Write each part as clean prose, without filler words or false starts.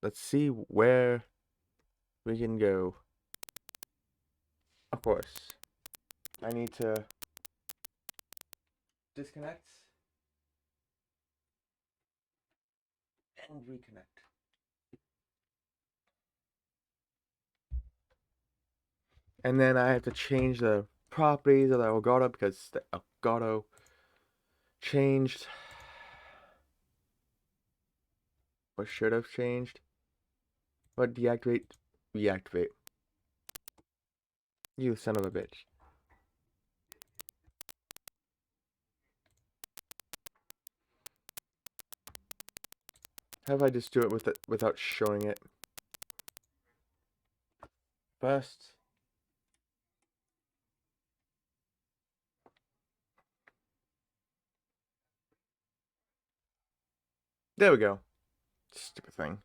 let's see where we can go. Of course, I need to disconnect and reconnect. And then I have to change the properties of the Elgato because the Elgato changed. Or should have changed. But deactivate, reactivate. You son of a bitch. How if I just do it with it without showing it? First. There we go. Stupid thing.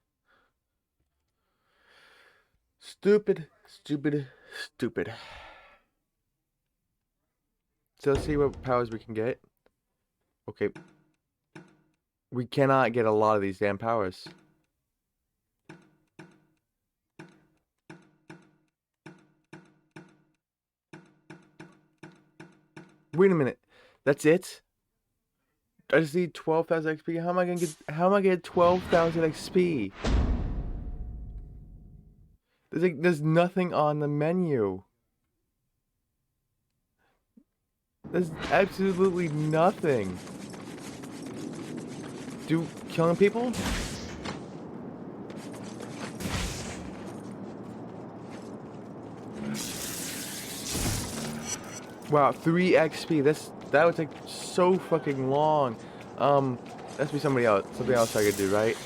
Stupid, stupid, stupid. So let's see what powers we can get. Okay. We cannot get a lot of these damn powers. Wait a minute. That's it? I just need 12,000 XP. How am I gonna get 12,000 XP? There's nothing on the menu. There's absolutely nothing. Do killing people? Wow, 3 XP. That would take so fucking long. That's be something else I could do, right?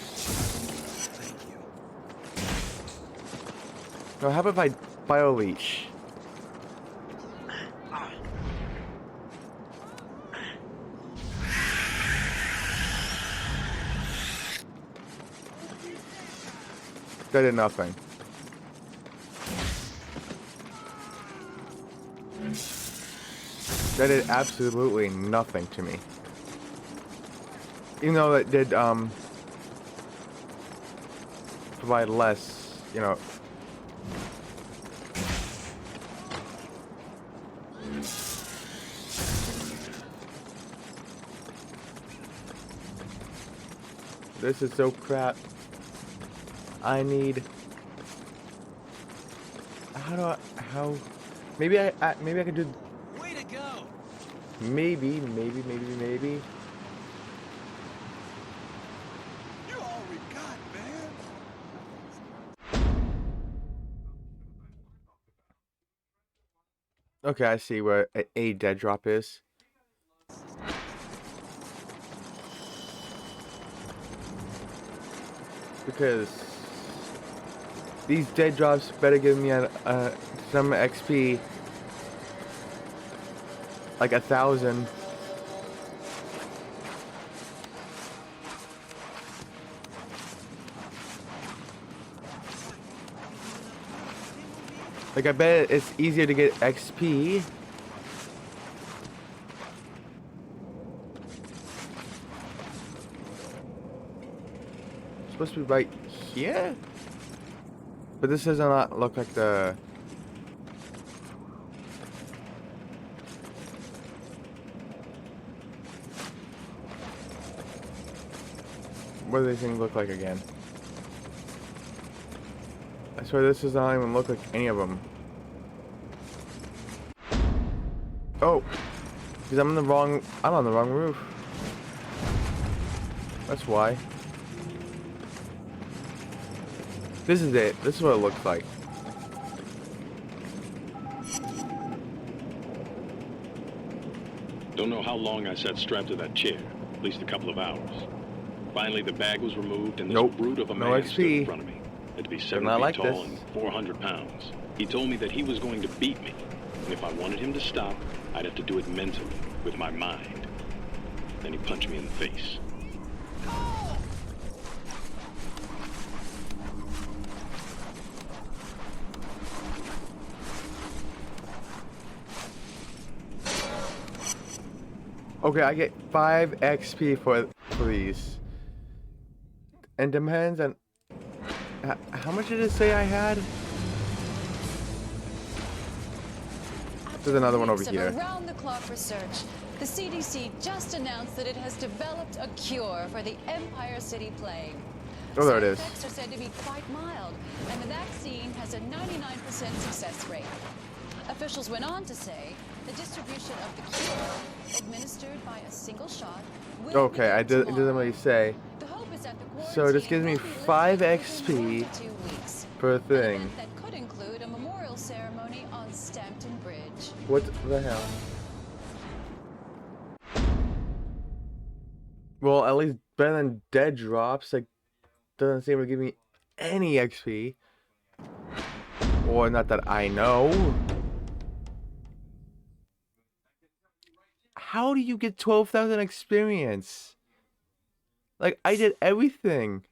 No, how about if I Bio Leech? That did nothing. That did absolutely nothing to me. Even though it did, provide less, you know. This is so crap. I need... Maybe I could do... Way to go! Maybe. You're all we got, man. Okay, I see where a dead drop is. Because these dead drops better give me some XP, like 1,000. Like I bet it's easier to get XP. Supposed to be right here? But this does not look like the... What do these things look like again? I swear this does not even look like any of them. Oh! Because I'm on the wrong roof. That's why. This is it. This is what it looks like. Don't know how long I sat strapped to that chair. At least a couple of hours. Finally, the bag was removed, and this brute of a man stood in front of me. Had to be 7 feet tall and 400 pounds. He told me that he was going to beat me, and if I wanted him to stop, I'd have to do it mentally, with my mind. Then he punched me in the face. Okay, I get 5 XP for these. And depends on... How much did it say I had? There's another one over here. Around-the-clock research, the CDC just announced that it has developed a cure for the Empire City Plague. Oh, there it is. Side effects are said to be quite mild, and the vaccine has a 99% success rate. Officials went on to say the distribution of the cure, administered by a single shot, will okay, it doesn't really say. The hope is that the So this gives me quarantine will be 5 lifted within 1 XP to 2 weeks. per An thing. event that could include a memorial ceremony on Stampton Bridge. What the hell? Well, at least better than dead drops. Like, doesn't seem to give me any XP. Or not that I know. How do you get 12,000 experience? Like, I did everything.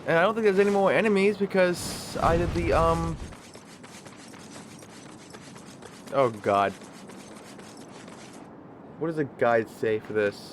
And I don't think there's any more enemies because I did the, Oh, God. What does the guide say for this?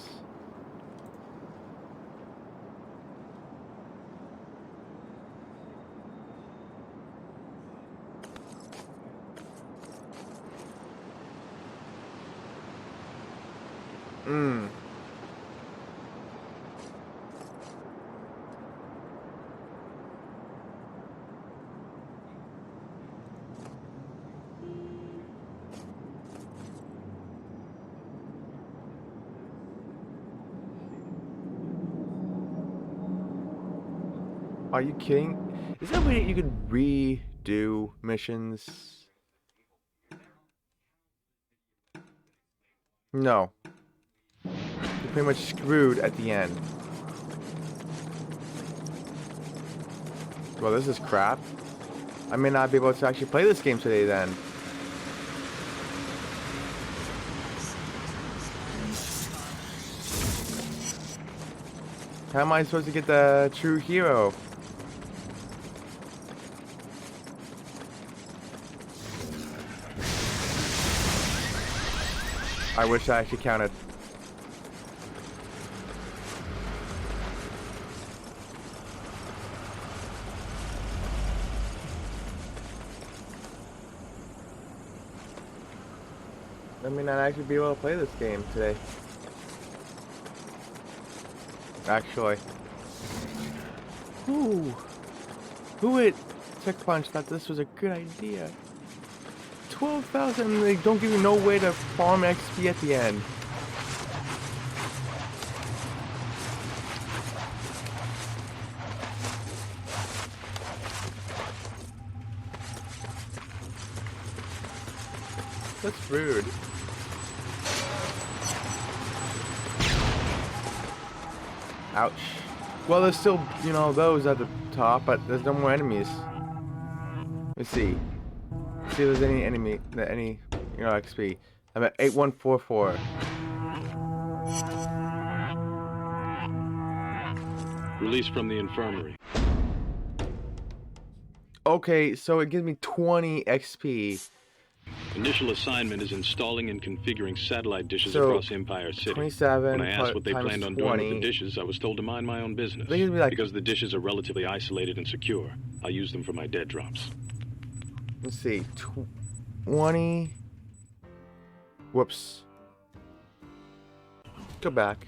Are you kidding? Is there a way that you could redo missions? No. You're pretty much screwed at the end. Well, this is crap. I may not be able to actually play this game today then. How am I supposed to get the true hero? I wish I actually counted. I may not actually be able to play this game today. Actually. Who at Tech Punch thought this was a good idea? 12,000, they don't give you no way to farm XP at the end. That's rude. Ouch. Well, there's still, you know, those at the top, but there's no more enemies. Let's see. See if there's any enemy, you know, XP. I'm at 8144. Released from the infirmary. Okay, so it gives me 20 XP. Initial assignment is installing and configuring satellite dishes So, across Empire City. 27 When I asked what they times planned on doing with 20. the dishes, I was told to mind my own business. They give me like, Because the dishes are relatively isolated and secure, I'll use them for my dead drops. let's see, 20. Whoops. Go back.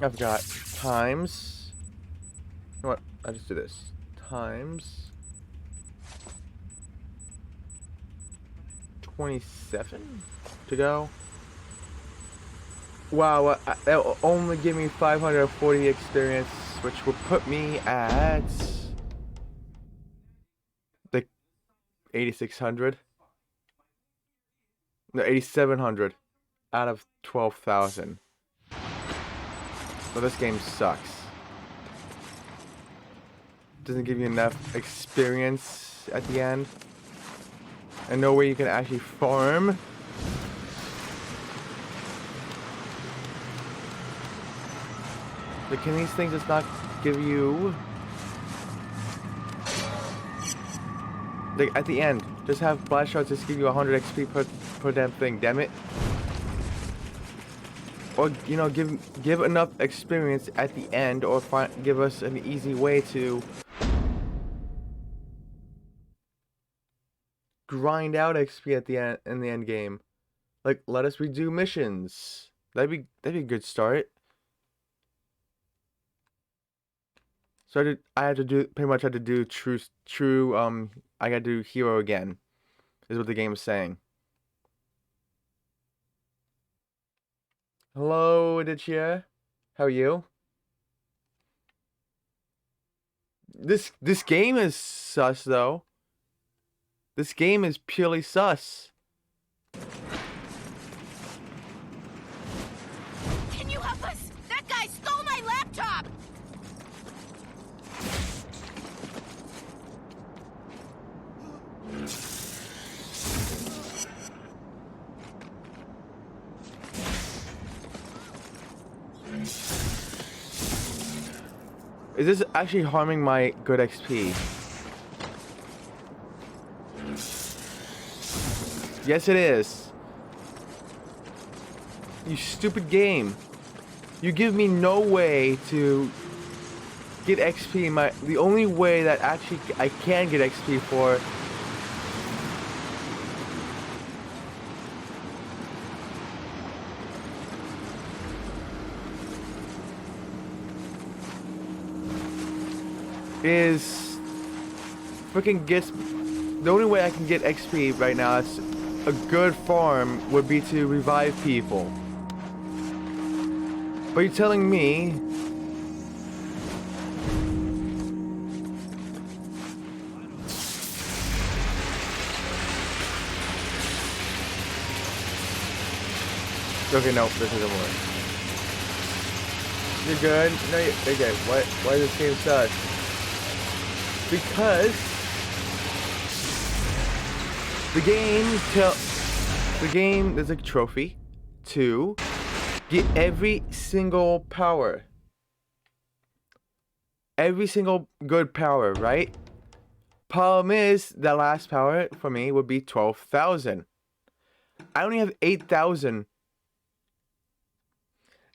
I've got times. You know what? I'll just do this. Times 27 to go. Wow, that'll only give me 540 experience, which will put me at the 8,600. No, 8,700 out of 12,000. So this game sucks. Doesn't give you enough experience at the end. And no way you can actually farm. Like, can these things just not give you... Like, at the end, just have blast shots just give you 100 XP per damn thing, damn it. or you know, give enough experience at the end, or give us an easy way to grind out XP at the end in the end game. Like, let us redo missions. That'd be a good start. So I had to do pretty much had to do true I gotta do hero again, is what the game is saying. Hello, Aditya. How are you? This game is sus though. This game is purely sus. Can you help us? That guy stole my laptop! Is this actually harming my good XP? Yes, it is. You stupid game. You give me no way to get XP. The only way that actually I can get XP for is freaking gets. The only way I can get XP right now is a good farm would be to revive people. But you're telling me okay, no, this doesn't work. You're good? No, you're okay. Why is this game sus? Because the game there's a trophy to get every single power. Every single good power, right? Problem is, the last power for me would be 12,000. I only have 8,000.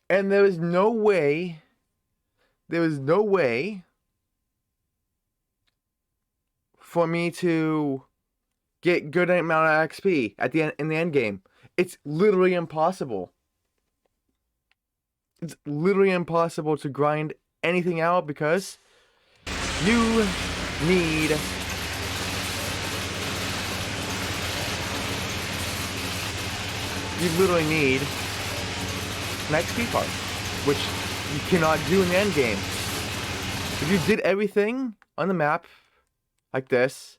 And there was no way for me to get good amount of XP at the end in the end game. It's literally impossible. It's literally impossible to grind anything out because you literally need an XP part, which you cannot do in the end game. If you did everything on the map like this,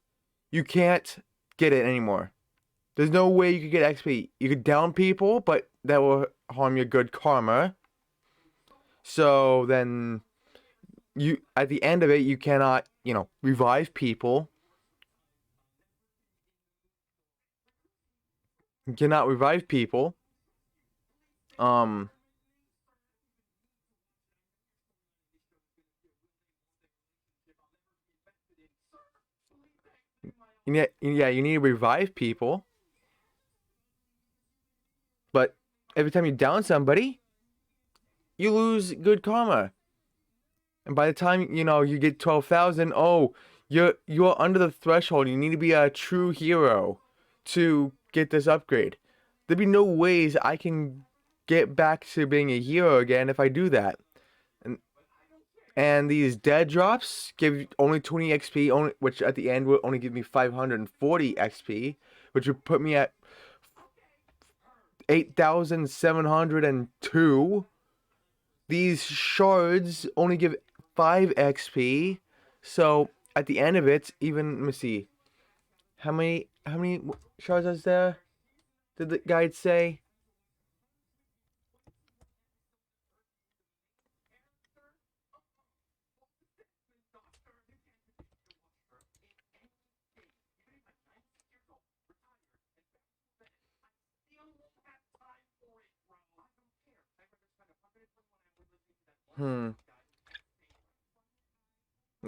you can't get it anymore. There's no way you could get XP. You could down people, but that will harm your good karma. So then you at the end of it you cannot, you know, revive people. You cannot revive people. Yeah, you need to revive people. But every time you down somebody, you lose good karma. And by the time, you know, you get 12,000, oh, you're under the threshold. You need to be a true hero to get this upgrade. There'd be no ways I can get back to being a hero again if I do that. And these dead drops give only 20 XP, which at the end will only give me 540 XP, which would put me at 8,702. These shards only give 5 XP. So at the end of it, even, let me see, how many shards is there? Did the guide say?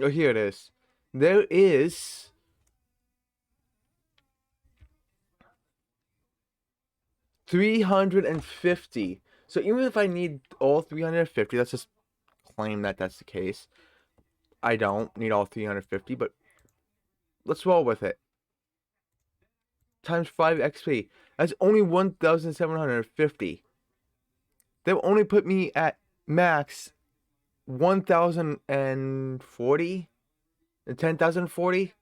Oh, here it is. There is 350. So even if I need all 350, let's just claim that that's the case. I don't need all 350, but let's roll with it. Times 5 XP. That's only 1,750. They'll only put me at max 1,040 and 10,040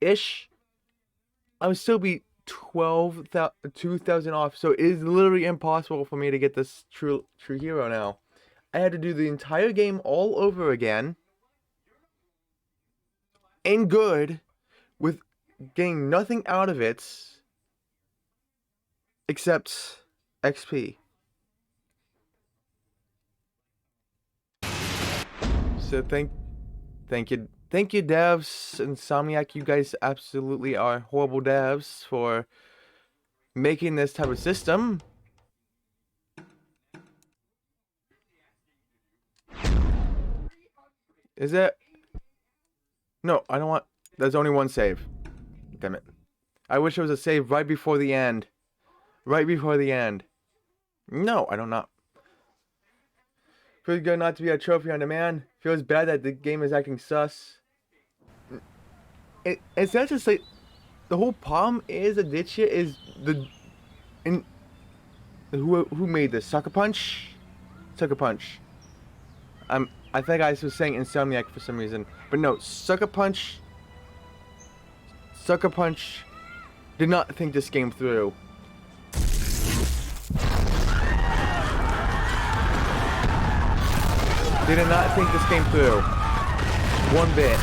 ish. I would still be 2,000 off. So it is literally impossible for me to get this true hero now. I had to do the entire game all over again. And good, with getting nothing out of it except XP. So thank you devs, Insomniac. You guys absolutely are horrible devs for making this type of system. Is it? No, I don't want. There's only one save. Damn it. I wish there was a save right before the end. Right before the end. No, I don't not. Feels good not to be a trophy on demand. Feels bad that the game is acting sus. It's not just like the whole problem is that this shit is who made this? Sucker Punch? Sucker Punch. I think I was saying Insomniac for some reason. But no, Sucker Punch did not think this game through. They did not think this game through. One bit.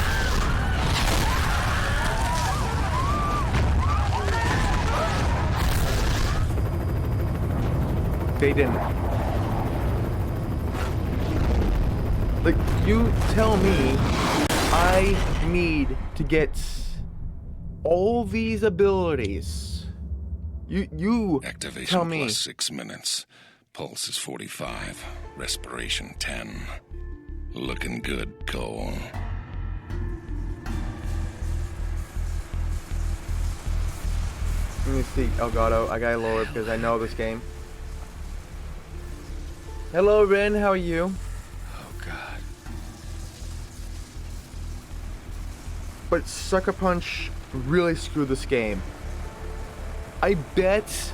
They didn't. Like, you tell me I need to get all these abilities. You Activation tell me. plus 6 minutes. Pulse is 45. Respiration 10. Looking good, Cole. Let me see, Elgato. I gotta lower because I know this game. Hello, Ren. How are you? Oh, God. But Sucker Punch really screwed this game. I bet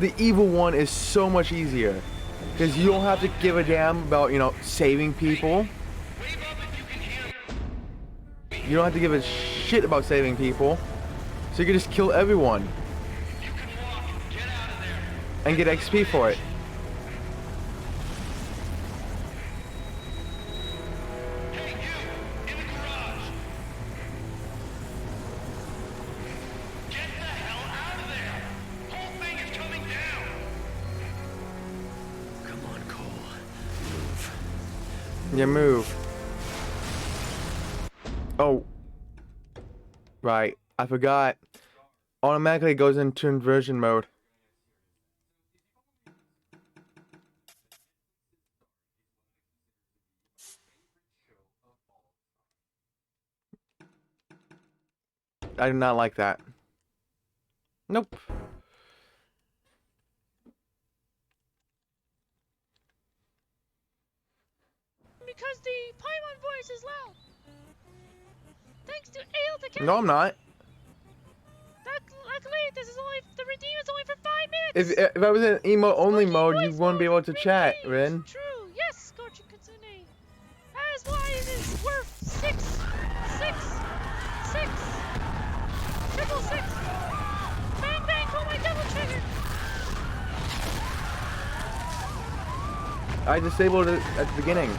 the evil one is so much easier. Because you don't have to give a damn about, saving people. You don't have to give a shit about saving people. So you can just kill everyone. And get XP for it. Yeah, move. Oh. Right. I forgot. Automatically goes into inversion mode. I do not like that. Nope. Because the Paimon voice is loud. Thanks to Ale to No, I'm not. Luckily, the redeem is only for 5 minutes. If I was in emo only mode, you voice wouldn't be able to mode chat, remains Rin. True, yes, Scorching Kitsune. That is why it is worth 6. Triple 6. Bang bang, pull my double trigger. I disabled it at the beginning.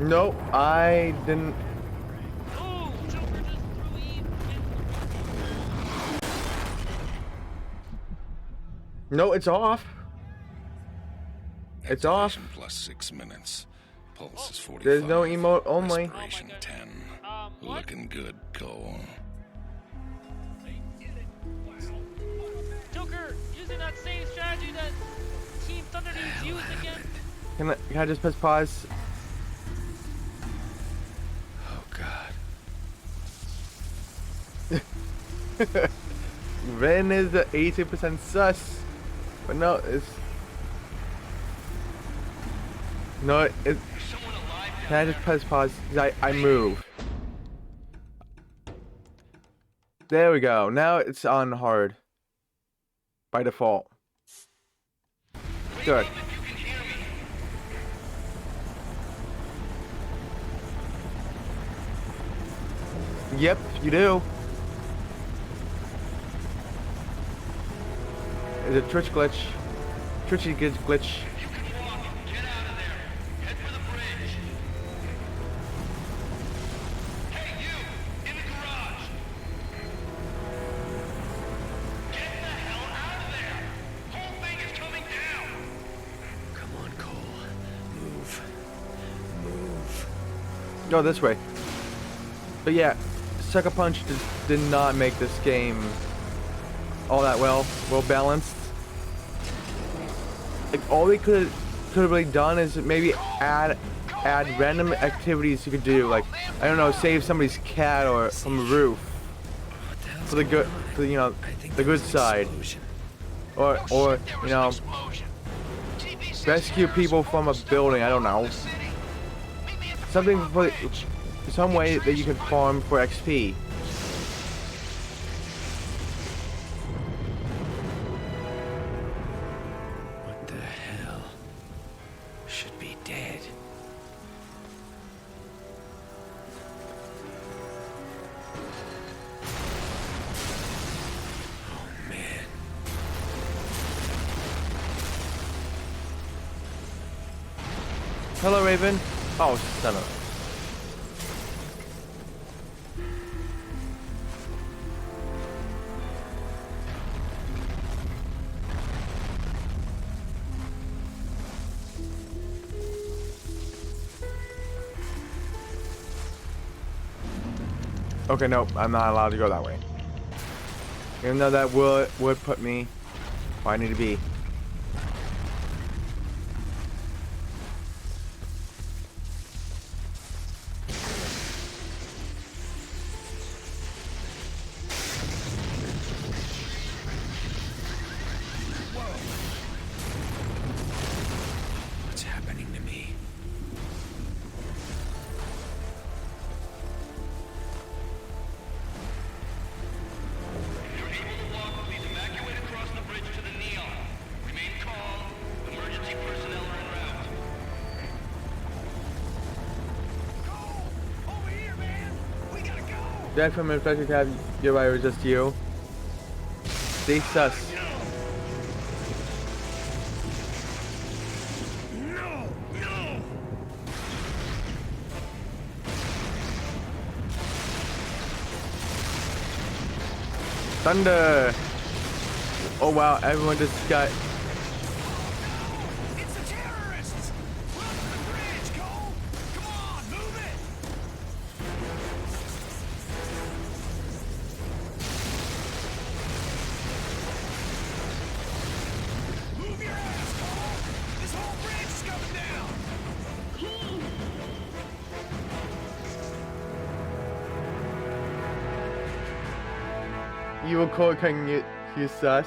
No, I didn't. Oh, Joker just threw Eve. No, it's off. It's off. Activation plus 6 minutes. Pulse is 45. There's no emote only. Respiration 10. What? Looking good, Cole. Joker, using that same strategy that Team Thunder Dudes used again. Can I just press pause? Oh, God. Ren is the 82% sus. But no, it's... No, it... Can I just press pause? 'Cause I move. There we go. Now it's on hard. By default. Good. Yep, you do. It's a Twitch glitch. Twitchy glitch. Go this way. But yeah, Sucker Punch did not make this game all that well balanced. Like all they could have really done is maybe add random activities you could do, like I don't know, save somebody's cat or from a roof for the good, for you know, the good side, or you know, rescue people from a building. I don't know. Something for some way that you can farm for XP. What the hell? Should be dead. Oh man. Hello, Raven. Oh, son of. Okay, nope, I'm not allowed to go that way. Even though that would put me where I need to be. What's happening to me? Jack from Infected Cab, you're right, it was just you. Stay sus. No! No! Thunder! Oh wow, everyone just got... It's the terrorists! Run to the bridge, Cole! Come on, move it! Move your ass, Cole! This whole bridge is coming down! You will call calling you sus.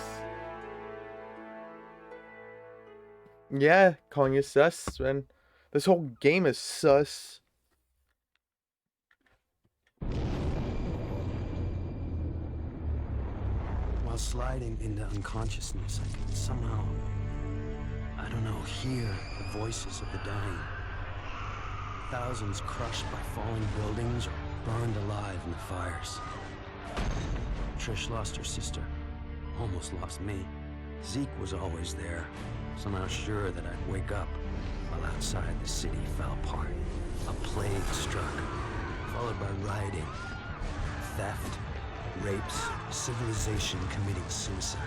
Yeah, calling you sus, man. This whole game is sus. While sliding into unconsciousness, I could somehow, I don't know, hear the voices of the dying. Thousands crushed by falling buildings or burned alive in the fires. Trish lost her sister, almost lost me. Zeke was always there, somehow sure that I'd wake up, while outside the city fell apart. A plague struck, followed by rioting, theft, rapes, civilization committing suicide.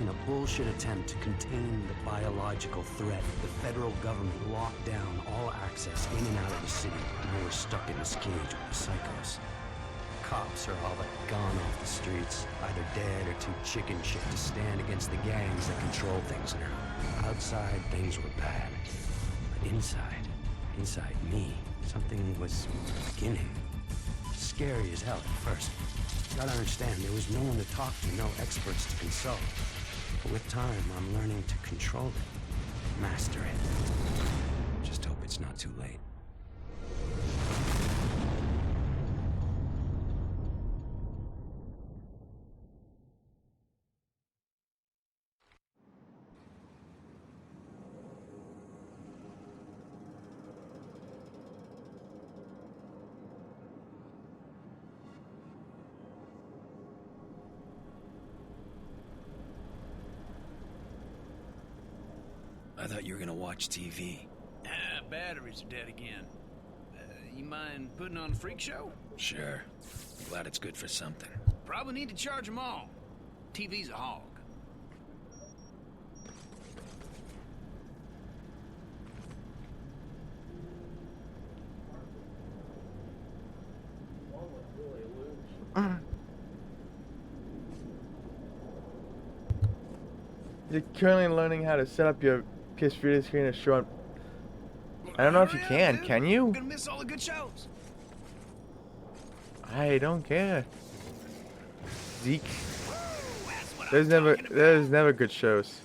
In a bullshit attempt to contain the biological threat, the federal government locked down all access in and out of the city, and we're stuck in this cage with the psychos. Cops are all but gone off the streets, either dead or too chicken shit to stand against the gangs that control things now. Outside, things were bad. But inside me, something was beginning. scary as hell at first. Gotta understand, there was no one to talk to, no experts to consult. But with time, I'm learning to control it, master it. Just hope it's not too late. I thought you were gonna watch TV. Batteries are dead again. You mind putting on a freak show? Sure. Glad it's good for something. Probably need to charge them all. TV's a hog. You're currently learning how to set up your PS3 screen to show up. I don't know if you can you? I'm gonna miss all the good shows. I don't care. Zeke. That's what There's never good shows.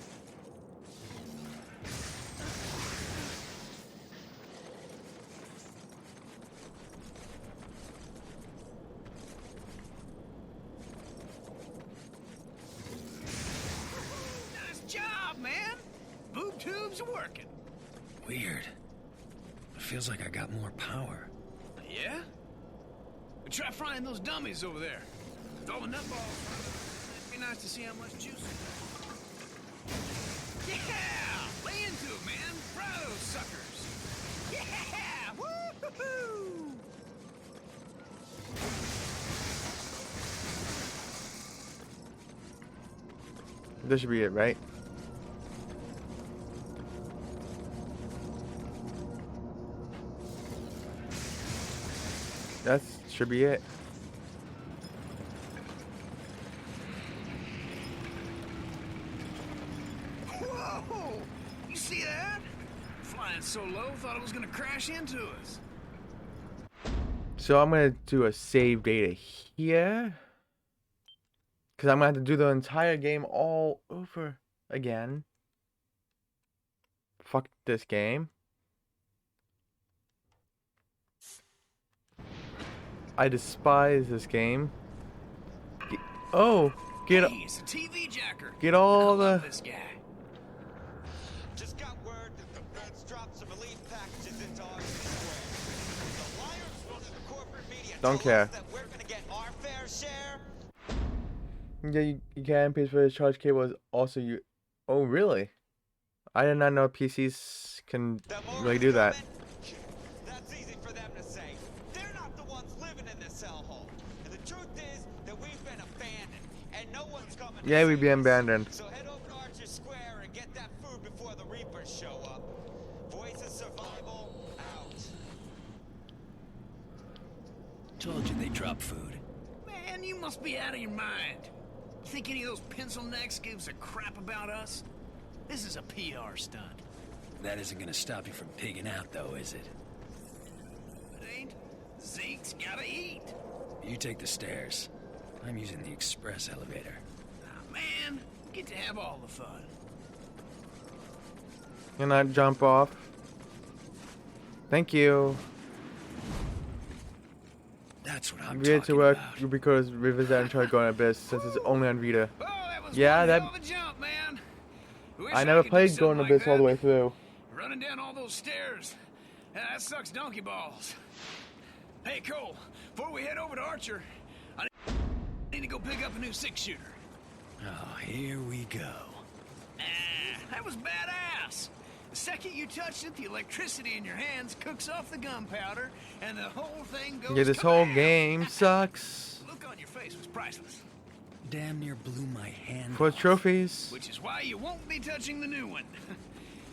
Nice job, man. Boob tubes are working. Weird. It feels like I got more power. Yeah? We try frying those dummies over there. With all the nutballs. It'd be nice to see how much juice. Yeah! Lay into it, man. Fry those suckers. Yeah! Woo-hoo-hoo! This should be it, right? That should be it. Whoa! You see that? Flying so low, thought it was gonna crash into us. So I'm gonna do a save data here. Cause I'm gonna have to do the entire game all over again. Fuck this game. I despise this game. Get Hey, it's a TV jacker. get all I love the this guy. Just got word that the feds dropped some elite packages into our square. The liars from the corporate media Don't tell care. us that we're gonna get our fair share. Yeah, you can pay for the charge cable is also you. Oh really? I did not know PCs can The more really do that. coming, that's easy for them to say. They're not the ones living in this hellhole. And the truth is that we've been abandoned, and no one's coming. Yeah, to we'd be save us. abandoned. So head over to Archer Square and get that food before the Reapers show up. Voice of survival out. Told you they drop food. Man, you must be out of your mind. You think any of those pencil necks gives a crap about us? This is a PR stunt. That isn't gonna stop you from pigging out, though, is it? It ain't. Zeke's gotta eat. You take the stairs. I'm using the express elevator. Ah, man, we get to have all the fun. Can I jump off? Thank you. That's what I'm Vita talking to work about. because revisit and try going Abyss since it's only on Vita. Oh, that was Yeah, one that- hell of a jump, man. Wish I never could do played something going like Abyss all the that. way through. Running down all those stairs. That sucks donkey balls. Hey, Cole, before we head over to Archer, I need to go pick up a new 6-shooter. Oh, here we go. That was badass. The second you touch it, the electricity in your hands cooks off the gunpowder, and the whole thing goes Yeah, this whole kabam! game sucks. The look on your face was priceless. Damn near blew my hand For off. trophies. Which is why you won't be touching the new one.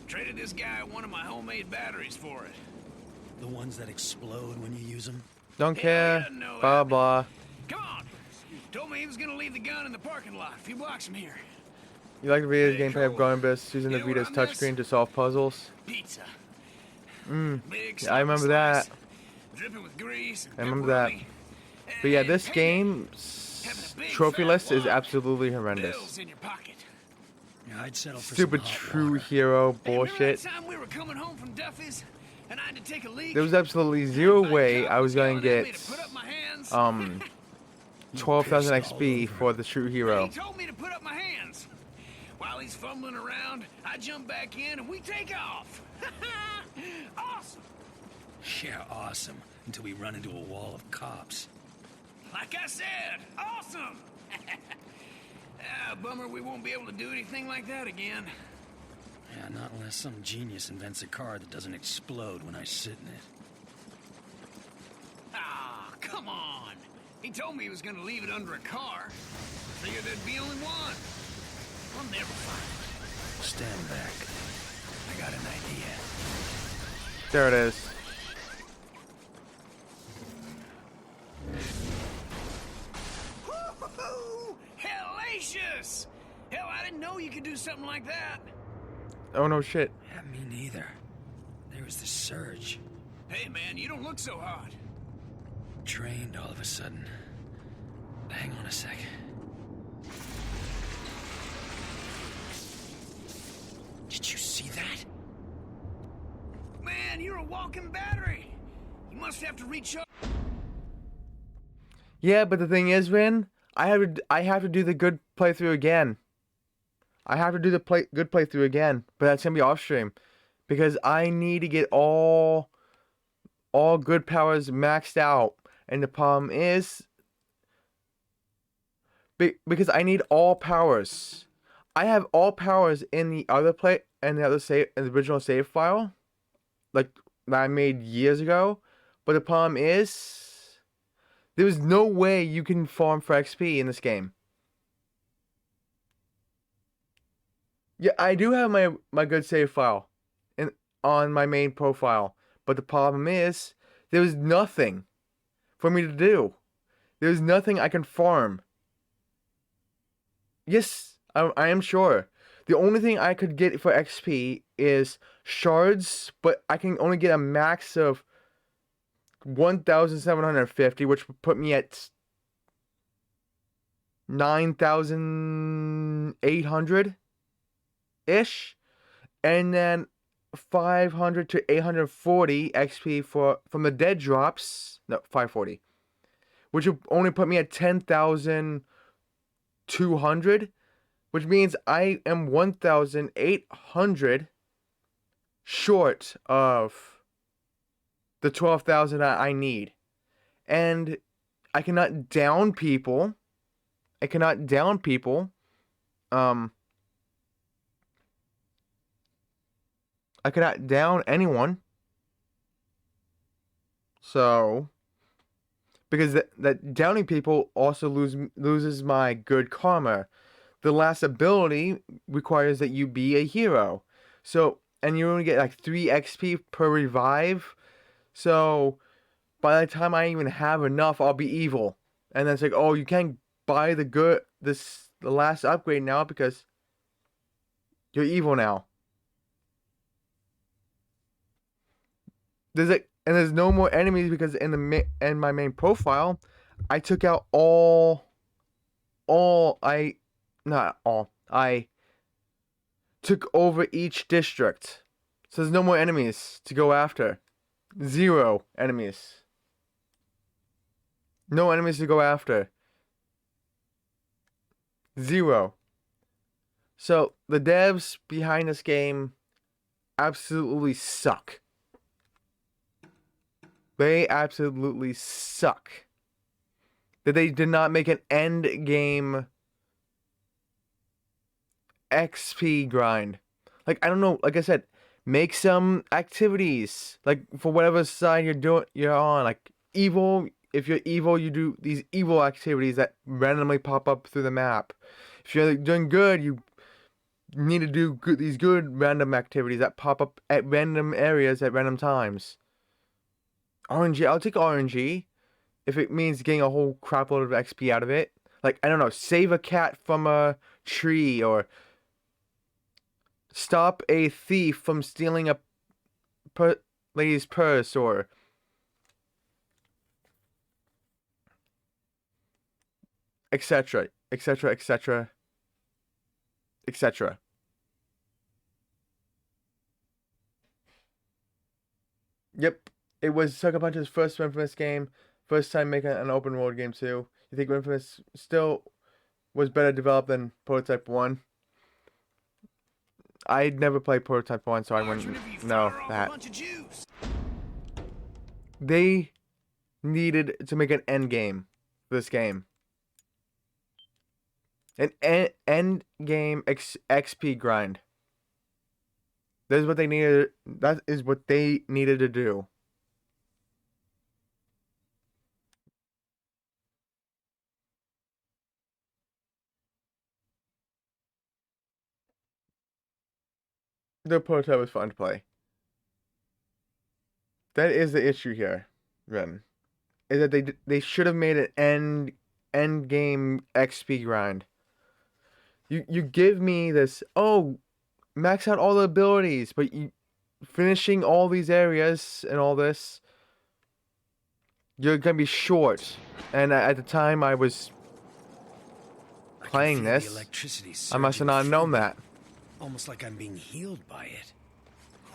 Traded this guy one of my homemade batteries for it. The ones that explode when you use them. Don't Yeah, care. yeah, no, Blah blah. Come on. Told me he was gonna leave the gun in the parking lot a few blocks from here. You like the Vita's Hey, gameplay of Cole. going Abyss using the You know what Vita's I miss? touchscreen to solve puzzles? Pizza. Mmm. Big Yeah, I remember slice, that. dripping with grease and I remember that. pepperoni. But yeah, And this payday. game's Having a big trophy fat list is wad. absolutely horrendous. Bills in your pocket. Yeah, I'd settle for Stupid some hot true water. hero Hey, remember bullshit. that time we were coming home from Duffy's and I had to take a leak? There was absolutely zero My way cop I was going to yelling at me get to put up my hands. 12,000 Pissed all XP over. for the true hero. He told me to put up my hands. While he's fumbling around, I jump back in and we take off. Awesome. Yeah, awesome. Until we run into a wall of cops. Like I said, awesome. Bummer we won't be able to do anything like that again. Yeah, not unless some genius invents a car that doesn't explode when I sit in it. Ah, come on. He told me he was gonna leave it under a car. Figured there'd be only one. I'll never find Stand back. I got an idea. There it is. it. Woo-hoo-hoo! Hellacious! Hell, I didn't know you could do something like that. Oh no shit. Yeah, me neither. There was the surge. Hey, man, you don't look so hot. Trained all of a sudden. Hang on a sec. Did you see that? Man, you're a walking battery. You must have to recharge. Yeah, but the thing is, Vin, I have to do the good playthrough again. I have to do the good playthrough again, but that's gonna be off stream, because I need to get all good powers maxed out, and the problem is, because I need all powers. I have all powers in the other in the original save file, like that I made years ago, but the problem is, there's no way you can farm for XP in this game. Yeah, I do have my good save file on my main profile, but the problem is, there's nothing for me to do. There's nothing I can farm. Yes, I am sure. The only thing I could get for XP is shards, but I can only get a max of 1,750, which would put me at 9,800 ish, and then 500 to 840 XP from the dead drops. No, 540, which would only put me at 10,200, which means I am 1,800 short of the 12,000 I need. And I cannot down people. I cannot down people. I cannot down anyone. So, because that downing people also loses my good karma. The last ability requires that you be a hero. So, and you only get like 3 XP per revive. So, by the time I even have enough, I'll be evil. And then it's like, oh, you can't buy the last upgrade now because you're evil now. There's no more enemies because in my main profile, I took out I took over each district. So there's no more enemies to go after. 0 enemies. No enemies to go after. 0. So the devs behind this game absolutely suck. They absolutely suck. That they did not make an end game XP grind. Like, I don't know, like I said, make some activities. Like, for whatever side you're on. Like, evil, if you're evil, you do these evil activities that randomly pop up through the map. If you're doing good, you need to do these good random activities that pop up at random areas at random times. RNG, I'll take RNG if it means getting a whole crap load of XP out of it. Like, I don't know, save a cat from a tree, or stop a thief from stealing a lady's purse, or etc., etc., etc., etc. Yep, it was Sucker Punch's first Infamous game, first time making an open world game too. You think Infamous still was better developed than Prototype 1? I'd never played Prototype 1, so I wouldn't know that. They needed to make an end game for this game. An end game XP grind. That is what they needed. That is what they needed to do. The prototype was fun to play. That is the issue here, Ren. Is that they should have made an end game XP grind. You give me this, oh, max out all the abilities, but you finishing all these areas and all this, you're gonna be short. And at the time I was playing this, I must have not known that. Almost like I'm being healed by it.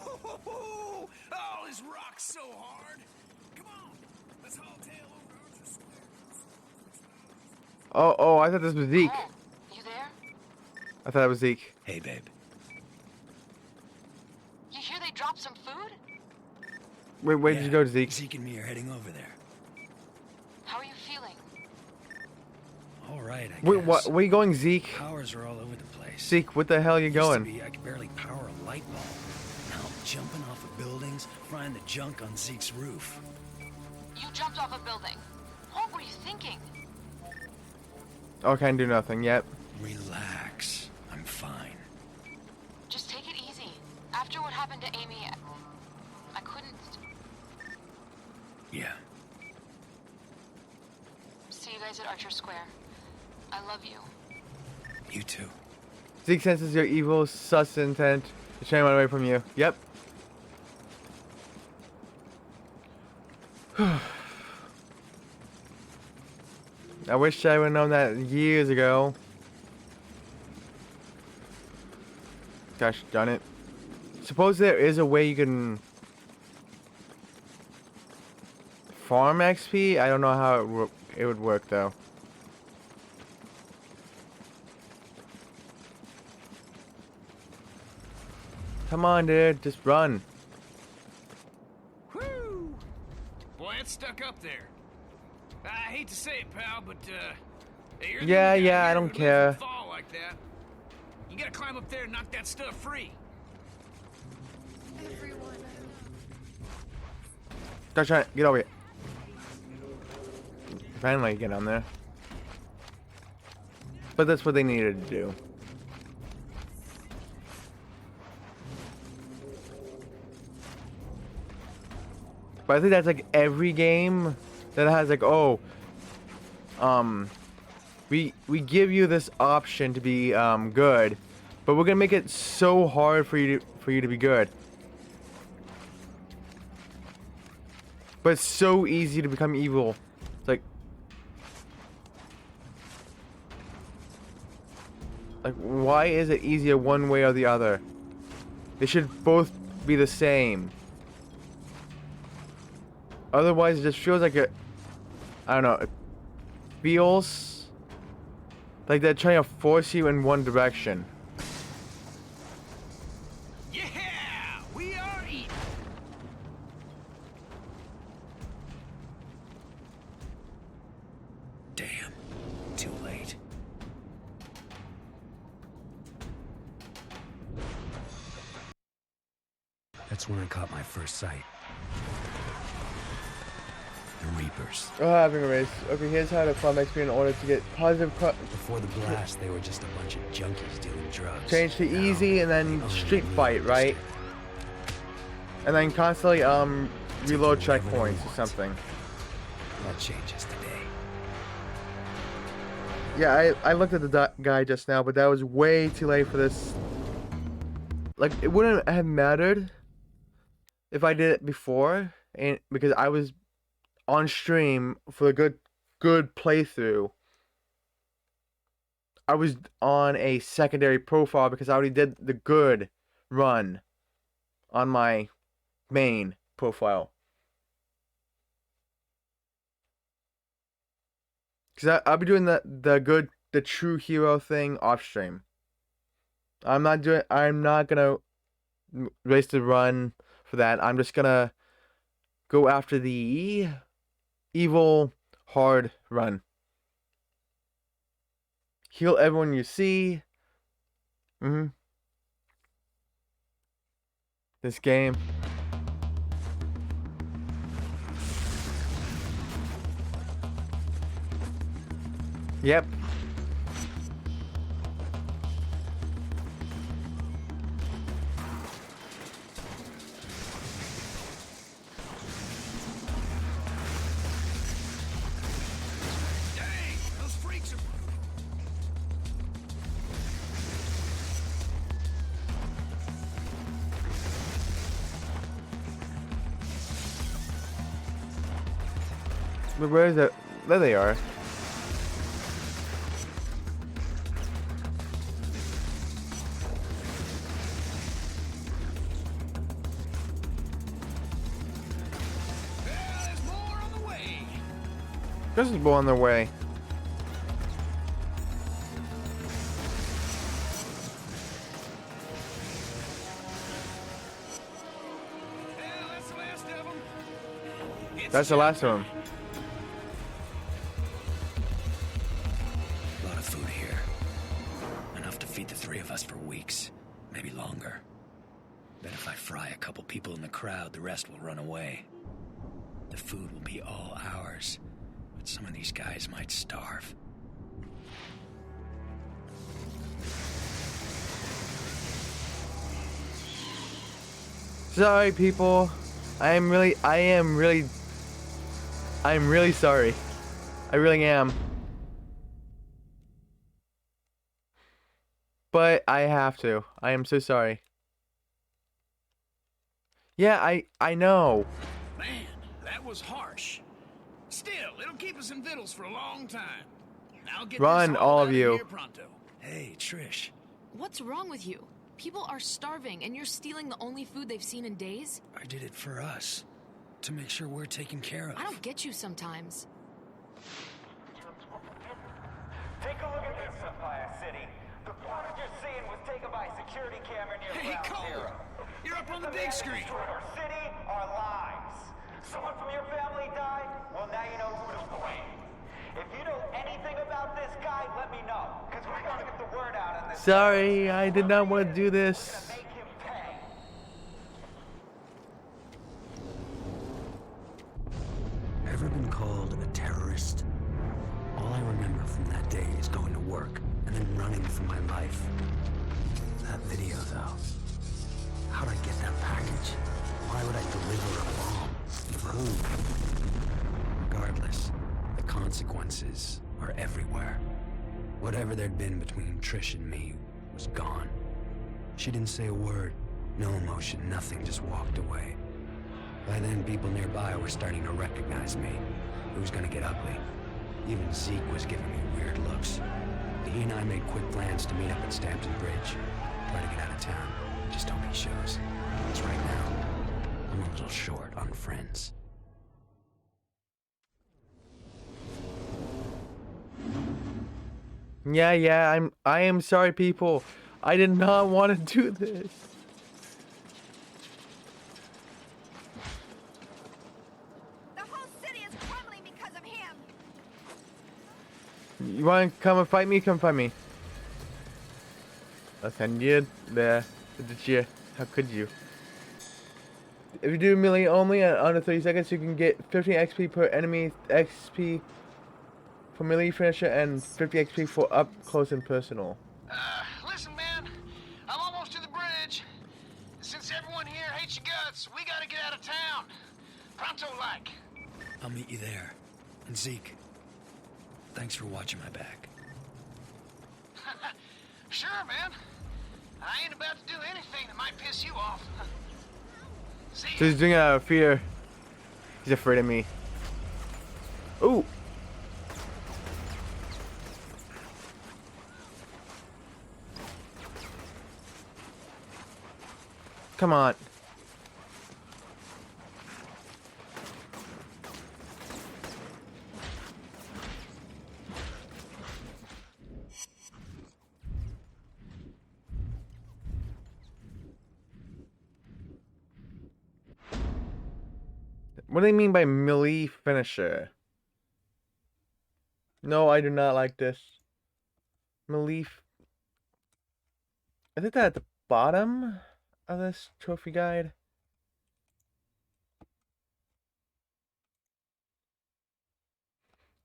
Oh, this rocks so hard. Come on, let's haul tail over to Archer Square. Oh, I thought this was Zeke. Oh, you there? I thought it was Zeke. Hey, babe. You hear they dropped some food? Wait, where did you go, Zeke? Zeke and me are heading over there. How are you feeling? All right, I Wait, guess. what? Where are you going, Zeke? Powers are all over the place. Zeke, what the hell are you Used to going? be, I could barely power a light bulb. Now I'm jumping off of buildings, frying the junk on Zeke's roof. You jumped off a building. What were you thinking? Oh, can't do nothing yet. Relax. I'm fine. Just take it easy. After what happened to Amy, I couldn't. Yeah. See you guys at Archer Square. I love you. You too. Zeke senses your evil, sus intent to try and run away from you. Yep. I wish I would have known that years ago. Gosh darn it. Suppose there is a way you can farm XP? I don't know how it would work though. Come on, dude, just run. Whew! Boy, it's stuck up there. I hate to say it, pal, but you're the Yeah, only guy I here don't who lives in care. fall like that. You gotta climb up there and knock that stuff free. Everyone, Start trying. Get over here. Finally get on there. But that's what they needed to do. But I think that's like every game that has like, oh, we give you this option to be good, but we're gonna make it so hard for you to be good. But it's so easy to become evil. It's like why is it easier one way or the other? They should both be the same. Otherwise, it just feels like I don't know, it feels like they're trying to force you in one direction. Yeah, we are eating. Damn. Too late. That's when I caught my first sight. The Reapers. Oh, having a race. Okay, here's how to farm XP in order to get positive Before the blast, they were just a bunch of junkies dealing drugs. change to Now, easy and then only street the fight, Reapers right? do. And then constantly reload Take whatever they checkpoints or want. something. That changes today. Yeah, I looked at the guy just now, but that was way too late for this. Like, it wouldn't have mattered if I did it before, and because I was on stream for a good playthrough. I was on a secondary profile because I already did the good run on my main profile. Because I'll be doing the true hero thing off stream. I'm not gonna race the run for that. I'm just gonna go after the evil hard run. Heal everyone you see. This game. Yep. Dang, those freaks are... Where is it? There they are. Well, there's more on the way. This is on their way. Well, that's the last of them. That's the last of them. A lot of food here. Enough to feed the three of us for weeks, maybe longer. Bet if I fry a couple people in the crowd, the rest will run away. The food will be all ours, but some of these guys might starve. Sorry, people. I'm really sorry. I really am. But I have to. I am so sorry. Yeah, I know. Man, that was harsh. Still, it'll keep us in victuals for a long time. I'll get Run, this all out of you. here pronto. Hey, Trish. What's wrong with you? People are starving, and you're stealing the only food they've seen in days? I did it for us. To make sure we're taken care of. I don't get you sometimes. Take a look at this, Sapphire City. The footage you're seeing was taken by a security camera near Hey, Ground Cole! Zero. You're up on the man big that screen. destroyed our city, our lives. Someone from your family died? Well, now you know who to blame. If you know anything about this guy, let me know. Because we gotta get the word out on this. Sorry, I did not want to do this. Make him pay. Ever been called a terrorist? All I remember from that day is going to work and then running for my life. That video, though. How'd I get that package? Why would I deliver a bomb? For whom? Regardless, the consequences are everywhere. Whatever there'd been between Trish and me was gone. She didn't say a word, no emotion, nothing, just walked away. By then, people nearby were starting to recognize me. It was gonna get ugly. Even Zeke was giving me weird looks. He and I made quick plans to meet up at Stampton Bridge. Try to get out of town. Just hope he shows. Because right now, I'm a little short on friends. Yeah, I am sorry, people. I did not want to do this. The whole city is crumbling because of him. You want to come and fight me? Come fight me. Offended there. Did you? How could you? If you do melee only at under 30 seconds, you can get 15 XP per enemy XP for melee finisher and 50 XP for up close and personal. Listen, man. I'm almost to the bridge. Since everyone here hates your guts, we gotta get out of town. Pronto-like. I'll meet you there. And Zeke, thanks for watching my back. Sure, man. I ain't about to do anything that might piss you off. See So he's doing it out of fear. He's afraid of me. Ooh. Come on. What do they mean by melee finisher? No, I do not like this. Melee. I think that at the bottom of this trophy guide.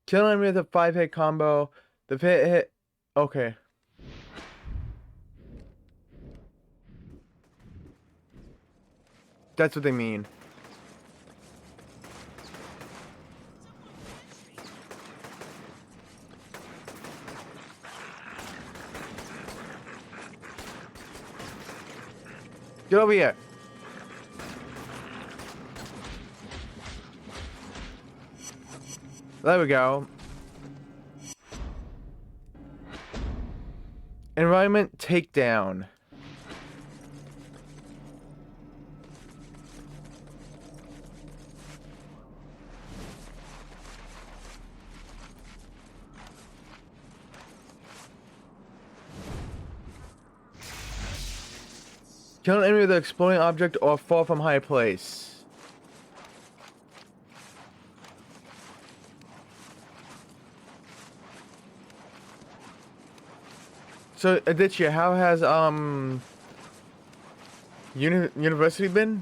Kill an enemy with a 5-hit combo. The hit. Okay. That's what they mean. Get over here. There we go. Environment takedown. Kill an enemy with an exploding object or fall from high place. So, Aditya, how has university been?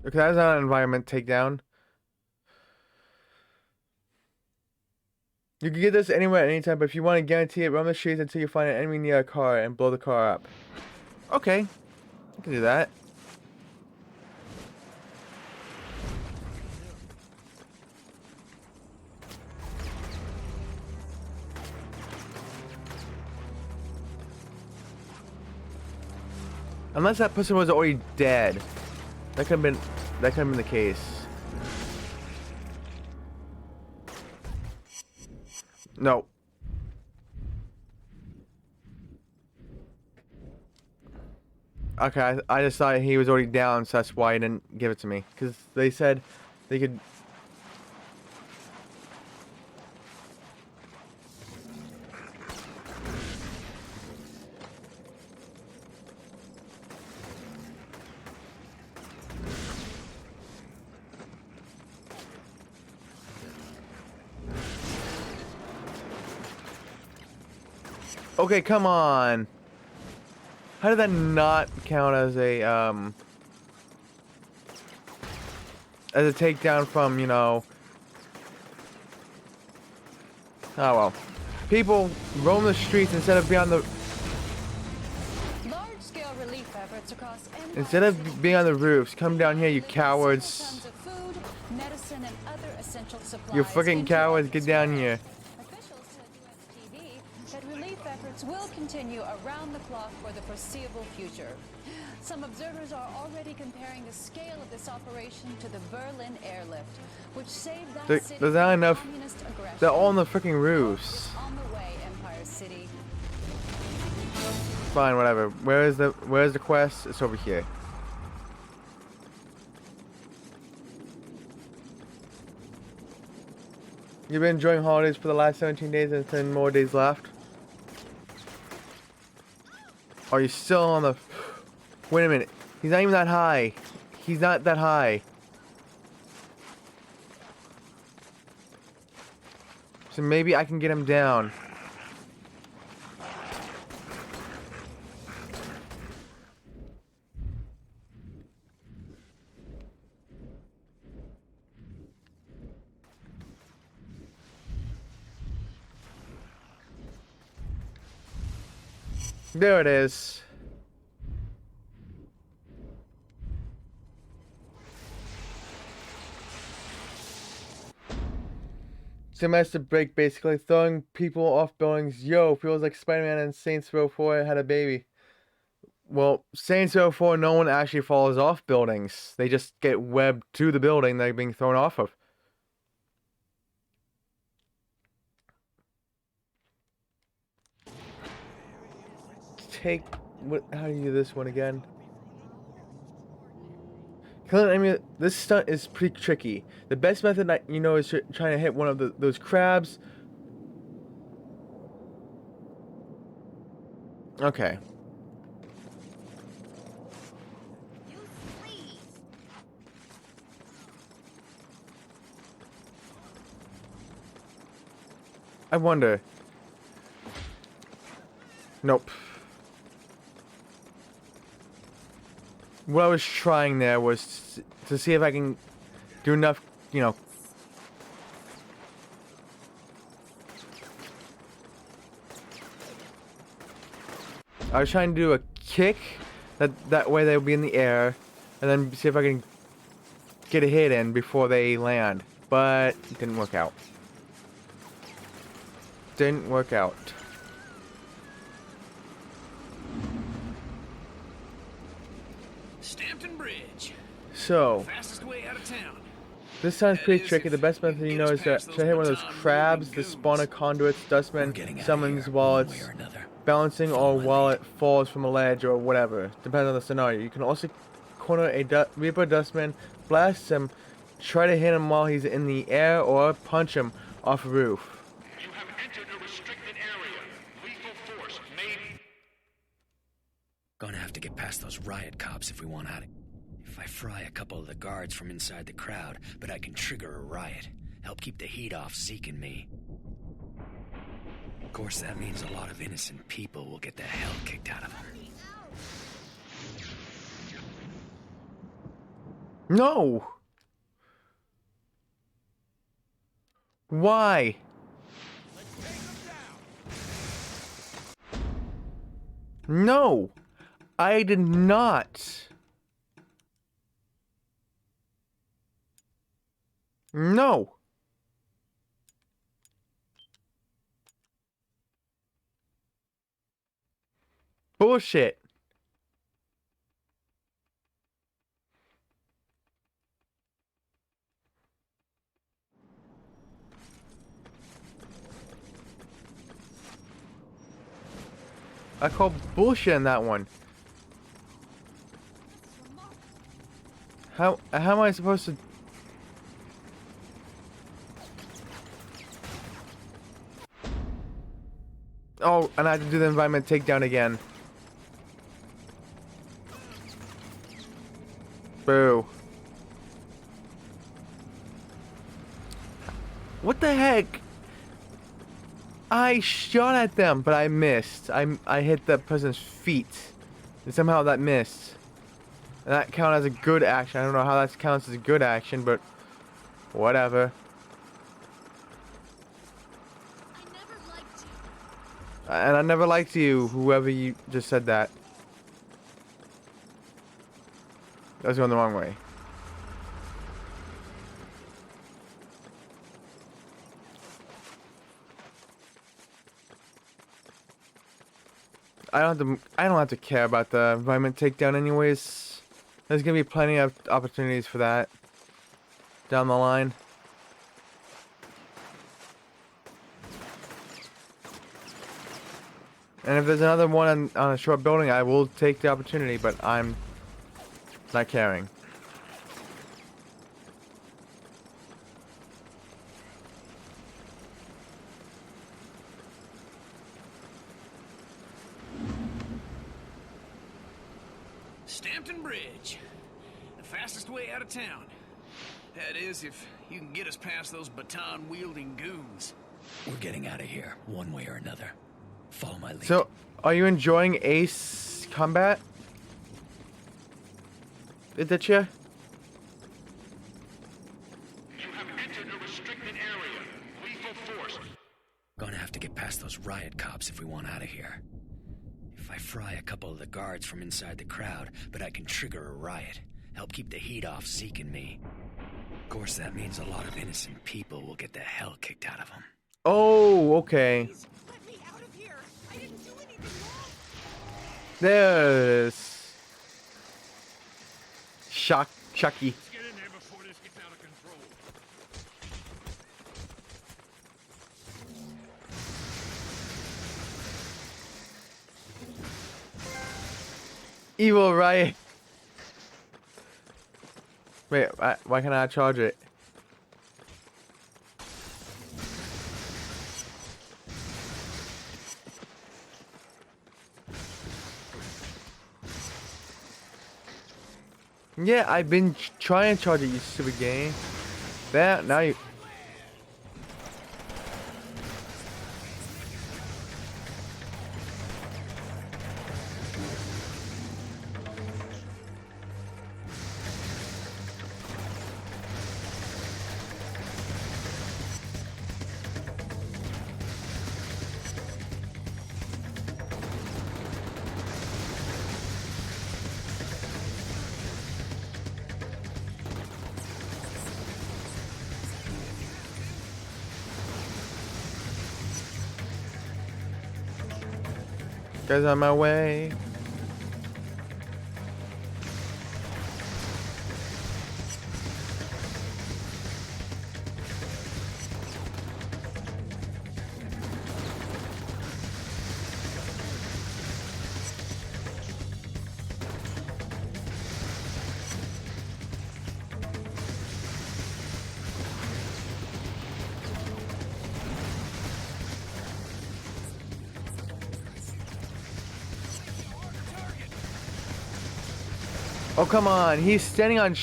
Okay, that's not an environment takedown. You can get this anywhere at any time, but if you want to guarantee it, roam the streets until you find an enemy near a car and blow the car up. Okay, I can do that. Unless that person was already dead. That could have been the case. No. Okay, I just thought he was already down, so that's why he didn't give it to me. Because they said they could... Okay, come on. How did that not count as a takedown from, you know... Oh well. People roam the streets instead of being on the... Large-scale relief efforts across Instead of being on the roofs, come down here, you cowards. tons of food, medicine, and other essential supplies. You freaking cowards, get down here. Officials told US TV that relief efforts will continue around the clock for the foreseeable future. Some observers are already comparing the scale of this operation to the Berlin airlift, which saved that city There's not from enough. communist aggression. They're all on the freaking roofs. On the way, Empire City. Fine, whatever. Where's the quest? It's over here. You've been enjoying holidays for the last 17 days and 10 more days left? Are you still on the... Wait a minute. He's not even that high. He's not that high. So maybe I can get him down. There it is. Semester break, basically throwing people off buildings. Yo, feels like Spider-Man and Saints Row 4 had a baby. Well, Saints Row 4, no one actually falls off buildings. They just get webbed to the building they're being thrown off of. How do you do this one again? Killing an enemy. This stunt is pretty tricky. The best method is trying to hit one of those crabs. Okay. I wonder. Nope. What I was trying there was to see if I can do enough, I was trying to do a kick, that way they'll be in the air, and then see if I can get a hit in before they land. But it didn't work out. Didn't work out. Stampton Bridge. So, Fastest way out of town. This sounds pretty tricky. The best method is to hit one of those crabs, the spawner conduits, dustman, summons while it's balancing or while it falls from a ledge or whatever. Depends on the scenario. You can also corner a Reaper Dustman, blast him, try to hit him while he's in the air, or punch him off a roof. You have entered a restricted area. Lethal force maybe. Gonna have to get past those riot cops if we want out of. If I fry a couple of the guards from inside the crowd, but I can trigger a riot. Help keep the heat off Zeke and me. Of course, that means a lot of innocent people will get the hell kicked out of them. No! Why? No! I did not. No. Bullshit. I call bullshit on that one. How am I supposed to? Oh, and I have to do the environment takedown again. Boo. What the heck? I shot at them, but I missed. I hit that person's feet. And somehow that missed. And that counted as a good action. I don't know how that counts as a good action, but whatever. And I never liked you, whoever you just said that. That was going the wrong way. I don't have to care about the environment takedown anyways. There's gonna be plenty of opportunities for that down the line. And if there's another one on a short building, I will take the opportunity, but I'm not caring. Stampton Bridge. The fastest way out of town. That is, if you can get us past those baton-wielding goons. We're getting out of here, one way or another. Follow my lead. So, are you enjoying Ace Combat? Did you? You have entered a restricted area. Lethal force. Gonna have to get past those riot cops if we want out of here. If I fry a couple of the guards from inside the crowd, but I can trigger a riot. Help keep the heat off Zeke and me. Of course, that means a lot of innocent people will get the hell kicked out of them. Oh, okay. Please, let me out of here. I didn't do anything wrong. There it is. Chucky. Get in there before this gets out of control. Evil Riot. Wait, why can't I charge it? Yeah, I've been trying to charge it, you stupid game. That, now you... Guys, on my way. Oh, come on. He's standing on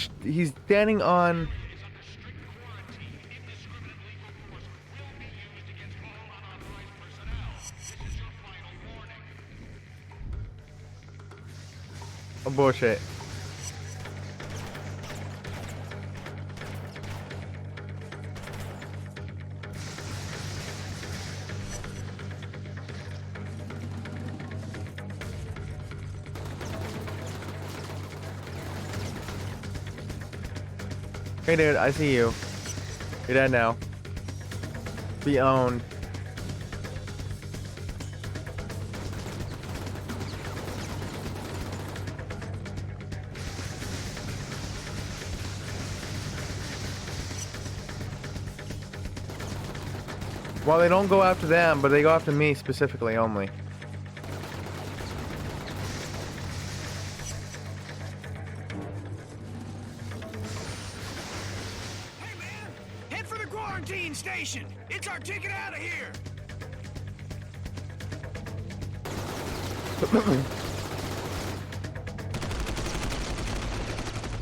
oh, bullshit. Hey dude, I see you. You're dead now. Be owned. Well, they don't go after them, but they go after me specifically only. Station. It's our ticket out of here.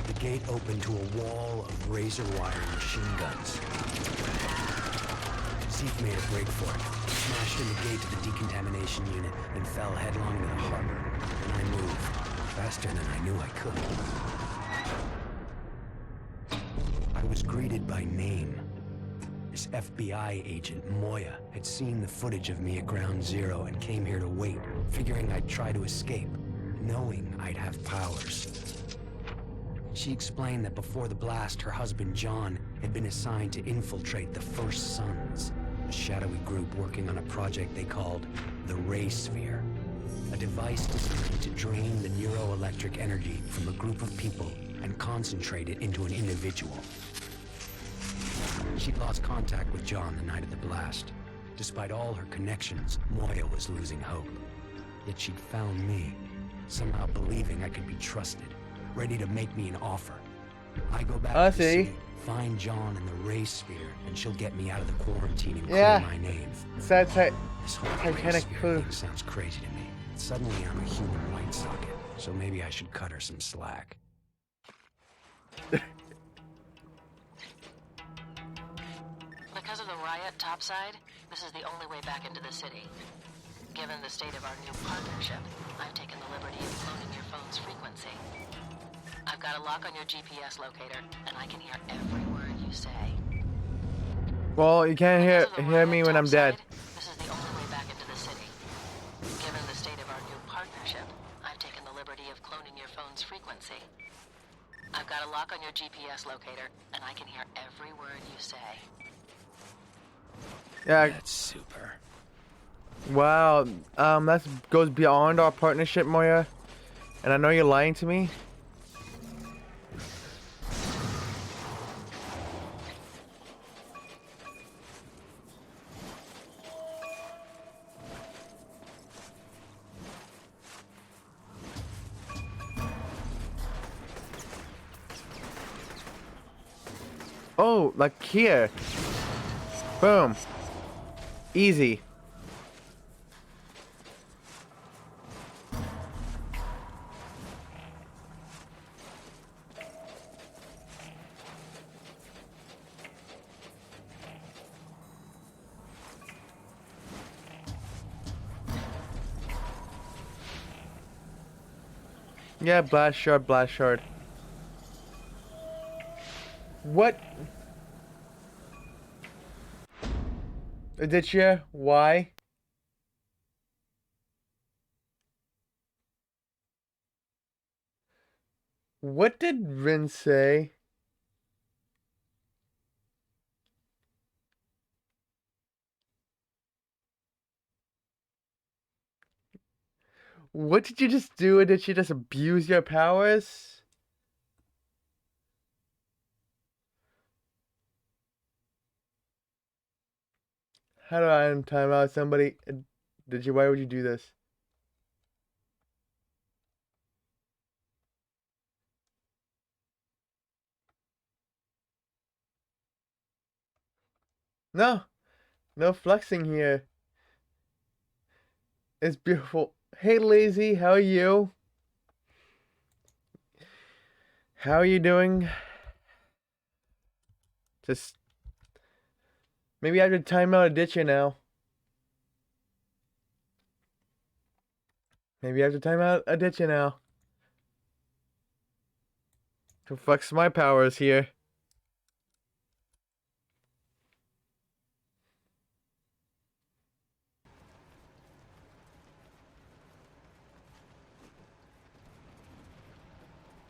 The gate opened to a wall of razor wire machine guns. Zeke made a break for it, smashed in the gate to the decontamination unit, and fell headlong into the harbor. And I moved faster than I knew I could. I was greeted by name. This FBI agent, Moya, had seen the footage of me at Ground Zero and came here to wait, figuring I'd try to escape, knowing I'd have powers. She explained that before the blast, her husband John had been assigned to infiltrate the First Sons, a shadowy group working on a project they called the Ray Sphere, a device designed to drain the neuroelectric energy from a group of people and concentrate it into an individual. She'd lost contact with John the night of the blast. Despite all her connections, Moya was losing hope. Yet she'd found me, somehow believing I could be trusted, ready to make me an offer. I go back to the city, find John in the Ray Sphere, and she'll get me out of the quarantine and clear my name. Sad This whole Titanic thing sounds crazy to me. Suddenly I'm a human light socket, so maybe I should cut her some slack. Because of the riot topside, this is the only way back into the city. Given the state of our new partnership, I've taken the liberty of cloning your phone's frequency. I've got a lock on your GPS locator, and I can hear every word you say. Well, you can't hear me when I'm dead. This is the only way back into the city. Given the state of our new partnership, I've taken the liberty of cloning your phone's frequency. I've got a lock on your GPS locator, and I can hear every word you say. Yeah. That's super. Wow, that goes beyond our partnership, Moya. And I know you're lying to me. Oh, like here. Boom. Easy. Yeah, blast shard, blast shard. What? Aditya, why? What did Rin say? What did you just do? Did she just abuse your powers? How do I time out somebody? Did you? Why would you do this? No, no flexing here. It's beautiful. Hey, Lazy, how are you? How are you doing? Just maybe I have to time out Aditya now. Maybe I have to time out Aditya now. To flex my powers here.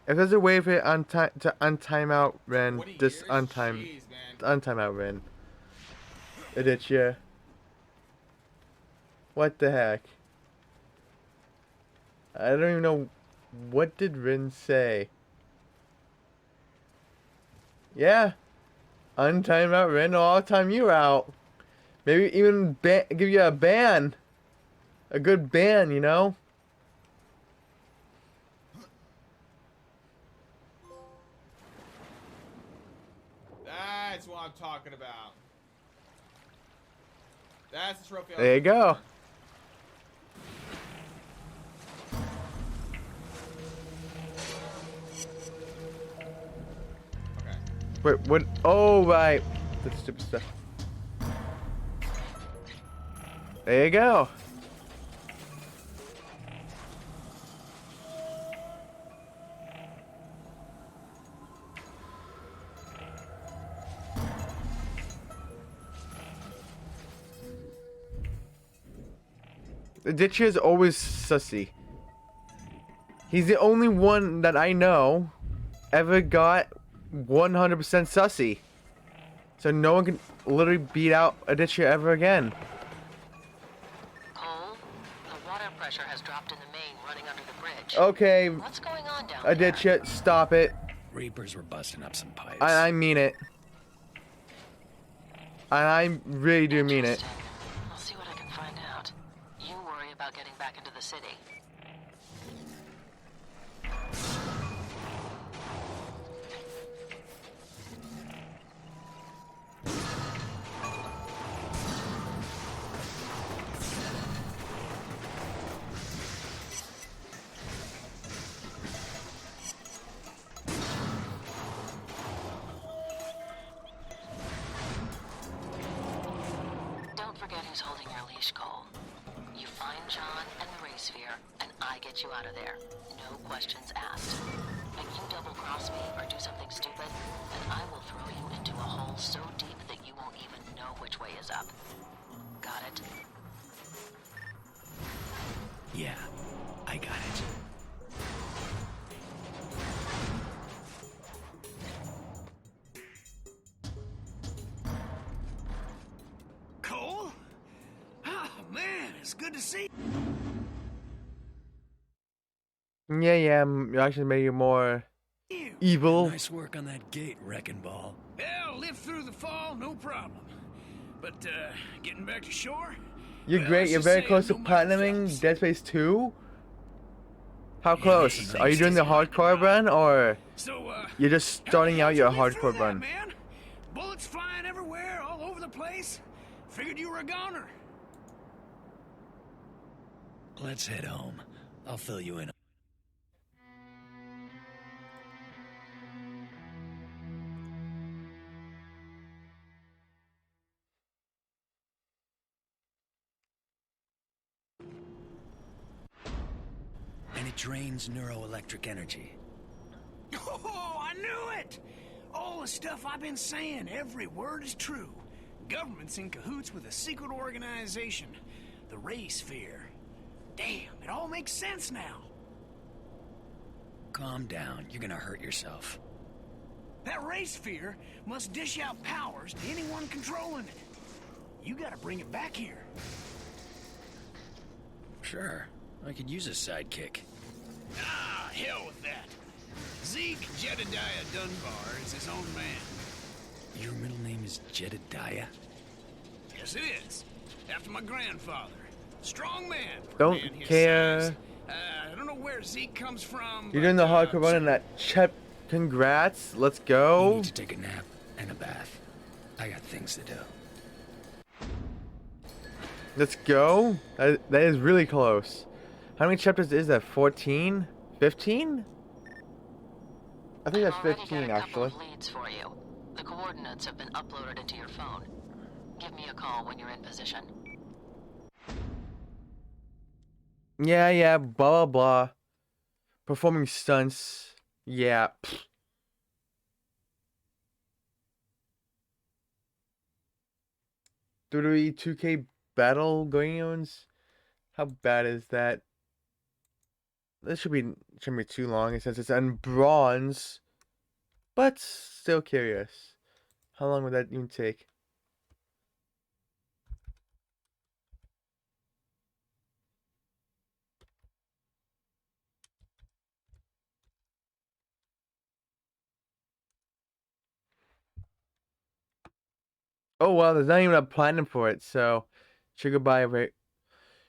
If there's a way for it to untime out Ren, just untime out Ren. Aditya. What the heck? I don't even know. What did Rin say? Yeah. Untime out Rin, or I'll time you out. Maybe even give you a ban. A good ban, you know? That's what I'm talking about. That's the trophy. There you go. Okay. Wait, what? Oh, right. The stupid stuff. There you go. Aditya is always sussy. He's the only one that I know ever got 100% sussy. So no one can literally beat out Aditya ever again. Cole, the water pressure has dropped in the main running under the bridge. Okay. What's going on down Aditya, stop it. Reapers were busting up some pipes. I mean it. I really do mean it. I'll see what I can find out. You worry about getting back into the city. Don't forget who's holding your leash, Cole. You find John and the Ray Sphere, and I get you out of there. No questions asked. And you double-cross me or do something stupid, and I will throw you into a hole so deep that you won't even know which way is up. Got it? Yeah, I got it. Cole? Oh, man. it's good to see Yeah, you actually made you more evil. Nice work on that gate, Wrecking Ball. Hell, live through the fall, no problem. But, getting back to shore? You're Well, great. let's You're just very say close to no Michael platinuming Phelps. Dead Space 2. How close? Are you doing the hardcore run, or So, you're just starting out your live through hardcore that, run? man. Bullets flying everywhere, all over the place. Figured you were a goner. Let's head home. I'll fill you in. And it drains neuroelectric energy. Oh, I knew it! All the stuff I've been saying, every word is true. Government's in cahoots with a secret organization, the Ray Sphere. Damn, it all makes sense now. Calm down. You're gonna hurt yourself. That Ray Sphere must dish out powers to anyone controlling it. You gotta bring it back here. Sure. I could use a sidekick. Ah, hell with that. Zeke Jedediah Dunbar is his own man. Your middle name is Jedediah? Yes, it is. After my grandfather. Strong man. for a Don't man his care. size. I don't know where Zeke comes from. You're doing the hardcore run in that Chet. Congrats. Let's You go. need to take a nap and a bath. I got things to do. Let's go. That is really close. How many chapters is that? 14? 15? I think that's I've already 15 got a couple actually. of leads for you. The coordinates have been uploaded into your phone. Give me a call when you're in position. Yeah, blah blah blah. Performing stunts. Yeah. Pfft. WWE 2K Battle Grounds? How bad is that? This shouldn't be too long since it's in bronze. But still curious. How long would that even take? Oh wow, there's not even a platinum for it, so trigger by rate.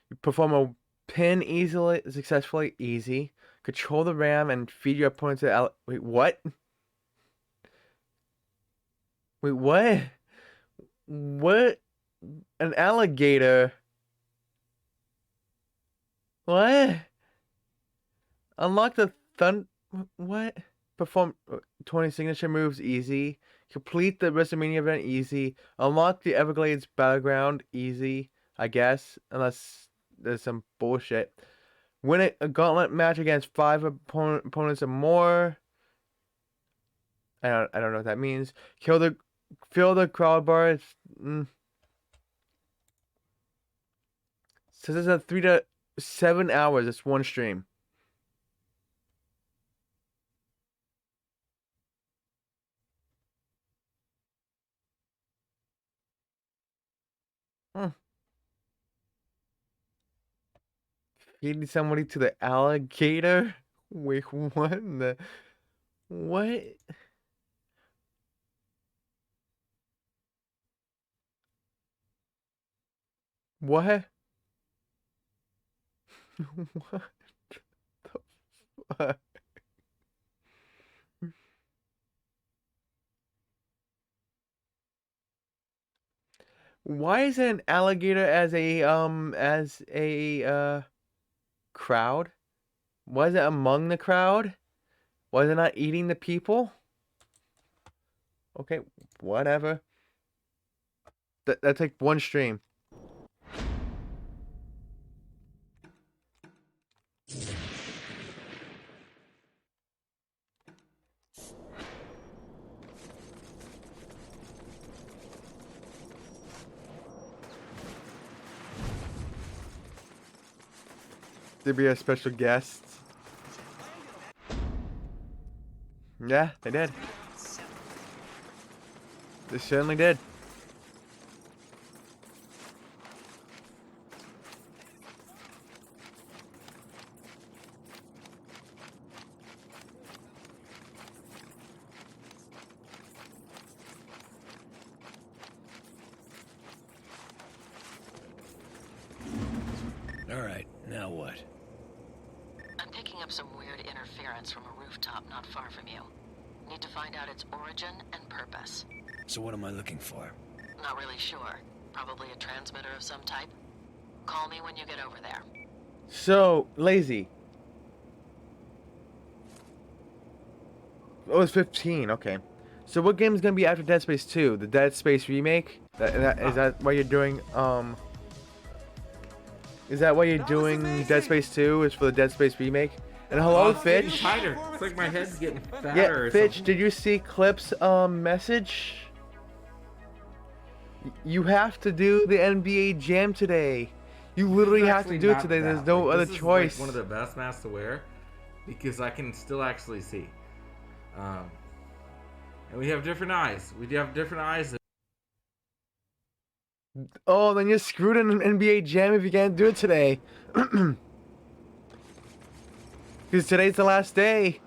You perform a pin easily, successfully, easy. Control the RAM and feed your opponent to wait, what? Wait, what? What? An alligator? What? Unlock the what? Perform 20 signature moves easy. Complete the WrestleMania event easy. Unlock the Everglades Battleground easy, I guess, unless there's some bullshit. Win a gauntlet match against 5 opponents or more. I don't know what that means. Fill the crowd bar. Says it's a 3 to 7 hours. It's one stream. Feeding somebody to the alligator? Wait, what in the... What? What? What the fuck? Why is it an alligator as a crowd? Was it among the crowd? Was it not eating the people? Okay, whatever. That's like one stream. To be a special guest. Yeah, they did. They certainly did. up some weird interference from a rooftop not far from you. Need to find out its origin and purpose. So what am I looking for? Not really sure. Probably a transmitter of some type. Call me when you get over there. So, Lazy. Oh, it's 15, okay. So what game is going to be after Dead Space 2? The Dead Space remake? Is that why you're doing, Is that why you're doing Dead Space 2? Is for the Dead Space remake? And hello, Fitch. Tighter. It's like my head's getting fatter. Yeah, or Fitch, something. did you see Clip's message? You have to do the NBA Jam today. You literally have to do it today. There's no other choice. This is like one of the best masks to wear because I can still actually see. And we have different eyes. We do have different eyes. Oh, then you're screwed in an NBA Jam if you can't do it today. Because today's the last day.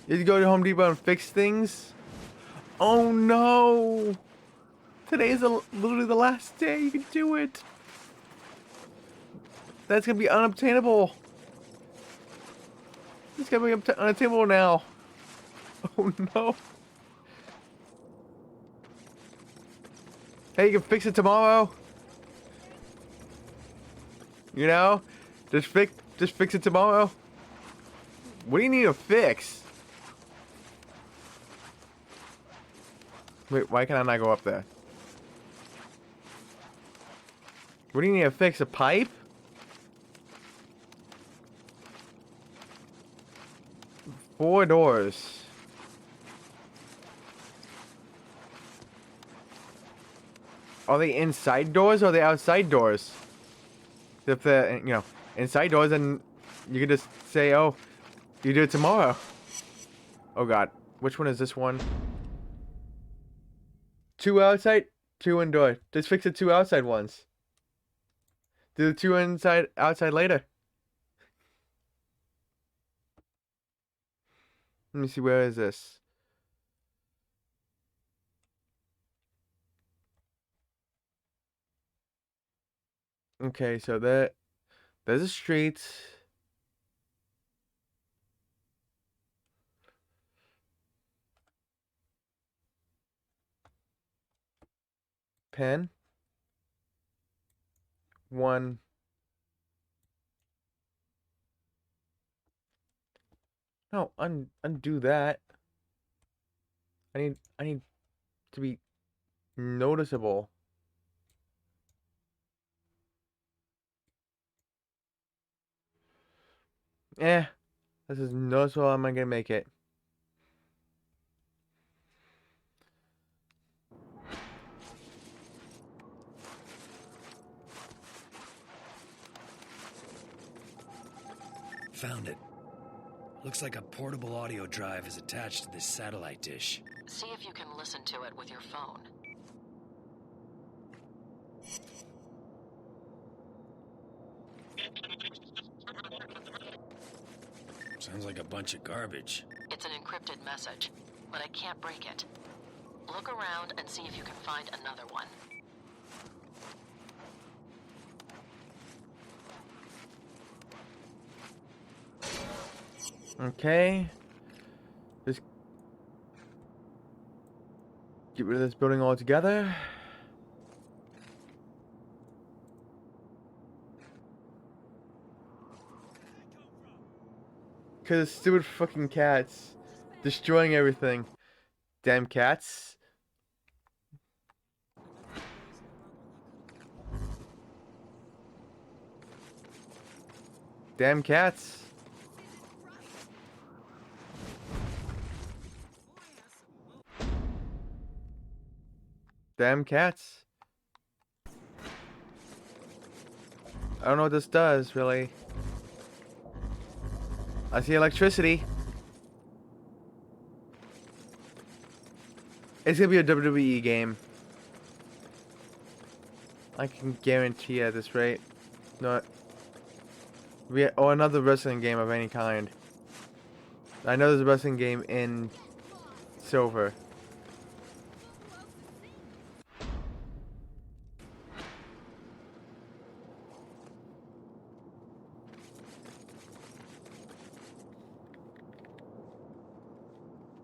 You have to go to Home Depot and fix things. Oh no! Today's literally the last day you can do it. That's gonna be unobtainable. It's gonna be unattainable now. Oh no. Hey, you can fix it tomorrow. You know? Just fix it tomorrow. What do you need to fix? Wait, why can I not go up there? What do you need to fix? A pipe? Four doors. Are they inside doors or are they outside doors? If they're, you know, inside doors, then you can just say, oh, you do it tomorrow. Oh god. Which one is this one? 2 outside, 2 indoor. Just fix the 2 outside ones. Do the 2 outside later. Let me see, where is this? Okay, so there's a street. Pen. 1. No, undo that. I need to be noticeable. This is noticeable. I'm not gonna make it. Found it. Looks like a portable audio drive is attached to this satellite dish. See if you can listen to it with your phone. Sounds like a bunch of garbage. It's an encrypted message, but I can't break it. Look around and see if you can find another one. Okay. Just get rid of this building altogether. Because stupid fucking cats destroying everything. Damn cats. Damn cats. Damn cats. I don't know what this does, really. I see electricity. It's gonna be a WWE game. I can guarantee at this rate. No. Or another wrestling game of any kind. I know there's a wrestling game in Silver.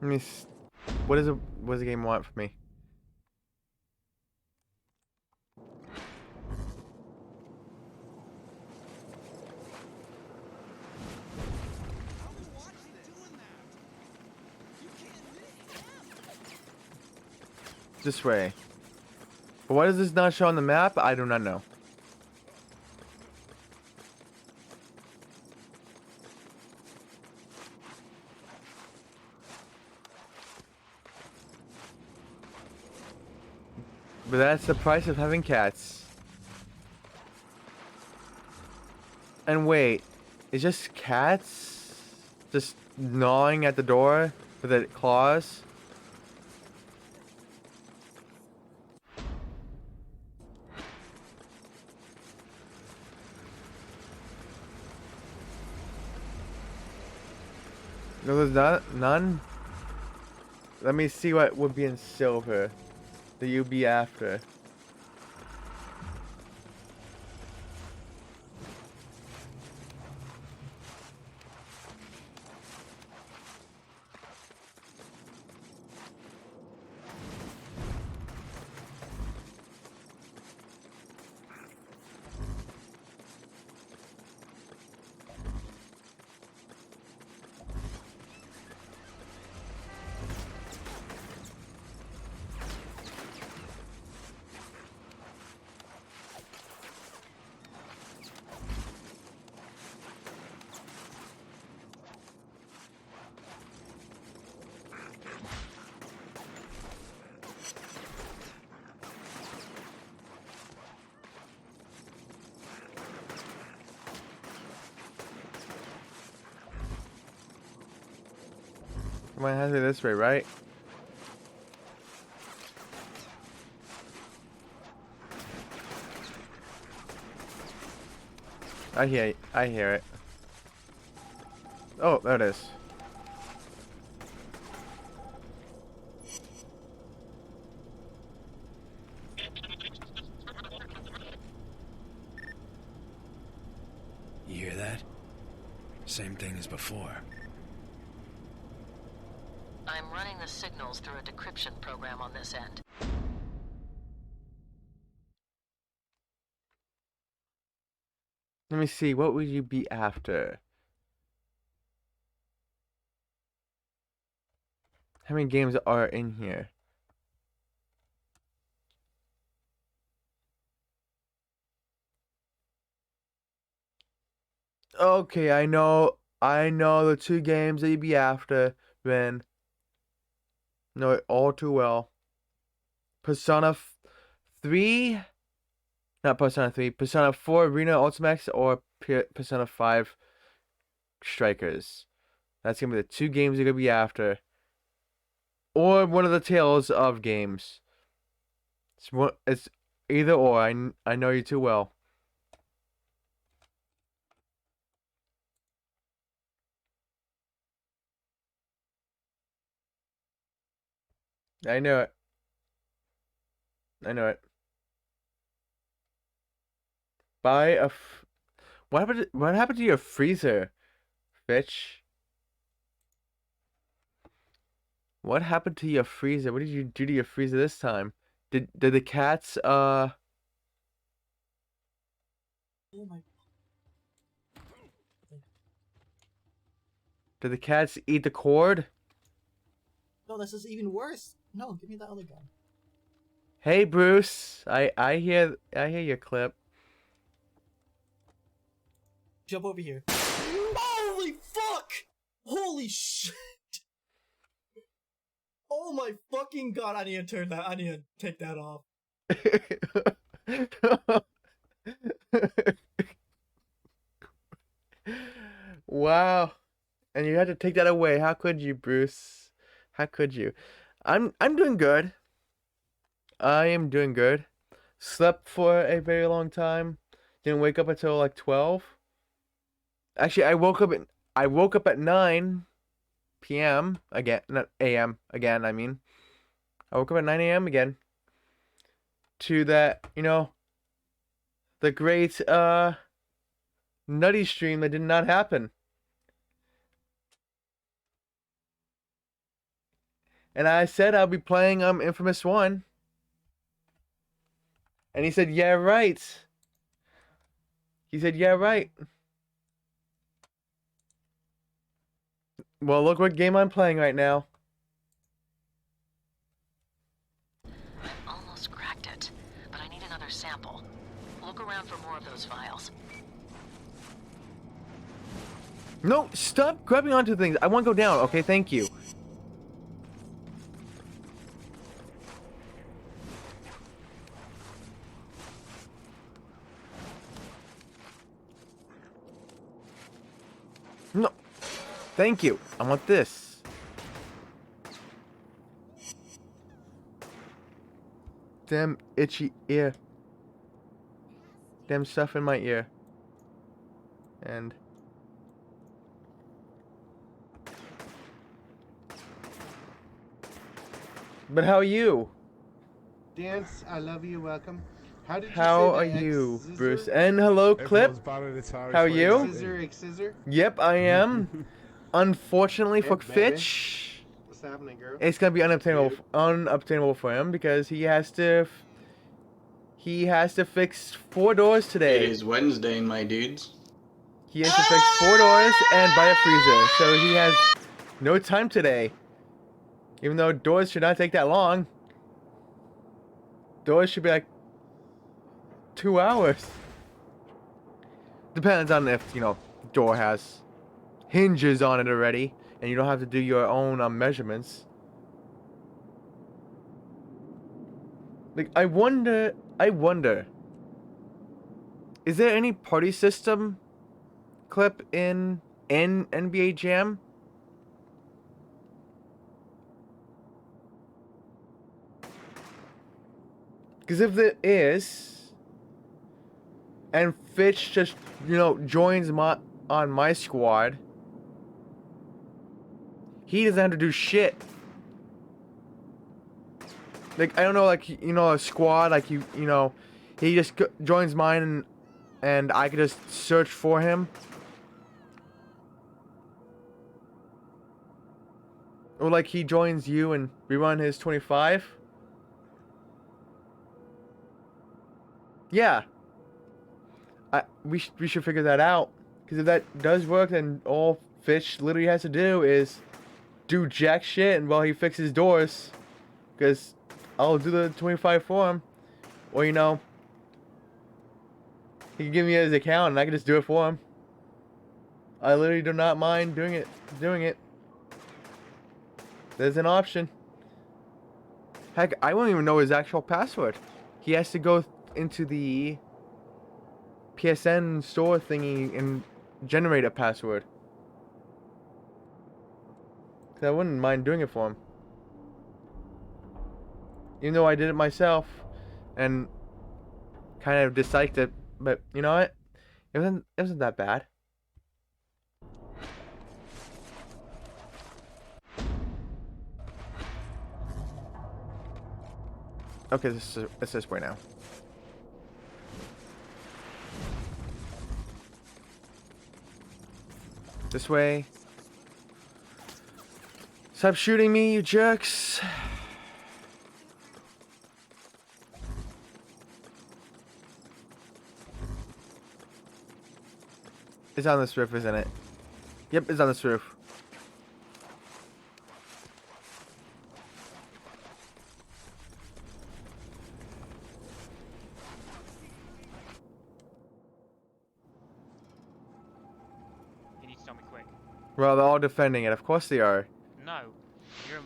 Let me. What is it? What does the game want from me? This way. But why does this not show on the map? I do not know. But that's the price of having cats. And wait, it's just cats just gnawing at the door with their claws? No, there's none? Let me see what would be in silver that you'd be after. Come on, it has to be this way, right? I hear it. Oh, there it is. You hear that? Same thing as before. I'm running the signals through a decryption program on this end. Let me see, what would you be after? How many games are in here? Okay, I know the two games that you'd be after, Ren. Know it all too well. Persona 3? Not Persona 3. Persona 4 Arena Ultimax or Persona 5 Strikers. That's going to be the two games you're going to be after. Or one of the Tales of games. It's either or. I know you too well. I know it. I know it. Buy a. What happened to your freezer, bitch? What happened to your freezer? What did you do to your freezer this time? Did the cats Oh my. Did the cats eat the cord? No, this is even worse. No, give me that other gun. Hey Bruce, I hear your clip. Jump over here. Holy fuck! Holy shit! Oh my fucking god! I need to turn that. I need to take that off. Wow. And you had to take that away. How could you, Bruce? How could you? I'm doing good. I am doing good. Slept for a very long time. Didn't wake up until like 12. Actually, I woke up at 9 p.m. again, not a.m. again, I mean. I woke up at 9 a.m. again. To that, the great nutty stream that did not happen. And I said I'll be playing Infamous 1. And he said, yeah, right. He said, yeah, right. Well, look what game I'm playing right now. I've almost cracked it, but I need another sample. Look around for more of those files. No, stop grabbing onto things. I want to go down. Okay, thank you. No. Thank you. I want this. Damn itchy ear. Damn stuff in my ear. And... But how are you? Dance, I love you, welcome. How did you How say are that? you, Scissor? Bruce? And hello, Clip. How are you? Scissor. Yep, I am. Unfortunately for Baby. Fitch, What's happening, girl? it's gonna be unobtainable for him because he has to fix 4 doors today. It is Wednesday, my dudes. He has to fix 4 doors and buy a freezer, so he has no time today. Even though doors should not take that long. Doors should be like 2 hours. Depends on if, you know, door has hinges on it already and you don't have to do your own measurements. Like, I wonder, is there any party system Clip in NBA Jam? Because if there is, and Fitch just, you know, joins on my squad, he doesn't have to do shit. Like, I don't know, like, you know, a squad, like, you know, he just joins mine and I could just search for him. Or like he joins you and we run his 25. Yeah. We should figure that out. Because if that does work, then all Fitch literally has to do is do jack shit and while he fixes doors. Because I'll do the 25 for him. Or, you know, he can give me his account and I can just do it for him. I literally do not mind doing it. There's an option. Heck, I won't even know his actual password. He has to go into the PSN store thingy and generate a password. 'Cause I wouldn't mind doing it for him. Even though I did it myself and kind of disliked it, but you know what? It wasn't that bad. Okay, it's this way now. This way. Stop shooting me, you jerks. It's on this roof, isn't it? Yep, it's on this roof. You need to tell me quick. Well, they're all defending it. Of course they are. No. You're a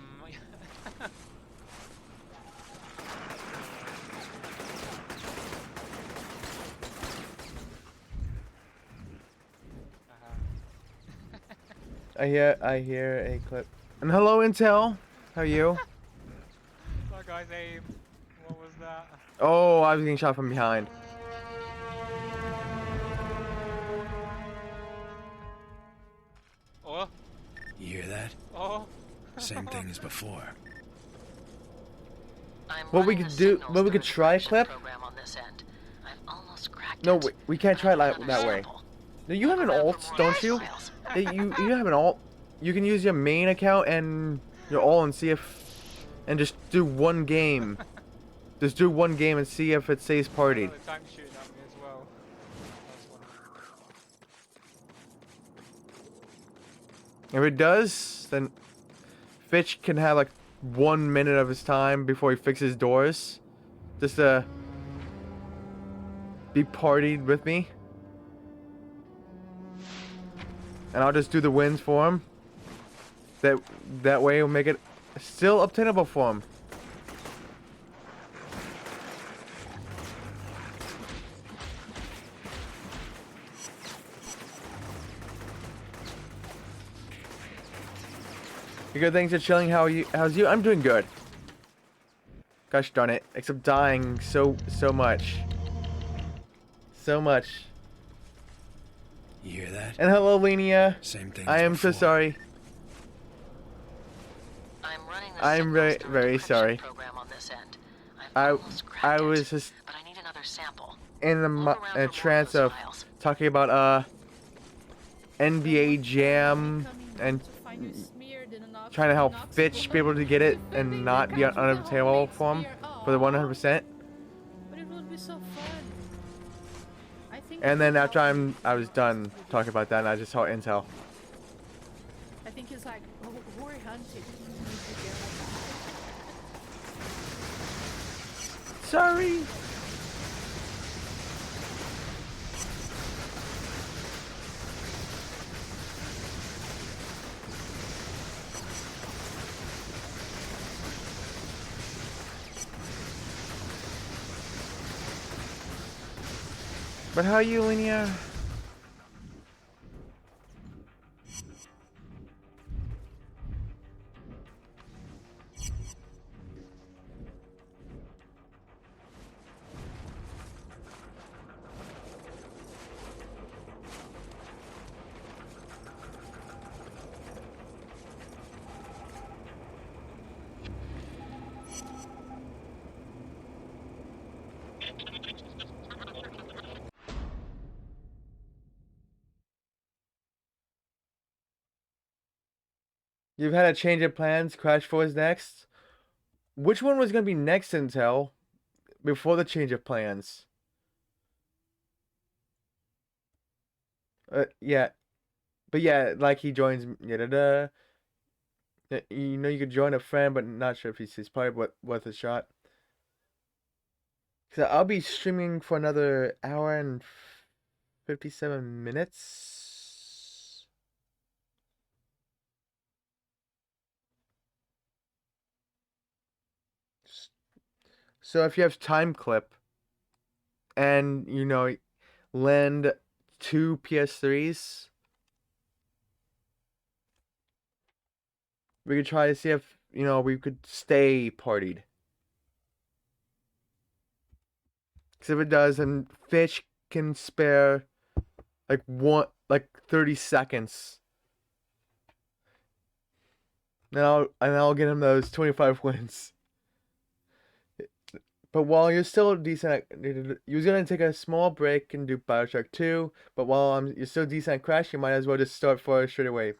I hear a clip. And hello, Intel. How are you? That guy's aim. What was that? Oh, I was getting shot from behind. Oh. You hear that? Oh. Same thing as before. What we could do, what we could try, Clip? No, we can't try it that way. No, you have an alt, don't you? You have an alt. You can use your main account and your alt and see if and just do one game. Just do one game and see if it says partied. The tank shooting at me as well. If it does, then Fitch can have like 1 minute of his time before he fixes doors, just to be partied with me, and I'll just do the wins for him. That way, we'll make it still obtainable for him. You good? Things are chilling. How's you? I'm doing good. Gosh darn it! Except dying so much. So much. You hear that? And hello, Lenia. Same thing. I am so sorry. I'm very sorry. I was just in a trance of talking about NBA Jam and trying to help Fitch be able to get it and not be unobtainable for him for the 100%. But it would be so fun. I think. And then after I was done talking about that, and I just saw intel. I think it's like we're hunted. Sorry. But how are you, Linnea? You've had a change of plans. Crash 4 is next. Which one was going to be next, Intel? Before the change of plans? Yeah. But yeah, like he joins... You know you could join a friend, but not sure if he's probably worth a shot. So I'll be streaming for another hour and 57 minutes. So if you have time clip and, you know, lend 2 PS3s, we could try to see if, you know, we could stay partied. Because if it does, then Fitch can spare like 30 seconds. And I'll get him those 25 wins. But while you're still decent at, you're gonna take a small break and do Bioshock 2. But while you're still decent at Crash, you might as well just start for it straight away.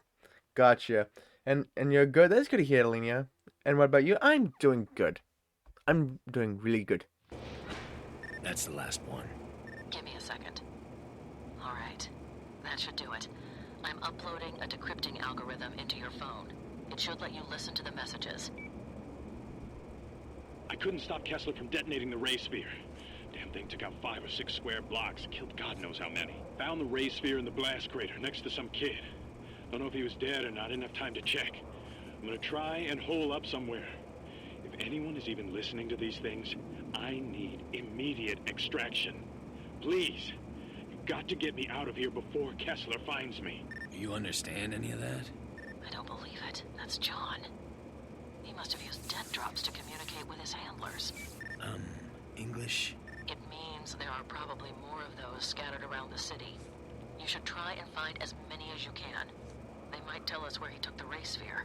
Gotcha. And you're good. That's good to hear, Linnea. And what about you? I'm doing good. I'm doing really good. That's the last one. Give me a second. All right, that should do it. I'm uploading a decrypting algorithm into your phone. It should let you listen to the messages. I couldn't stop Kessler from detonating the ray sphere. Damn thing took out 5 or 6 square blocks, killed God knows how many. Found the ray sphere in the blast crater next to some kid. Don't know if he was dead or not, didn't have time to check. I'm gonna try and hole up somewhere. If anyone is even listening to these things, I need immediate extraction. Please, you've got to get me out of here before Kessler finds me. You understand any of that? I don't believe it. That's John. He must have used death drops to communicate with his handlers. English? It means there are probably more of those scattered around the city. You should try and find as many as you can. They might tell us where he took the ray sphere.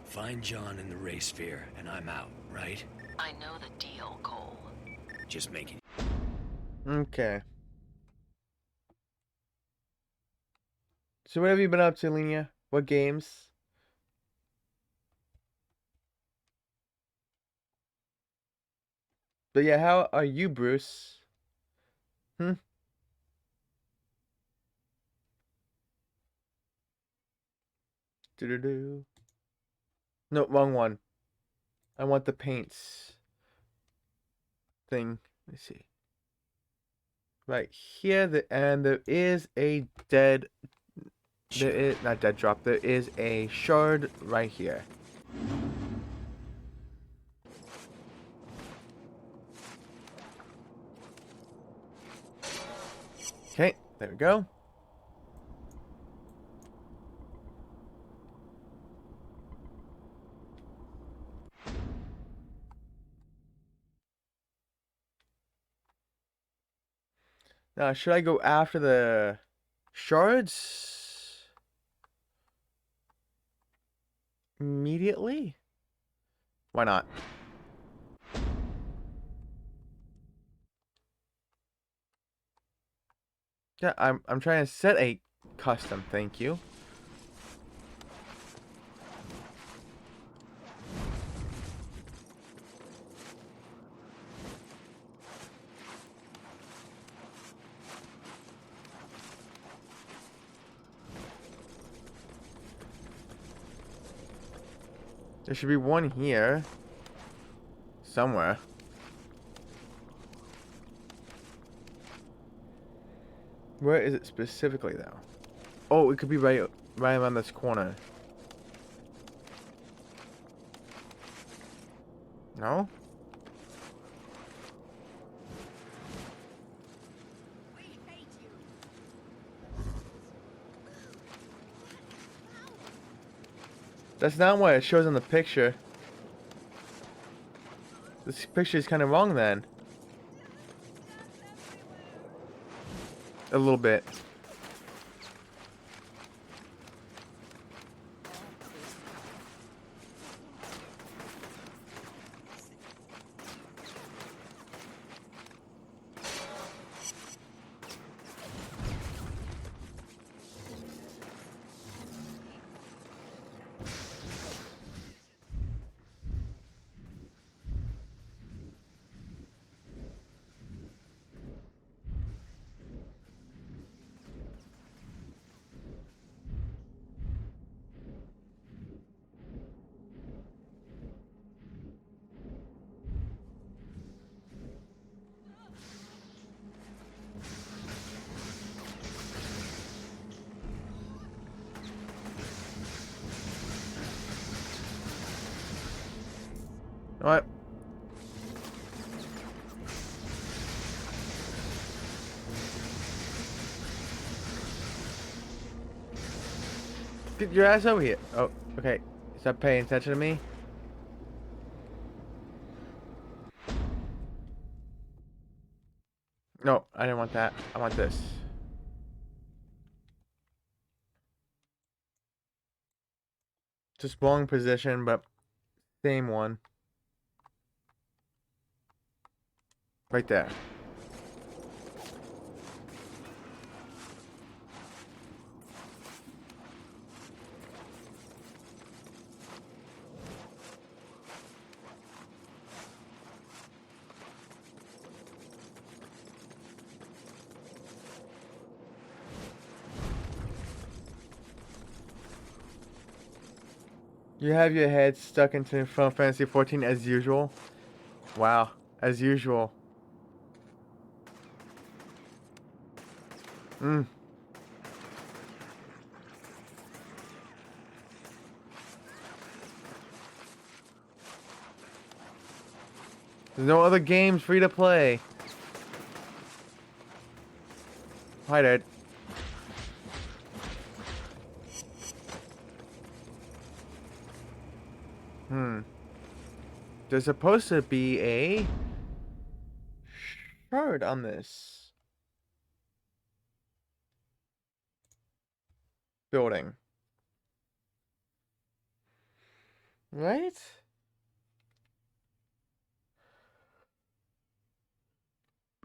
Find John in the ray sphere, and I'm out, right? I know the deal, Cole. Just making... Okay. So what have you been up to, Linnea? What games? But yeah, how are you, Bruce? Hmm? Do-do-do. No, wrong one. I want the paints thing. Let me see. Right here, and there is a dead... There is... Not dead drop. There is a shard right here. Okay, there we go. Now, should I go after the shards immediately? Why not? Yeah, I'm trying to set a custom, thank you. There should be one here. Somewhere. Where is it specifically, though? Oh, it could be right around this corner. No? That's not what it shows in the picture. This picture is kind of wrong then. A little bit. Alright. Get your ass over here. Oh, okay. Stop paying attention to me. No, I didn't want that. I want this. Just wrong position, but same one. Right there. You have your head stuck into Final Fantasy 14 as usual. Wow, as usual. There's no other games free to play. Hi, Dad. There's supposed to be a shard on this building. Right?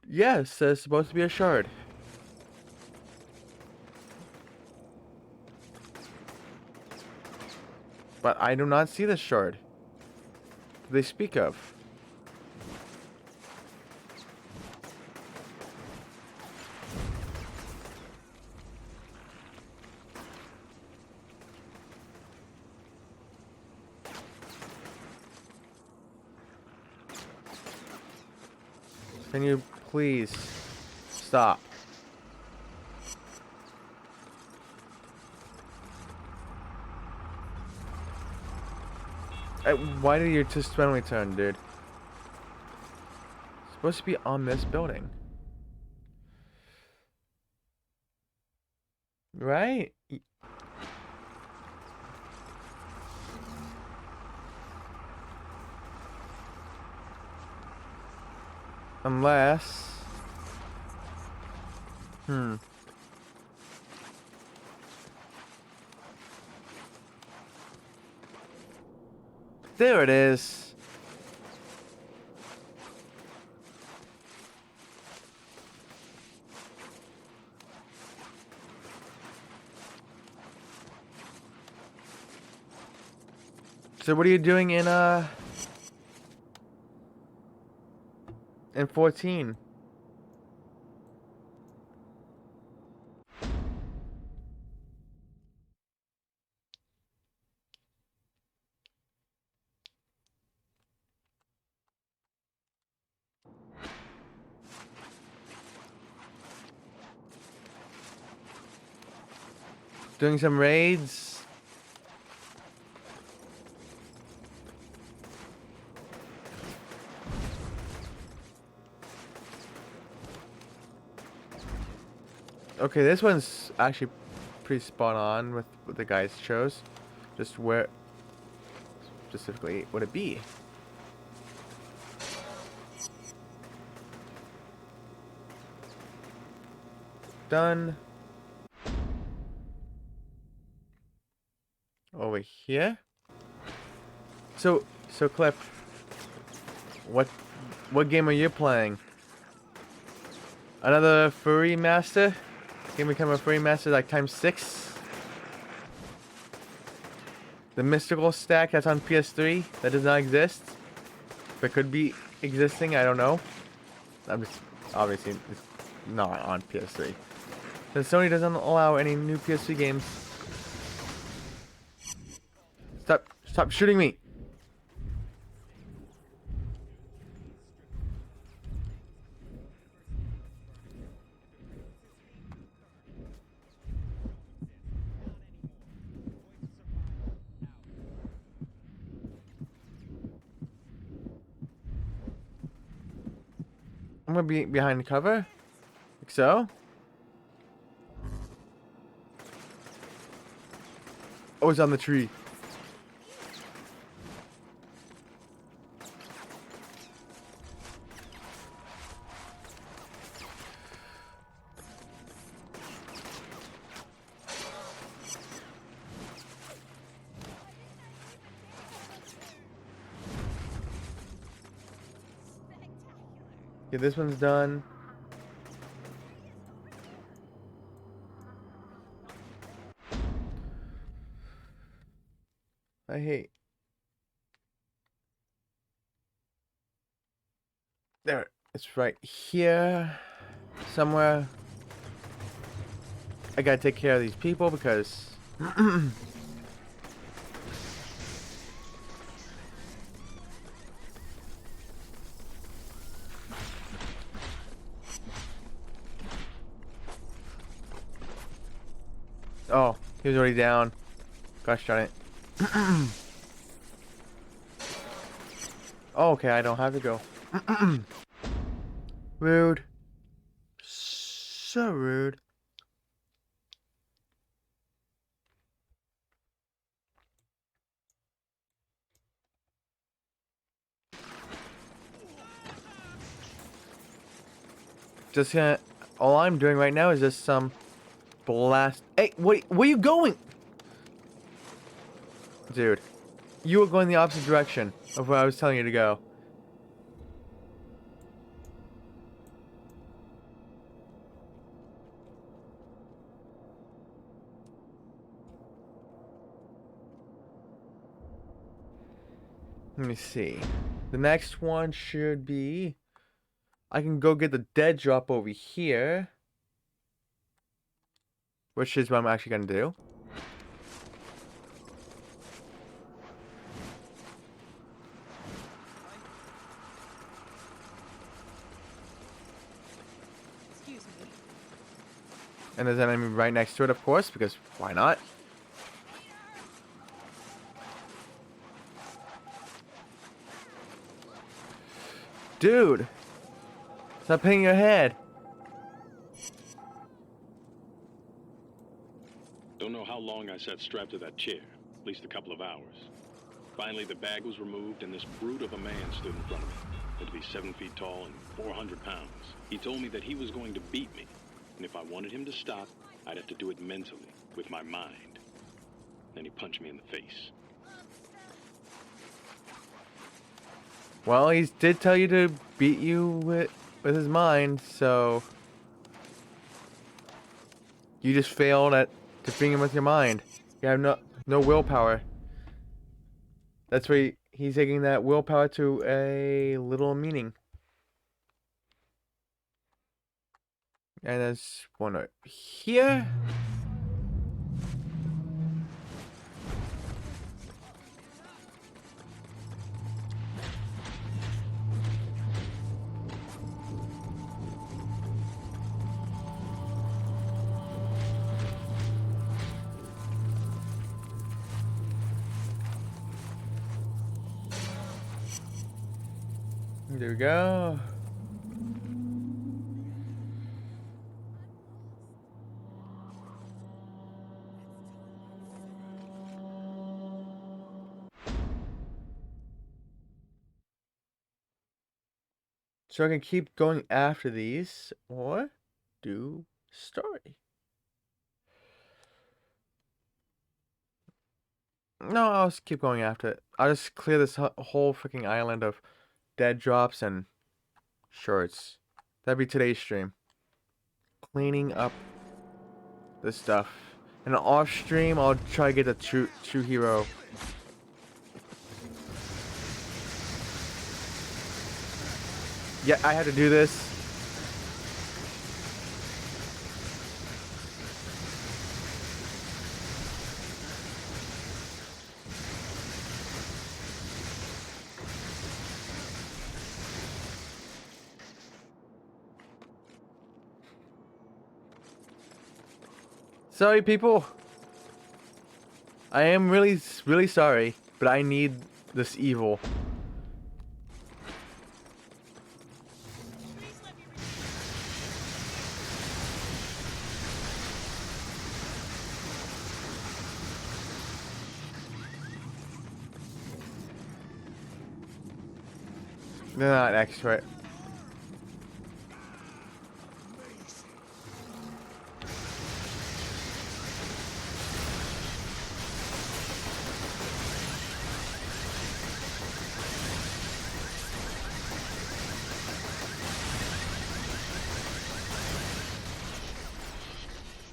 Yes, there's supposed to be a shard. But I do not see the shard they speak of. Can you please stop? Why did you just randomly turn, dude? It's supposed to be on this building. Right? Unless... There it is. So what are you doing in 14? Doing some raids. Okay, this one's actually pretty spot on with what the guys chose. Just where specifically would it be? Done. Over here. So Clip, what game are you playing? Another Furry Master? Can we become a Furry Master like ×6? The mystical stack that's on PS3 that does not exist, but could be existing. I don't know. I'm just obviously it's not on PS3. Since Sony doesn't allow any new PS3 games. Stop shooting me! I'm gonna be behind the cover. Like so. Oh, it's on the tree. Okay, this one's done. I hate. There, it's right here somewhere. I gotta take care of these people because oh, he was already down. Gosh darn it. Oh, okay, I don't have to go. Rude. So rude. Just gonna, all I'm doing right now is just some blast. Hey, wait, where are you going? Dude, you were going the opposite direction of where I was telling you to go. Let me see. The next one should be... I can go get the dead drop over here. Which is what I'm actually going to do. And there's an enemy right next to it, of course, because why not? Dude! Stop hitting your head! Don't know how long I sat strapped to that chair. At least a couple of hours. Finally, the bag was removed and this brute of a man stood in front of me. Had to be 7 feet tall and 400 pounds. He told me that he was going to beat me. And if I wanted him to stop, I'd have to do it mentally, with my mind. Then he punched me in the face. Well, he did tell you to beat you with his mind, so... You just failed at defeating him with your mind. You have no willpower. That's why he's taking that willpower to a little meaning. And there's one right here. There we go. So I can keep going after these or do story. No, I'll just keep going after it. I'll just clear this whole freaking island of dead drops and shorts. That'd be today's stream. Cleaning up this stuff. And off stream, I'll try to get a true hero. Yeah, I had to do this. Sorry, people. I am really sorry, but I need this evil. They're not expert.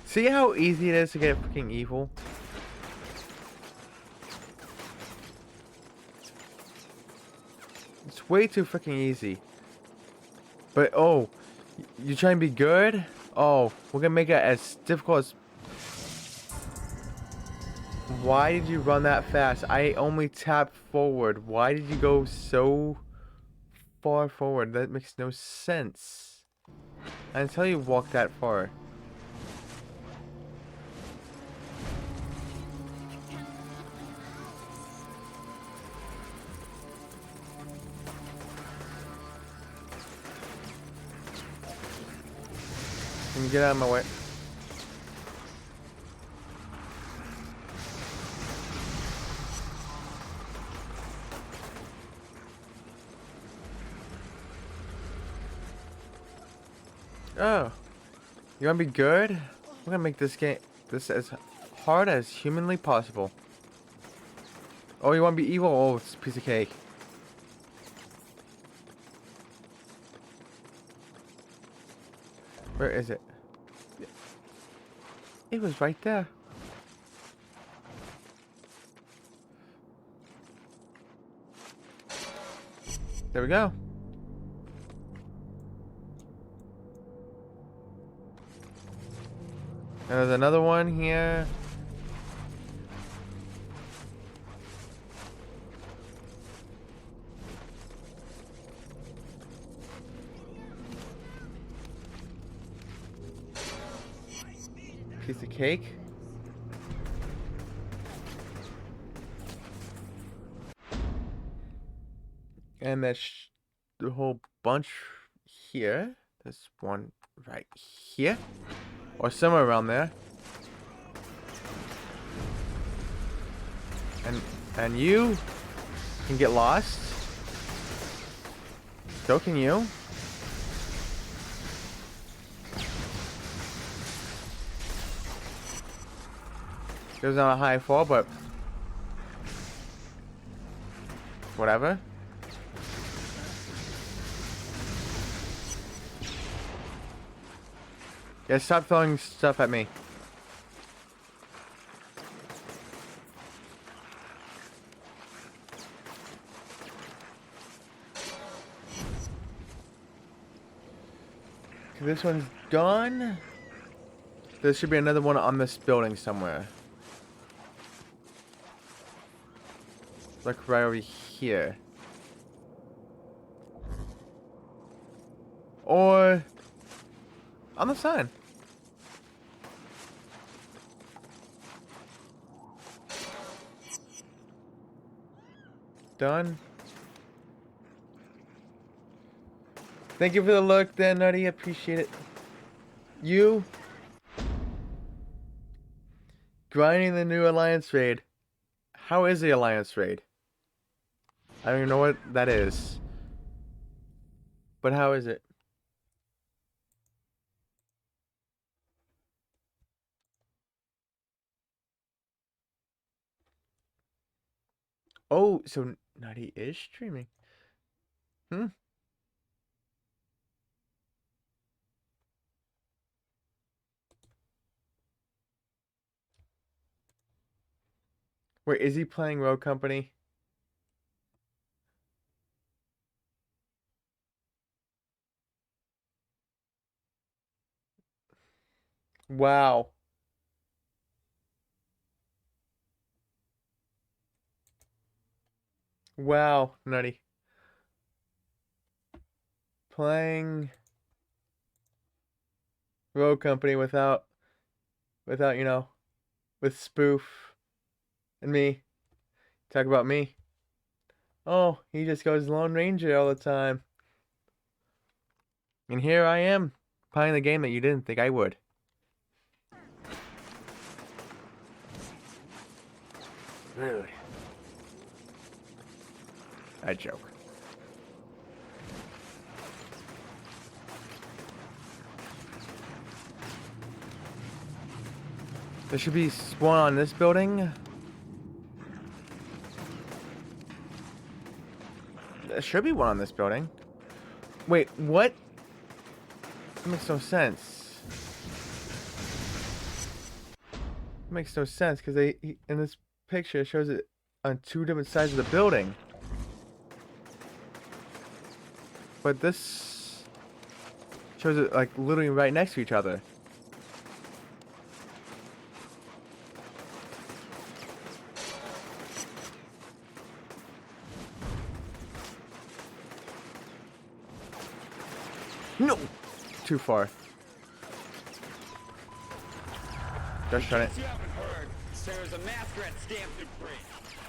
See how easy it is to get freaking evil? It's way too freaking easy. But oh, you trying to be good? Oh, we're gonna make it as difficult as... Why did you run that fast? I only tapped forward. Why did you go so far forward? That makes no sense. Until you walk that far. Can you get out of my way? Oh, you wanna be good? We're gonna make this as hard as humanly possible. Oh, you wanna be evil? Oh, it's a piece of cake. Where is it? It was right there. There we go. And there's another one here. Piece of cake. And there's the whole bunch here. There's one right here. Or somewhere around there. And you can get lost. So can you. There's not a high fall, but whatever. Yeah, stop throwing stuff at me. Okay, this one's done. There should be another one on this building somewhere. Like right over here. Or on the sign. Done. Thank you for the look, Dan Nutty. Appreciate it. You grinding the new Alliance raid. How is the Alliance raid? I don't even know what that is. But how is it? Oh, so Nutty is streaming. Hmm. Wait, is he playing Road Company? Wow. Wow, Nutty. Playing Road Company without, you know, with Spoof and me. Talk about me. Oh, he just goes Lone Ranger all the time. And here I am, playing the game that you didn't think I would. Really? I joke. There should be one on this building. There should be one on this building. Wait, what? That makes no sense. It makes no sense because in this picture it shows it on two different sides of the building. But this shows it like literally right next to each other. No! Too far. Just trying it. There's a mass threat stamped in print.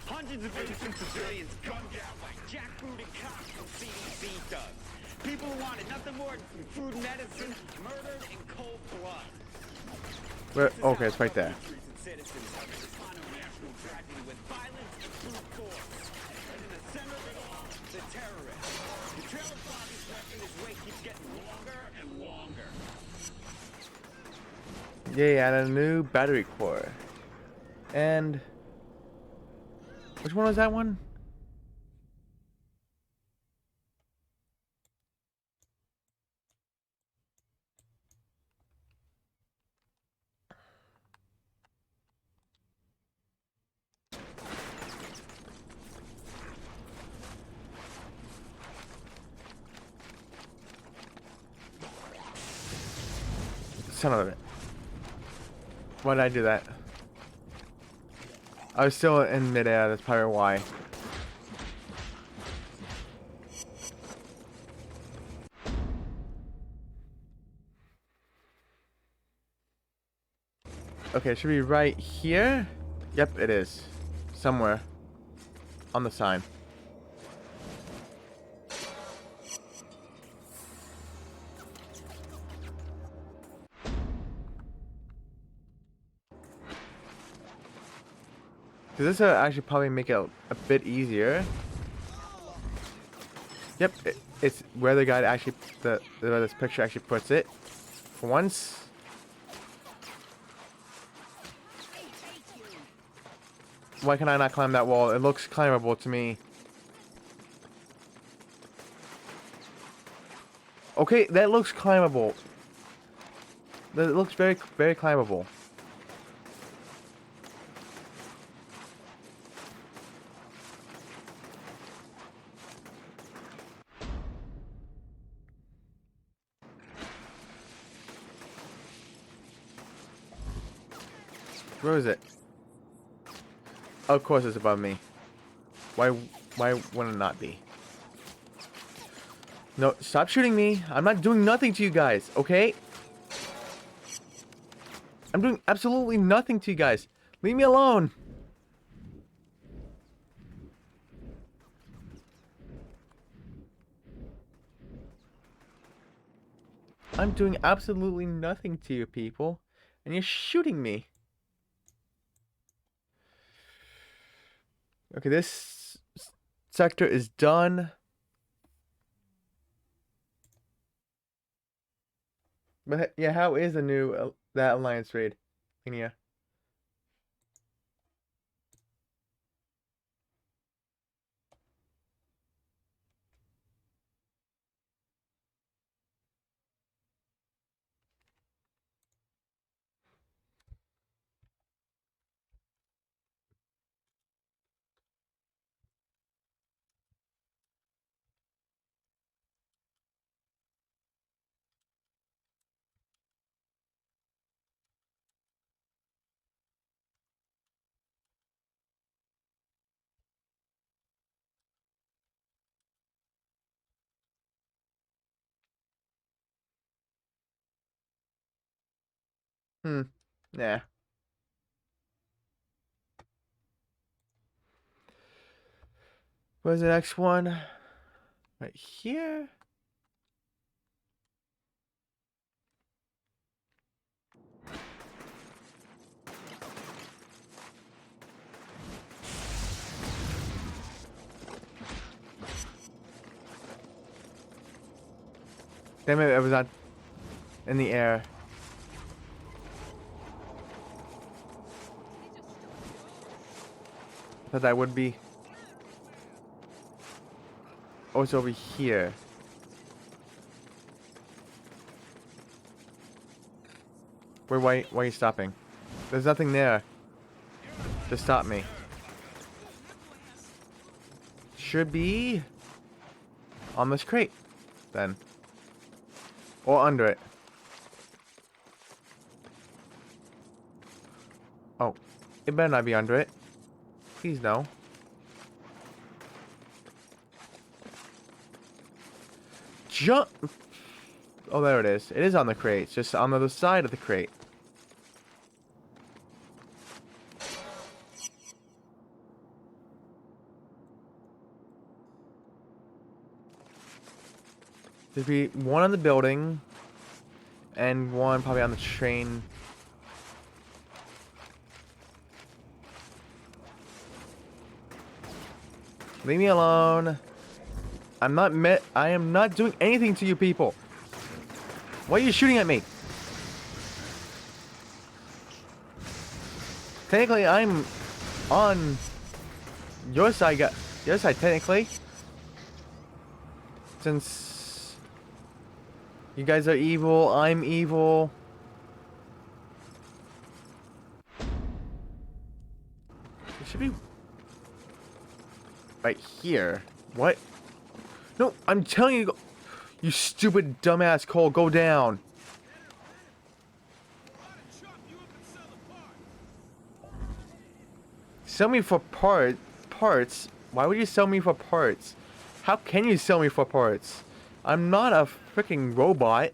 Hundreds of innocent civilians gunned down by jackbooted cops and CDC thugs. People who wanted nothing more than some food and medicine, murdered in cold blood. Where? Okay, it's right there. Citizens have responded to national tragedy with violence and brute force. And in the center of it all, the terrorists. The trailer park inspection this way keeps getting longer and longer. Yeah, and a new battery core. And which one was that one? Son of it. Why did I do that? I was still in midair, that's probably why. Okay, it should be right here. Yep, it is. Somewhere. On the sign. This will actually probably make it a bit easier. Yep, it's where the guy actually, where this picture actually puts it. For once. Why can I not climb that wall? It looks climbable to me. Okay, that looks climbable. That looks very, very climbable. Where is it? Of course it's above me. Why wouldn't it not be? No, stop shooting me. I'm not doing nothing to you guys, okay? I'm doing absolutely nothing to you guys. Leave me alone. I'm doing absolutely nothing to you people, and you're shooting me. Okay, this sector is done. But yeah, how is the new that alliance raid in here? Yeah. Where's the next one? Right here. Damn it, I was not in the air. I thought that would be. Oh, it's over here. Wait, why are you stopping? There's nothing there to stop me. Should be on this crate, then. Or under it. Oh, it better not be under it. Please no. Jump! Oh, there it is. It is on the crate. It's just on the other side of the crate. There'd be one on the building, and one probably on the train. Leave me alone. I am not doing anything to you people. Why are you shooting at me? Technically, I'm on your side, technically. Since you guys are evil, I'm evil. It should be right here. What? No, I'm telling you, you stupid dumbass Cole, go down. Sell me for parts? Why would you sell me for parts? How can you sell me for parts? I'm not a freaking robot.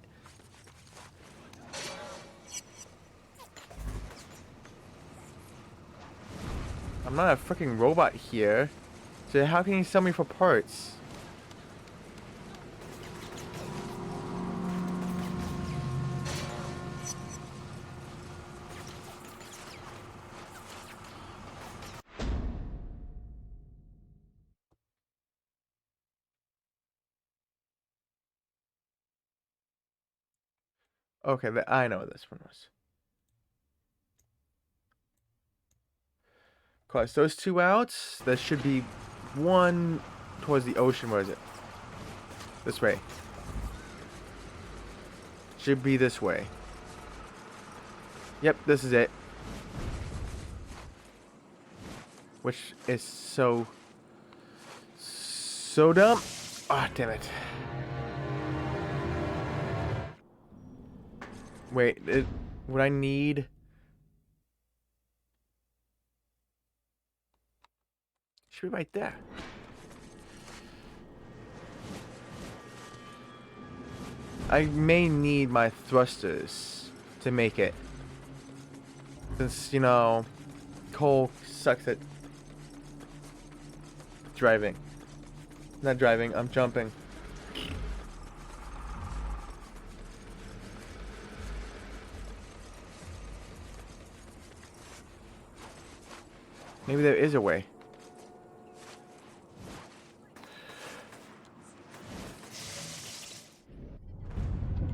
I'm not a freaking robot here. So how can you sell me for parts? Okay, I know what this one was. Cross those two out. There should be one towards the ocean. Where is it? This way. Should be this way. Yep, this is it. Which is so dumb. Ah, damn it. Wait, would I need... Should be right there. I may need my thrusters to make it. Since, you know, Cole sucks at driving. Not driving, I'm jumping. Maybe there is a way.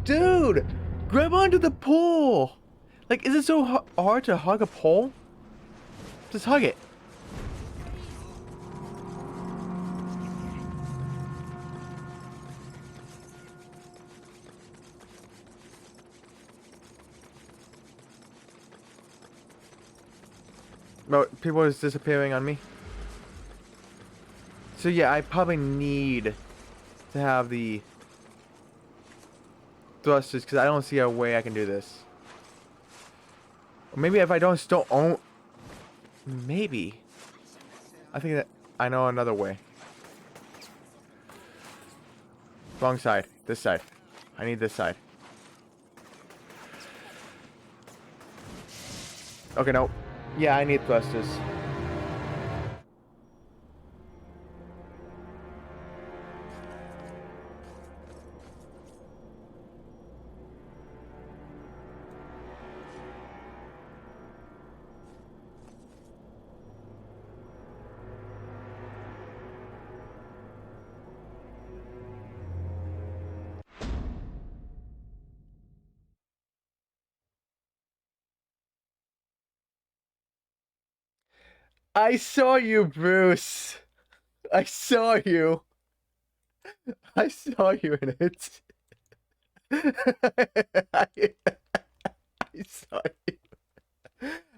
Dude! Grab onto the pole! Like, is it so hard to hug a pole? Just hug it. Bro, people is disappearing on me. So yeah, I probably need to have the thrusters because I don't see a way I can do this. Or maybe if I don't still own... Maybe. I think that I know another way. Wrong side. This side. I need this side. Okay, no. Yeah, I need thrusters. I saw you, Bruce. I saw you. I saw you in it. I saw you.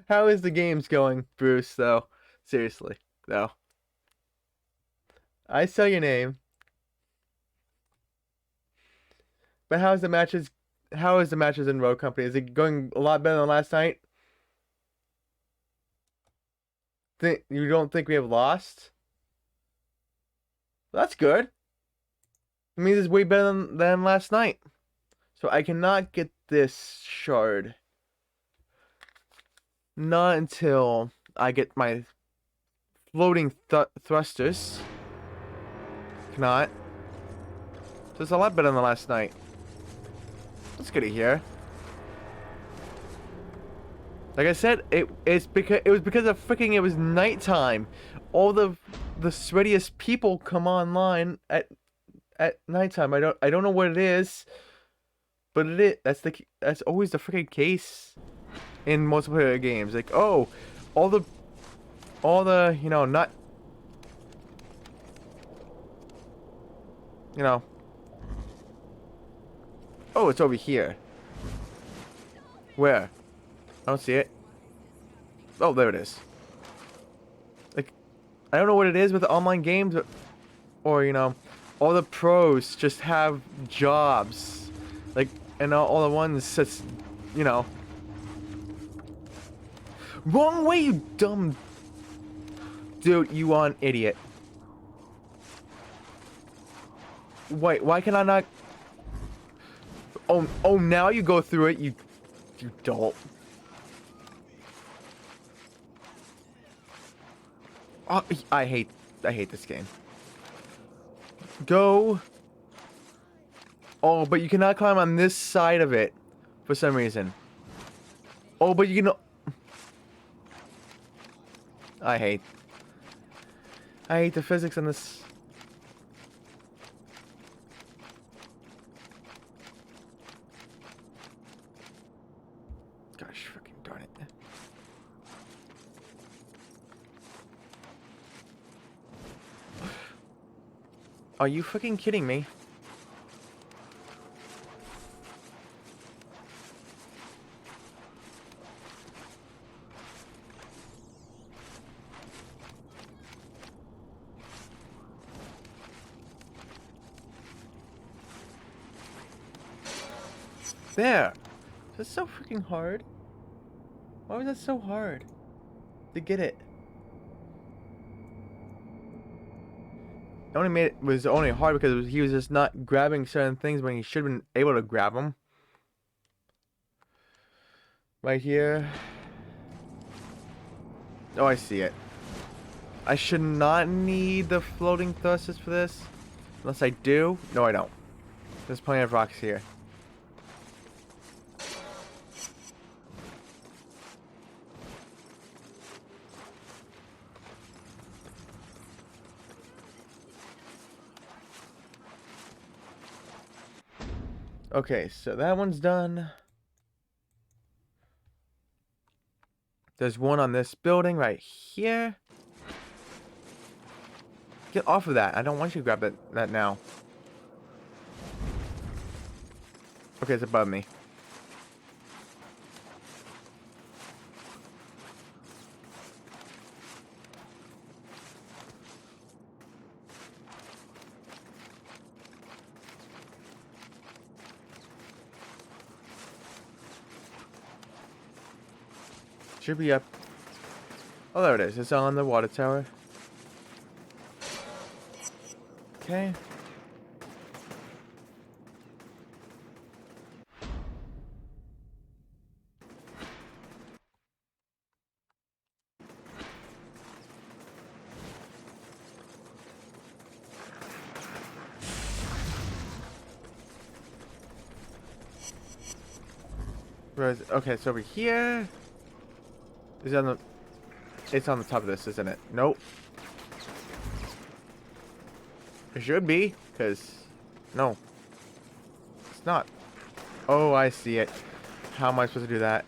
How is the games going, Bruce, though? Seriously, though. I saw your name. But how is the matches in Rogue Company? Is it going a lot better than last night? You don't think we have lost? That's good. It means it's way better than last night. So I cannot get this shard. Not until I get my floating thrusters. Cannot. So it's a lot better than last night. Let's get it here. Like I said, it was because it was nighttime. All the sweatiest people come online at nighttime. I don't know what it is, but that's always the freaking case in multiplayer games. Like, oh, all the you know, not, you know. Oh, it's over here. Where? I don't see it. Oh, there it is. Like, I don't know what it is with the online games, or, you know, all the pros just have jobs. Like, and all the ones that's, you know. Wrong way, you dumb. Dude, you are an idiot. Wait, why can I not? Oh, now you go through it, you dolt. Oh, I hate this game. Go. Oh, but you cannot climb on this side of it for some reason. Oh, but you can. I hate the physics on this. Gosh, freaking darn it. Are you freaking kidding me? There! That's so freaking hard. Why was that so hard to get it? It only was only hard because he was just not grabbing certain things when he should have been able to grab them. Right here. Oh, I see it. I should not need the floating thrusters for this. Unless I do. No, I don't. There's plenty of rocks here. Okay, so that one's done. There's one on this building right here. Get off of that. I don't want you to grab that now. Okay, it's above me. Should be up. Oh, there it is. It's on the water tower. Okay. Where is it? Okay, it's over here. Is it on the? It's on the top of this, isn't it? Nope. It should be, because no, it's not. Oh, I see it. How am I supposed to do that?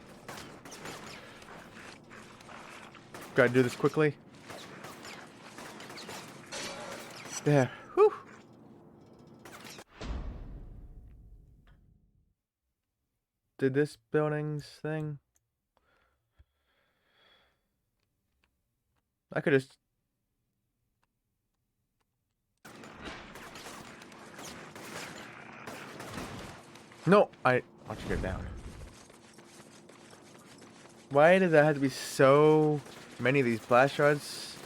Gotta do this quickly. There. Whew. Did this building's thing? I could just... No, I want you to get down. Why does there have to be so many of these blast rods?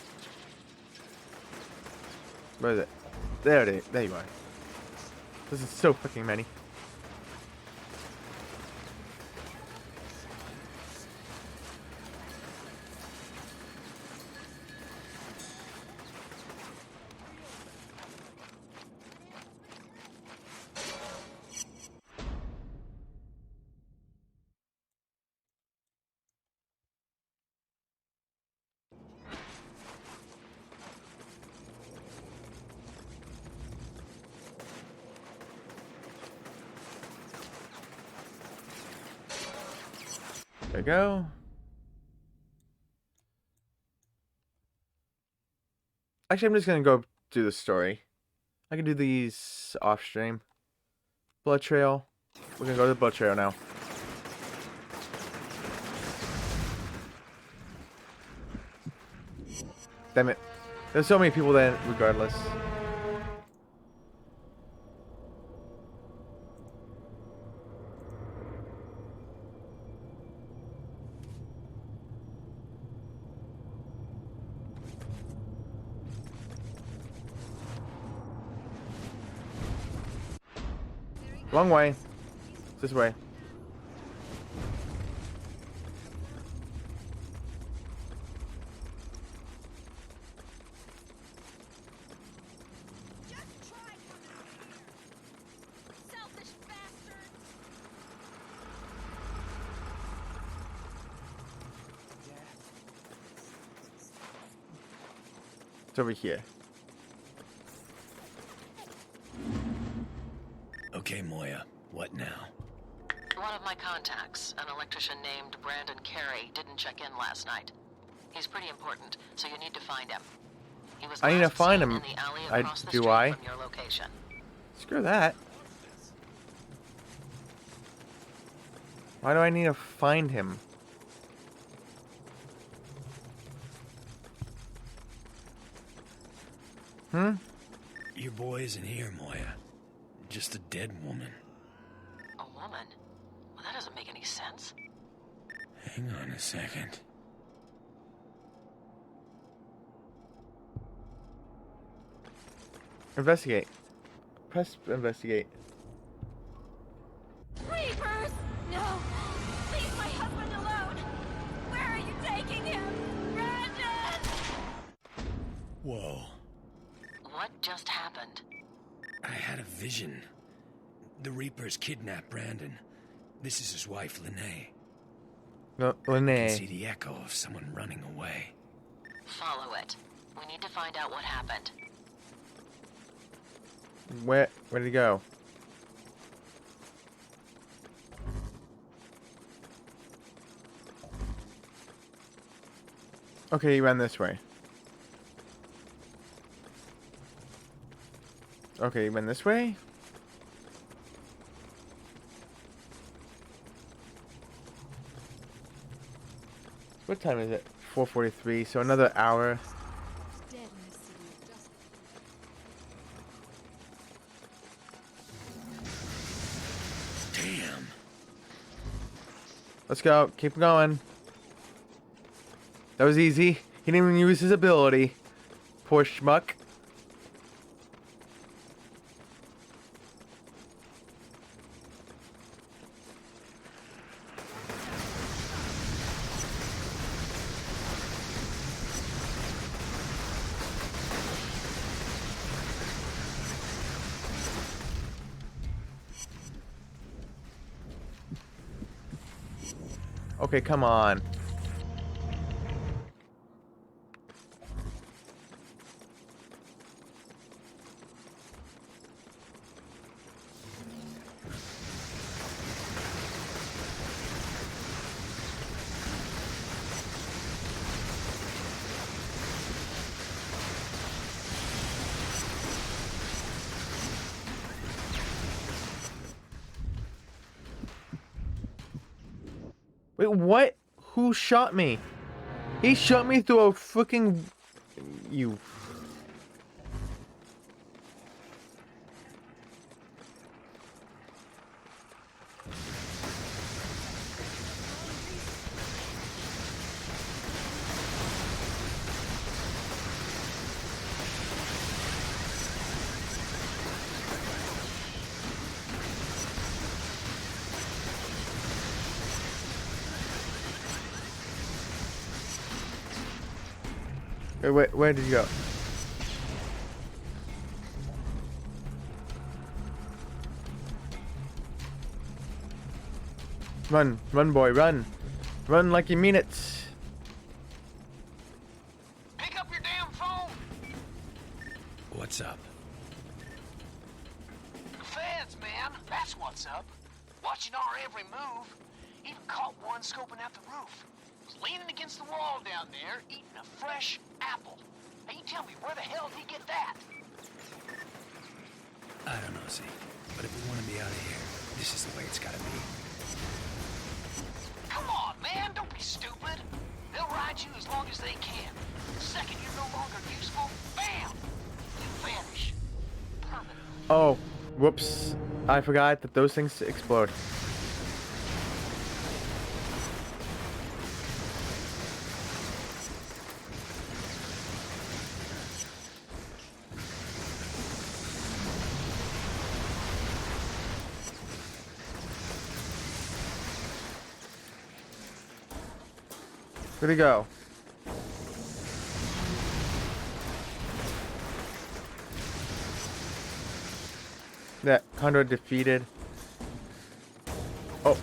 Where is it? There it is. There you are. This is so fucking many. There we go. Actually, I'm just gonna go do the story. I can do these off stream. Blood trail. We're gonna go to the blood trail now. Damn it. There's so many people there regardless. Long way. This way. It's over here. Okay, Moya. What now? One of my contacts, an electrician named Brandon Carey, didn't check in last night. He's pretty important, so you need to find him. He was I need to last find seen him. in the alley across the Do street I? from your location. Screw that. Why do I need to find him? Your boy isn't here, Moya. Just a dead woman. A woman? Well, that doesn't make any sense. Hang on a second. Investigate. Press investigate. Reapers! No! Leave my husband alone! Where are you taking him? Brandon! Whoa. What just happened? I had a vision. The Reapers kidnapped Brandon. This is his wife, Lene. No, I can Lene. see the echo of someone running away. Follow it. We need to find out what happened. Where'd he go? Okay, he ran this way. Okay, he went this way? What time is it? 4:43, so another hour. Damn. Let's go. Keep going. That was easy. He didn't even use his ability. Poor schmuck. Okay, come on. Wait, what? Who shot me? He shot me through a freaking... You... Wait, where did you go? Run, run, boy, run. Run like you mean it. Pick up your damn phone! What's up? The feds, man. That's what's up. Watching our every move. Even caught one scoping out the roof. Was leaning against the wall down there, eating a fresh apple. Now you tell me, where the hell did he get that? I don't know, Z. But if we want to be out of here, this is the way it's gotta be. Come on, man, don't be stupid. They'll ride you as long as they can. The second you're no longer useful, bam! You vanish. Permanently. Oh, whoops. I forgot that those things explode. Where'd he go? That Condor defeated. Oh.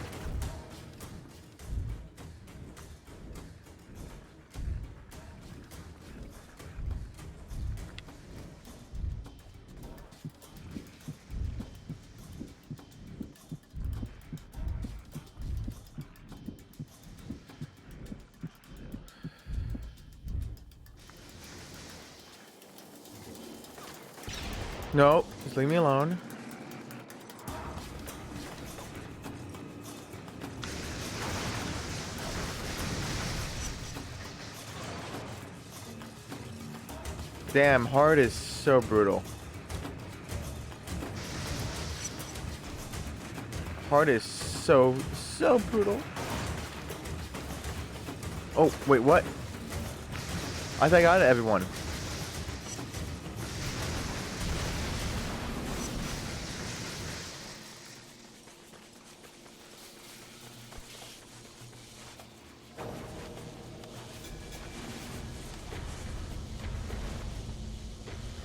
No, just leave me alone. Damn, hard is so brutal. Hard is so brutal. Oh, wait, what? I thought I got it, everyone.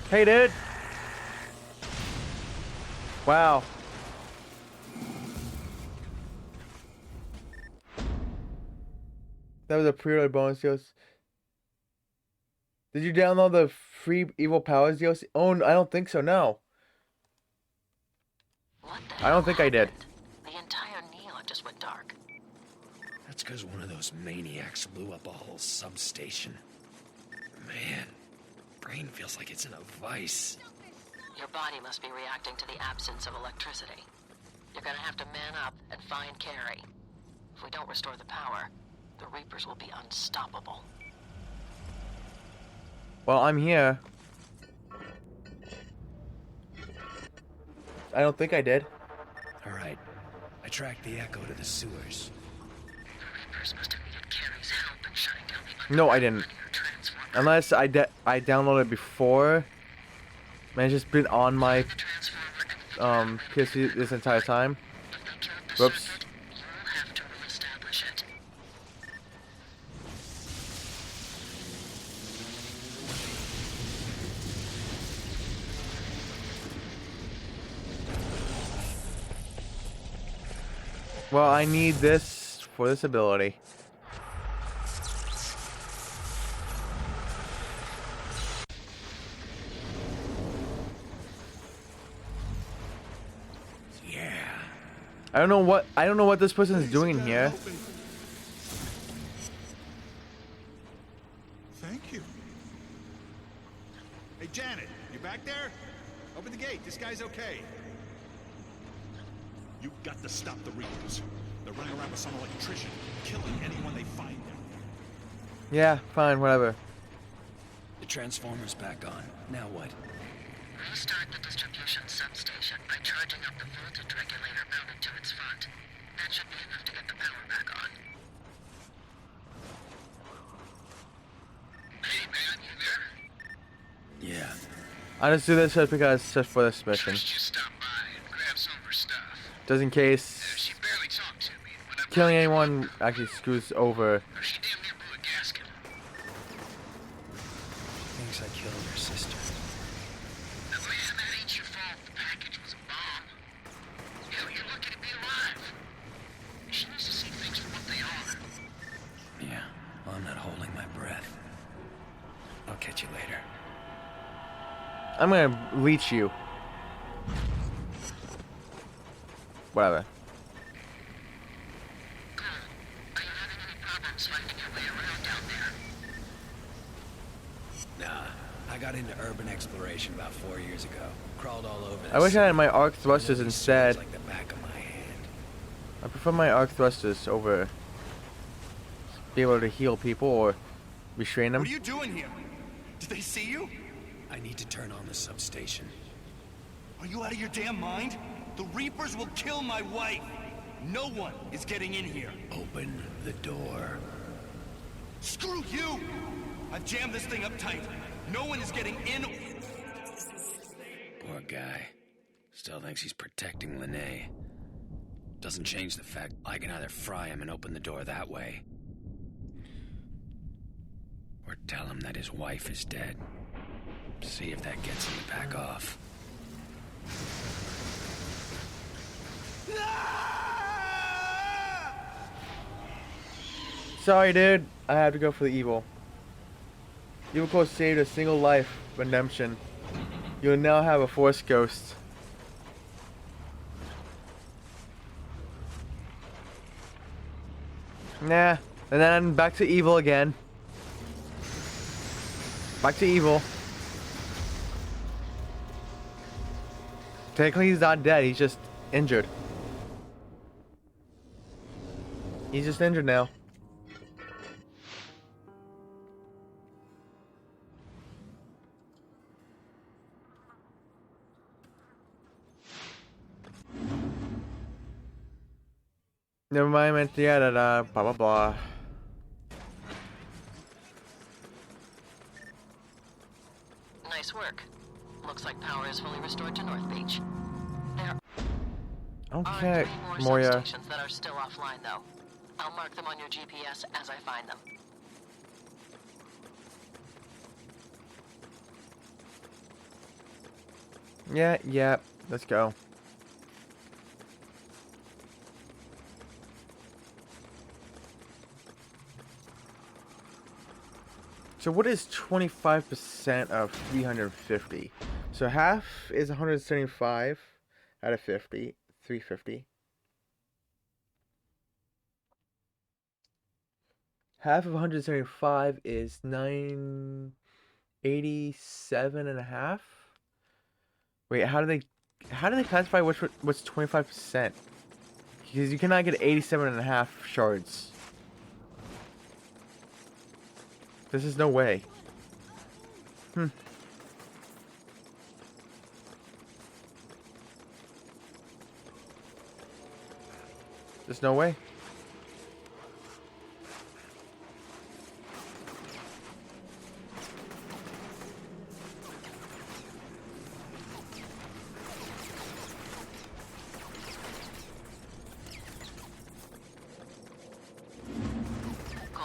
Hey, dude. Wow. That was a pre-order bonus, DLC. Did you download the free Evil Powers DLC? Oh, I don't think so, no. I don't think I did. The entire neon just went dark. That's because one of those maniacs blew up a whole substation. Man, brain feels like it's in a vice. Your body must be reacting to the absence of electricity. You're gonna have to man up and find Carrie. If we don't restore the power, the Reapers will be unstoppable. Well, I'm here. I don't think I did. All right. I tracked the Echo to the sewers. The Reapers must have needed Carrie's help in shutting down the No, I didn't. Unless I downloaded it before. Man, it's just been on my PC this entire time. Whoops. Well, I need this for this ability. Yeah. I don't know what this person is doing here. Thank you. Hey, Janet, you back there? Open the gate. This guy's okay. You got to stop the Reapers. They're running around with some electrician, killing anyone they find down there. Yeah, fine, whatever. The transformer's back on. Now what? Restart the distribution substation by charging up the voltage regulator mounted to its front. That should be enough to get the power back on. Hey man, you there? Yeah. I just do this just because just for this mission. Just stop by and grab some of her stuff. Just in case She barely talked to me. When I killing anyone actually screws over. She damn near blew a gasket. Thinks I killed her sister. Now, man, that ain't your fault. The package was a bomb. Hell, you're lucky to be alive. She needs to see things for what they are. Yeah, well, I'm not holding my breath. I'll catch you later. I'm gonna leech you. Whatever. Nah, I got into urban exploration about 4 years ago. Crawled all over this. I wish I had my arc thrusters instead. Like the back of my hand. I prefer my arc thrusters over be able to heal people or restrain them. What are you doing here? Did they see you? I need to turn on the substation. Are you out of your damn mind? The Reapers will kill my wife. No one is getting in here. Open the door. Screw you! I've jammed this thing up tight. No one is getting in. Poor guy. Still thinks he's protecting Lene. Doesn't change the fact I can either fry him and open the door that way, or tell him that his wife is dead. See if that gets him to back off. Sorry, dude. I have to go for the evil. Evil Core saved a single life. Redemption. You will now have a Force Ghost. Nah. And then back to evil again. Back to evil. Technically, he's not dead. He's just injured. He's just injured now. Never mind, man. Yeah, blah blah blah. Nice work. Looks like power is fully restored to North Beach. There Okay, are 3 more Moya. substations that are still offline, though. I'll mark them on your GPS as I find them. Yeah. Let's go. So what is 25% of 350? So half is 175 out of 50, 350. Half of 175 is 987 and a half. Wait, how do they classify what's 25%? Because you cannot get 87 and a half shards. This is no way. There's no way.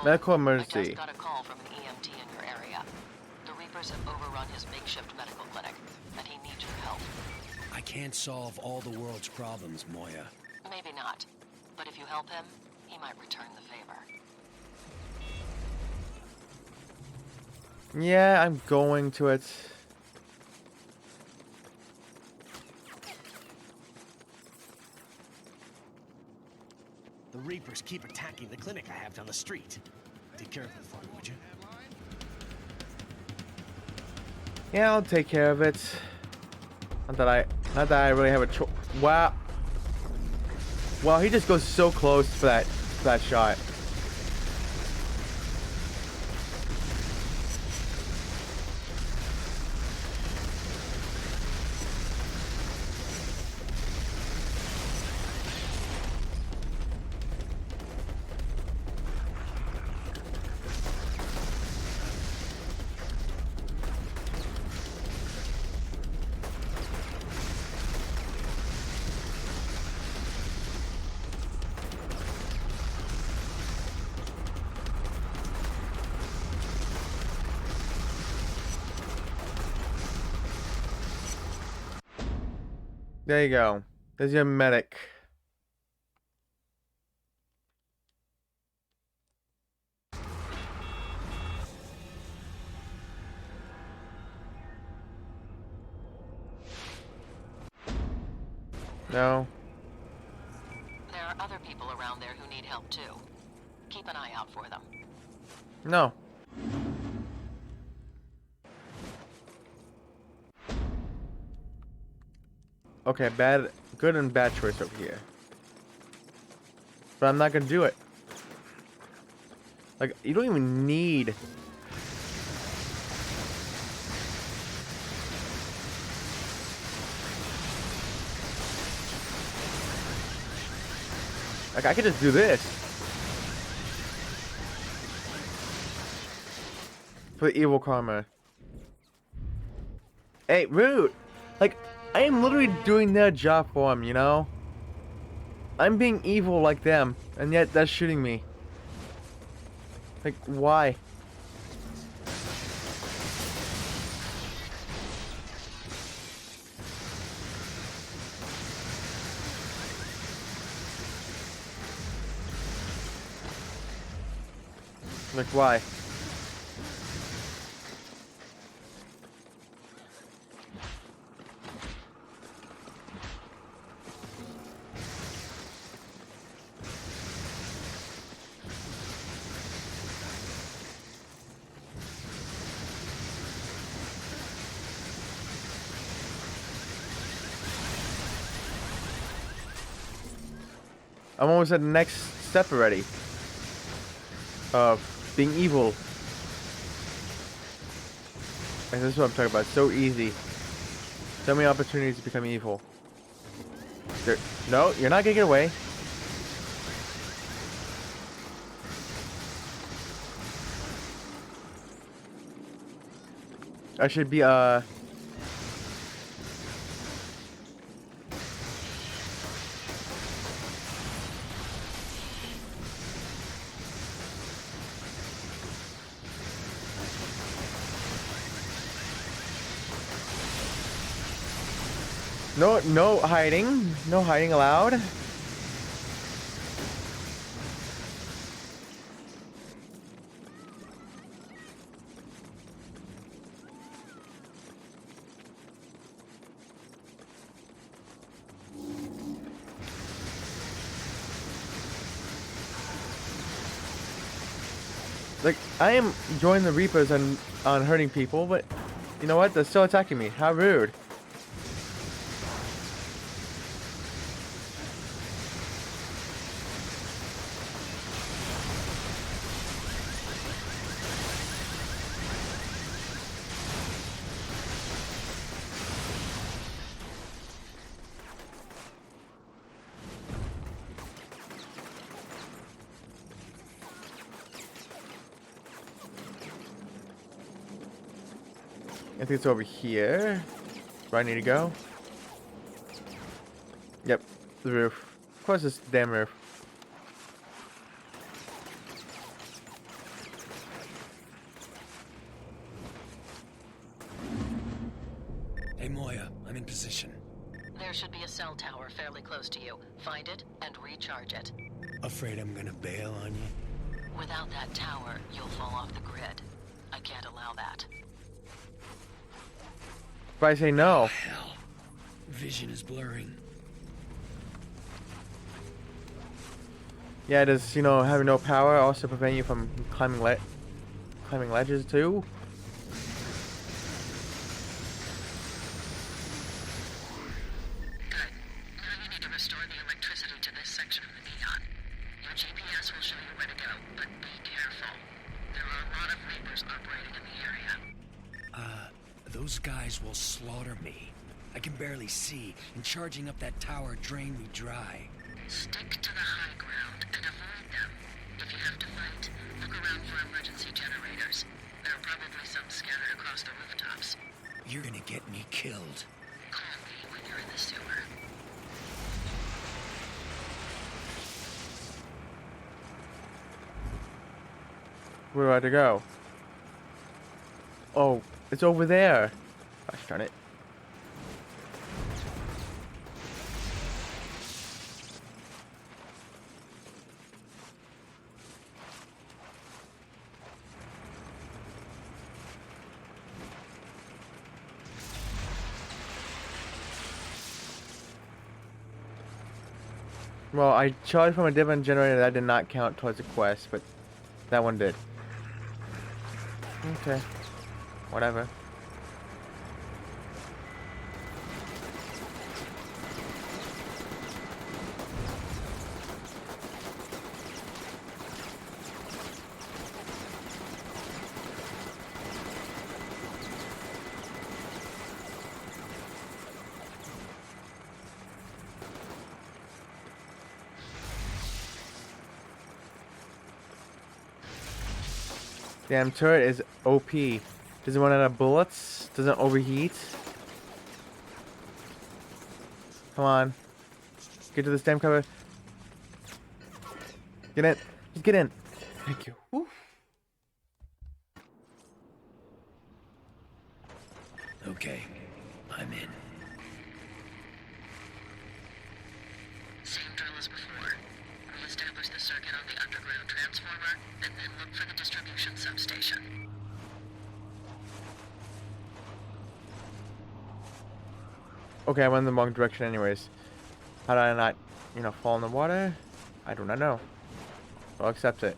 Medical emergency. I just got a call from an EMT in your area. The Reapers have overrun his makeshift medical clinic, and he needs your help. I can't solve all the world's problems, Moya. Maybe not, but if you help him, he might return the favor. Yeah, I'm going to it. The Reapers keep attacking the clinic I have down the street. Take care of it for me, would you? Yeah, I'll take care of it. Not that I really have a choice. Wow. Wow, he just goes so close for that shot. There you go. There's your medic. No. There are other people around there who need help too. Keep an eye out for them. No. Okay, good and bad choice over here. But I'm not gonna do it. Like, you don't even need... Like, I could just do this. For the evil karma. Hey, rude! Like, I am literally doing their job for them, you know? I'm being evil like them, and yet they're shooting me. Like, why? Like, why? I'm almost at the next step already. Of being evil. And this is what I'm talking about. So easy. So many opportunities to become evil. No, you're not gonna get away. I should be no hiding. No hiding allowed. Like, I am joining the Reapers on hurting people, but you know what? They're still attacking me. How rude. I think it's over here. Where I need to go. Yep, the roof. Of course, it's the damn roof. Hey Moya, I'm in position. There should be a cell tower fairly close to you. Find it and recharge it. Afraid I'm gonna bail on you? Without that tower, you'll fall off the grid. I can't allow that. If I say no. Oh, hell. Vision is blurring. Yeah, does, you know, having no power also prevent you from climbing ledges too? Good. Now you need to restore the electricity to this section of the neon. Your GPS will show you where to go, but be careful. There are a lot of Reapers operating in the area. Those guys will slaughter me. I can barely see, and charging up that tower drained me dry. Stick to the high ground and avoid them. If you have to fight, look around for emergency generators. There are probably some scattered across the rooftops. You're gonna get me killed. Call me when you're in the sewer. Where do I have to go? Oh, it's over there. Gosh darn it. Well, I charged from a different generator that did not count towards the quest, but that one did. Okay. Whatever. Damn turret is OP. Doesn't run out of bullets. Doesn't overheat. Come on. Get to this damn cover. Get in. Just get in. Thank you. Woo. Okay, I'm in. Same drill as before. Re-establish the circuit on the underground transformer, and then look for the distribution substation. Okay, I went in the wrong direction anyways. How did I not, you know, fall in the water? I do not know. I'll accept it.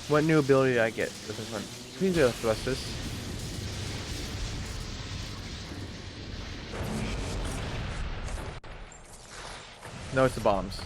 What new ability did I get with this one? Please do thrusters. No, it's the bombs.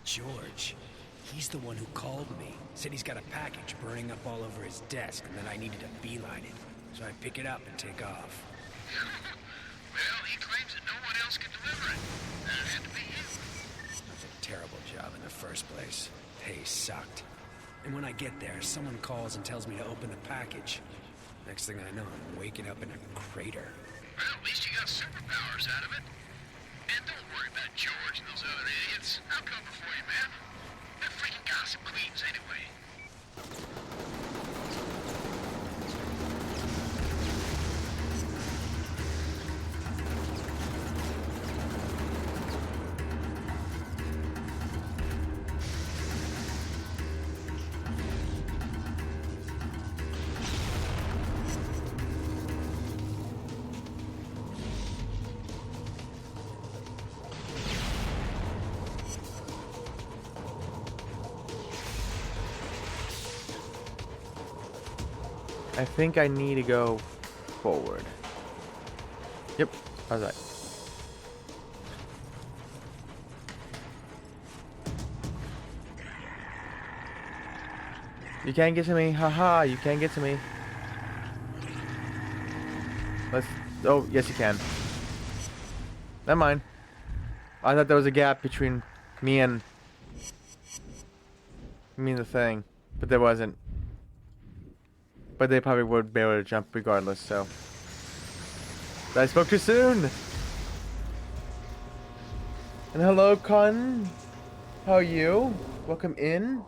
George. He's the one who called me. Said he's got a package burning up all over his desk and that I needed to beeline it. So I pick it up and take off. Well, he claims that no one else can deliver it. That had to be you. That's a terrible job in the first place. Pay sucked. And when I get there, someone calls and tells me to open the package. Next thing I know, I'm waking up in a crater. Well, at least you got superpowers out of it. And don't worry about George and those other idiots. I'll cover for you, man. They're freaking gossip queens anyway. I think I need to go forward. Yep, how's that? You can't get to me, haha, you can't get to me. Let's, oh, yes you can. Never mind. I thought there was a gap between me and the thing, but there wasn't. But they probably would be able to jump regardless, so. But I spoke too soon! And hello, Con. How are you? Welcome in.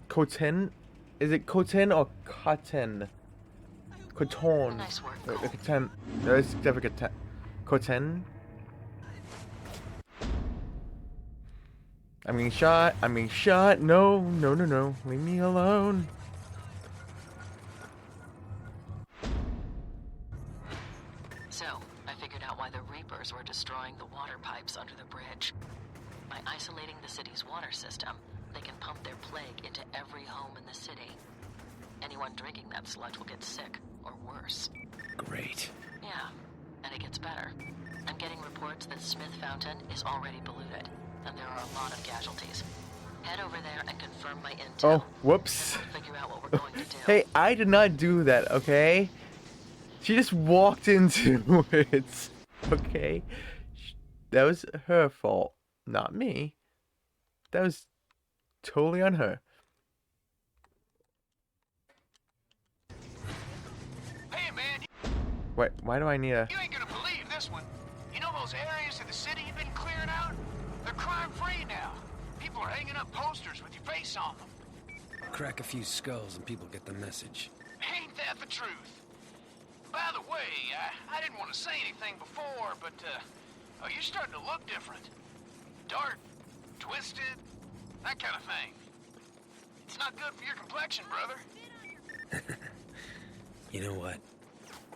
Coten? Is it Coten or Cotton? Coton. Nice work, Coten. There is definitely Coten. I'm being shot. I'm being shot. No, no, no, no. Leave me alone. So, I figured out why the Reapers were destroying the water pipes under the bridge. By isolating the city's water system, they can pump their plague into every home in the city. Anyone drinking that sludge will get sick, or worse. Great. Yeah, and it gets better. I'm getting reports that Smith Fountain is already polluted, and there are a lot of casualties. Head over there and confirm my intel. Oh, whoops. Then we'll figure out what we're going to do. Hey, I did not do that, okay? She just walked into it. Okay? That was her fault, not me. That was totally on her. Hey, man. Wait, why do I need a... You ain't gonna believe this one. You know those areas of the city you've been clearing out? They're crime-free now. People are hanging up posters with your face on them. Crack a few skulls and people get the message. Ain't that the truth? By the way, I didn't want to say anything before, but, oh, you're starting to look different. Dark, twisted, that kind of thing. It's not good for your complexion, brother. You know what?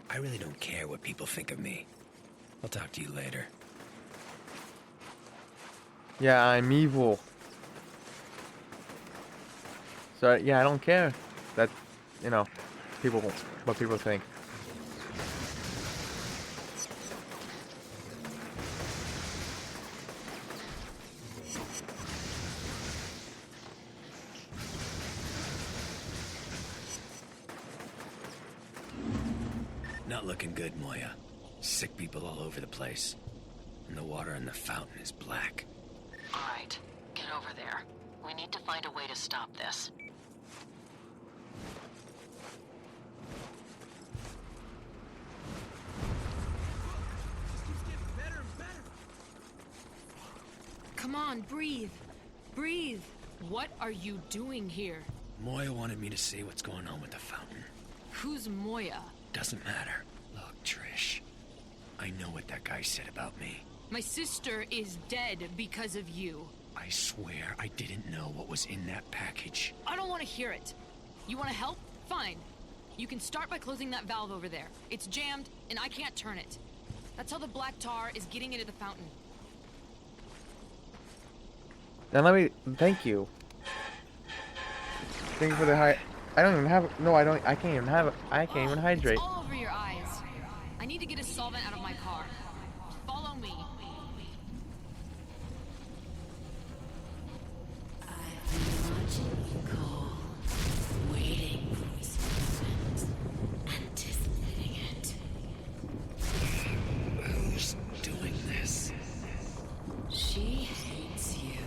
I really don't care what people think of me. I'll talk to you later. Yeah, I'm evil. So, yeah, I don't care that, you know, what people think. Not looking good, Moya. Sick people all over the place. And the water in the fountain is black. All right, get over there. We need to find a way to stop this. Come on, breathe. Breathe. What are you doing here? Moya wanted me to see what's going on with the fountain. Who's Moya? Doesn't matter. Look, Trish. I know what that guy said about me. My sister is dead because of you. I swear I didn't know what was in that package. I don't want to hear it. You want to help? Fine. You can start by closing that valve over there. It's jammed, and I can't turn it. That's how the black tar is getting into the fountain. Now let me... Thank you. Thank you for the high... I don't even have... No, I don't... I can't even have... I can't even hydrate. It's all over your eyes. I need to get a solvent out of my car. Follow me. Waiting for this moment, anticipating it. Who's doing this? She hates you,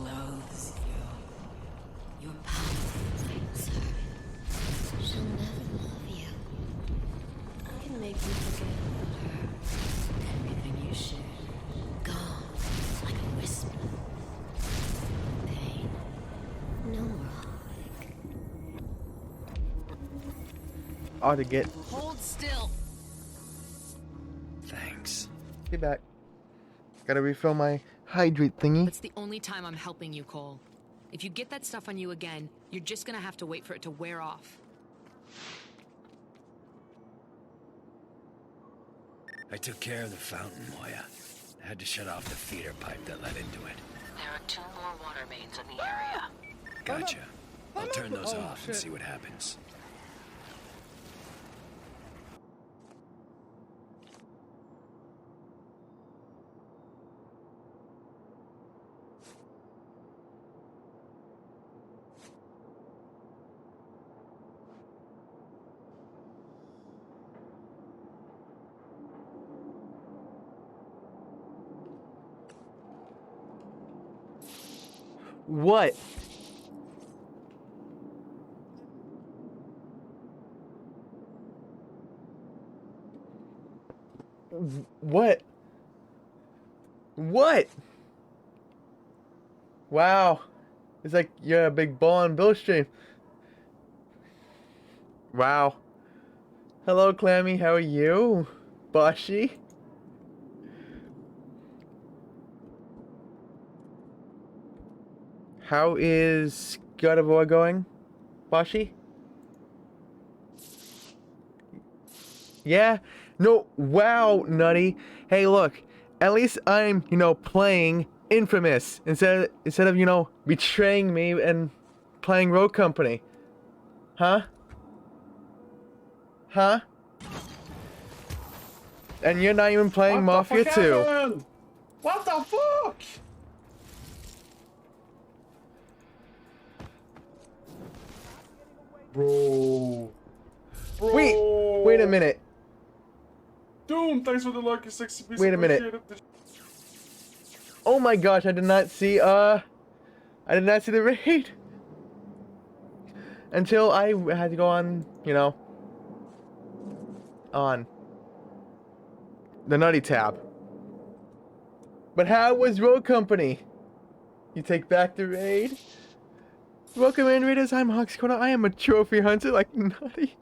loathes you. Your power inflames her. She'll never love you. I can make you forget about her. Everything you shared, gone like a whisper. Pain, no more. Ought to get... Hold still. Thanks. Get back. Gotta refill my hydrate thingy. That's the only time I'm helping you, Cole. If you get that stuff on you again, you're just gonna have to wait for it to wear off. I took care of the fountain, Moya. I had to shut off the feeder pipe that led into it. There are 2 more water mains in the area. Gotcha. I'll turn those off and see what happens. What? What? What? Wow. It's like you're a big ball on Bill Stream. Wow. Hello, Clammy. How are you? Boshi? How is God of War going, Boshi? Yeah? No, wow, Nutty. Hey, look, at least I'm, playing Infamous instead of, betraying me and playing Rogue Company. Huh? Huh? And you're not even playing Mafia 2. What the fuck? Bro. Wait a minute. Doom, thanks for the lucky 60 pieces. Wait a minute. Oh my gosh, I did not see the raid. Until I had to go on, on the Nutty tab. But how was Rogue Company? You take back the raid? Welcome in, Raiders. I'm Huxkona. I am a trophy hunter like Nutty.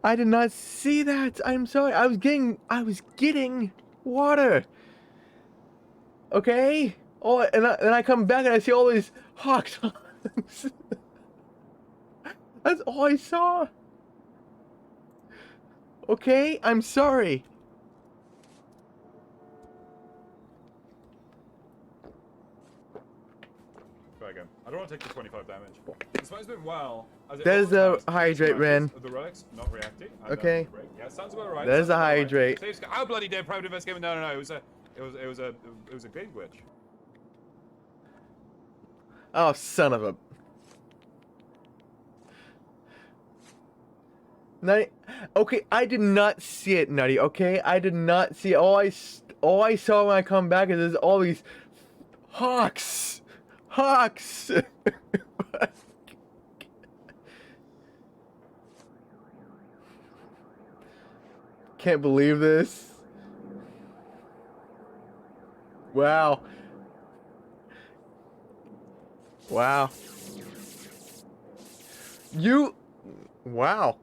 I did not see that. I'm sorry. I was getting water. Okay? Oh, and I come back and I see all these hawks. That's all I saw. Okay? I'm sorry. Again. I don't want to take the 25 damage. This fight's doing well. There's the hydrate, Ren. The relics not reacting. Okay. Yeah, sounds about right. There's the hydrate. Oh bloody dead! Private investigation. No. It was a game glitch. Oh, son of a. Nutty. Okay, I did not see it, Nutty. Okay, I did not see it. All I saw when I come back is there's all these hawks. Hawks. Can't believe this. Wow. Wow. Wow.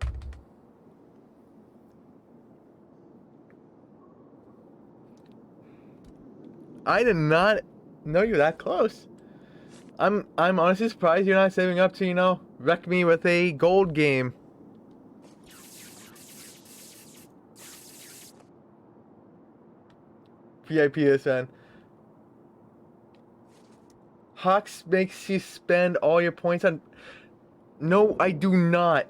I did not know you were that close. I'm honestly surprised you're not saving up to, you know, wreck me with a gold game. VIPSN. Hawks makes you spend all your points on... No, I do not.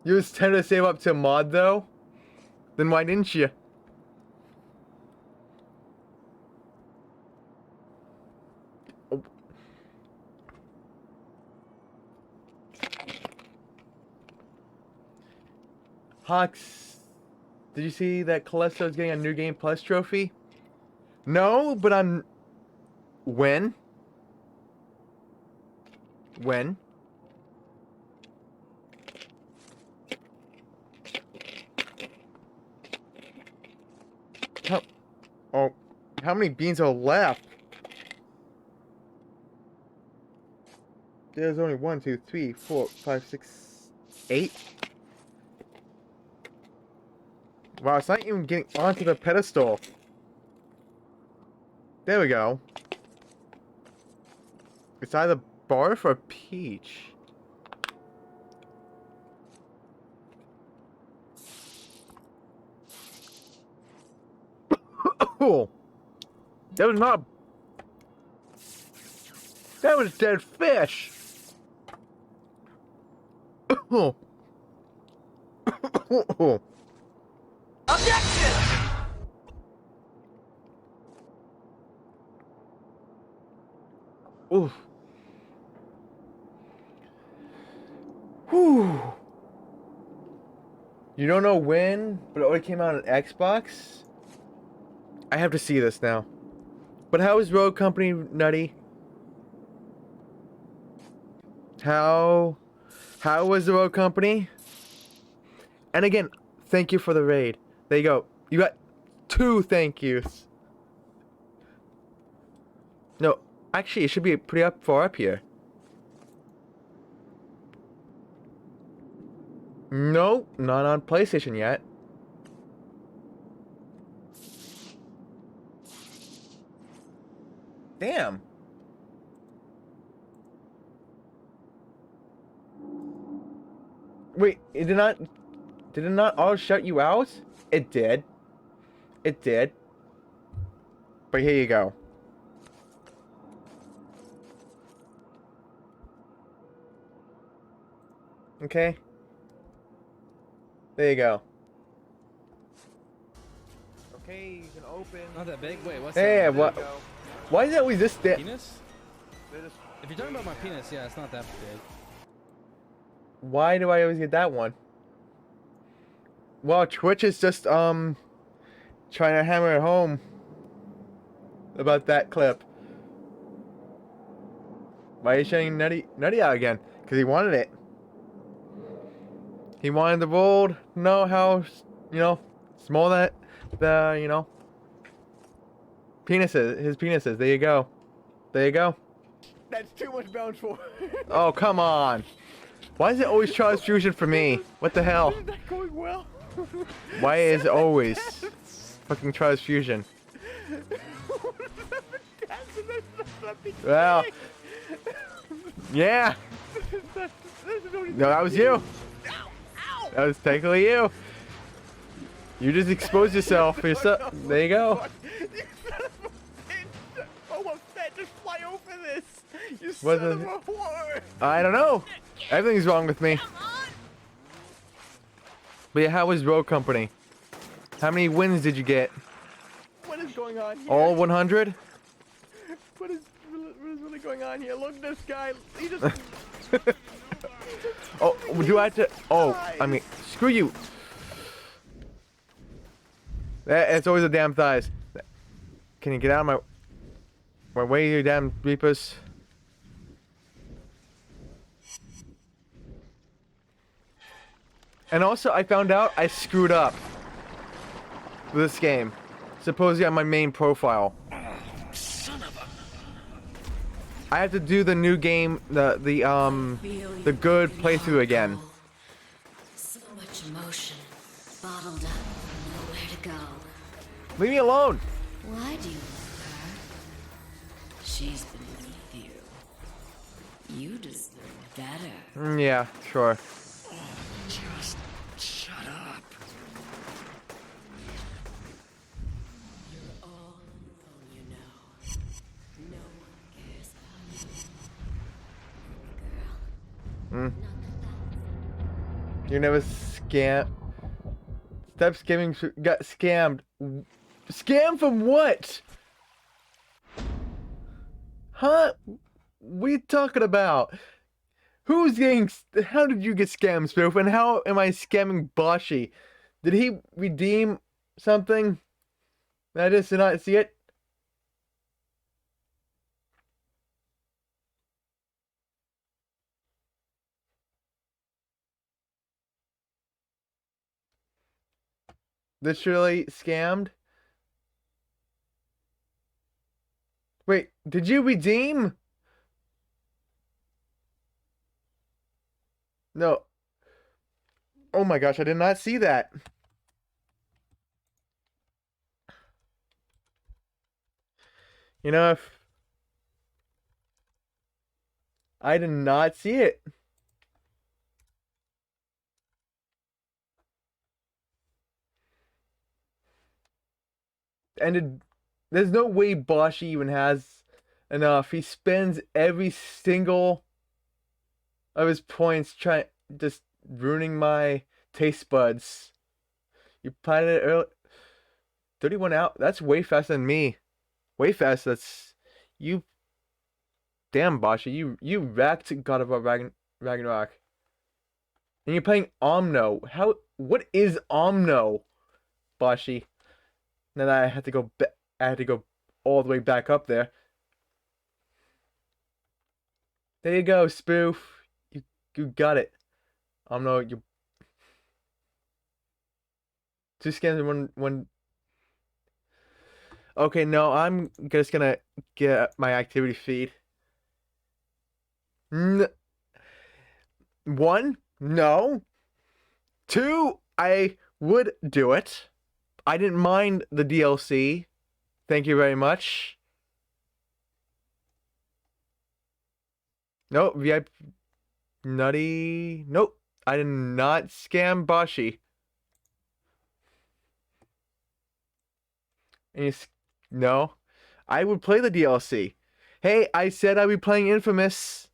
You was tempted to save up to mod though? Then why didn't you? Oh. Hawks, did you see that Callisto's getting a New Game Plus trophy? No, but I'm... When? When? How many beans are left? There's only 1, 2, 3, 4, 5, 6, 8. Wow, it's not even getting onto the pedestal. There we go. It's either barf or peach. Oh, that was not. That was dead fish. Oh. Objection! Oof. Whew. You don't know when, but it already came out on Xbox? I have to see this now. But how is Rogue Company, Nutty? How was the Rogue Company? And again, thank you for the raid. There you go. You got 2 thank yous. No, actually, it should be pretty far up here. No, not on PlayStation yet. Damn. Wait, did it not all shut you out? It did. It did. But here you go. Okay. There you go. Okay, you can open. Not that big. Wait, what's hey, that? what? Why is it always this thick? Penis? If you're talking about my penis, yeah, it's not that big. Why do I always get that one? Well, Twitch is just trying to hammer it home about that clip. Why are you showing Nutty out again? Because he wanted it. He wanted the world to know how, you know, small that the, you know, penises, his penises. There you go. There you go. That's too much bound for. Oh, come on. Why is it always Charles Fusion for me? What the hell? Is that going well? Why is it always fucking Charles Fusion? Well, yeah. No, that was you. That was technically you. You just exposed yourself for yourself. There you go. Just fly over this. You son of a whore. I don't know. Everything's wrong with me. But yeah, how was Rogue Company? How many wins did you get? What is going on here? All 100? What is really going on here? Look at this guy. He just... Oh, do I have to... Oh, I mean, screw you. It's always the damn thighs. Can you get out of my way, you damn reapers? And also, I found out I screwed up with this game. Supposedly on my main profile. Son of a... I have to do the new game, the good playthrough again. So much emotion, bottled up, nowhere to go. Leave me alone. Why do you love her? She's beneath you. You deserve better. Yeah, sure. Just shut up. You're all alone, you know. No one cares about you. Hmm. You never scam. Stop scamming. Got scammed. Scam from what? Huh? What are you talking about? Who's getting... How did you get scammed, Spoof? And how am I scamming Boshi? Did he redeem something? I just did not see it. Literally scammed? Wait, did you redeem? No. Oh my gosh, I did not see that. You know, if I did not see it. And there's no way Boshi even has enough. He spends every single of his points just ruining my taste buds. You planted it early. 31 out. That's way faster than me. Way faster. That's you. Damn, Boshi, you wrecked God of War Ragnarok. And you're playing Omno. How? What is Omno, Boshi? Then I had to go. I had to go all the way back up there. There you go, Spoof. You got it. No, you. 2 scans in one. Okay, no, I'm just gonna get my activity feed. 1, no. 2, I would do it. I didn't mind the DLC. Thank you very much. No, VIP. Nutty. Nope. I did not scam Boshi. And no. I would play the DLC. Hey, I said I'd be playing Infamous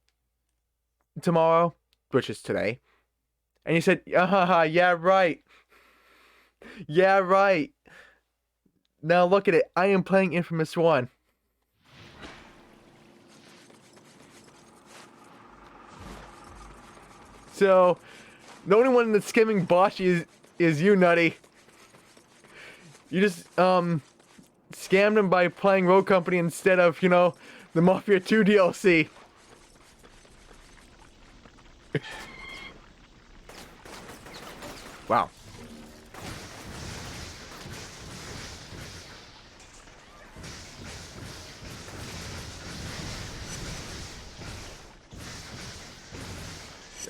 tomorrow, which is today. And you said, yeah, right. Yeah, right. Now look at it. I am playing Infamous 1. So, the only one that's skimming Boshi is you, Nutty. You just, scammed him by playing Rogue Company instead of, you know, the Mafia 2 DLC. Wow.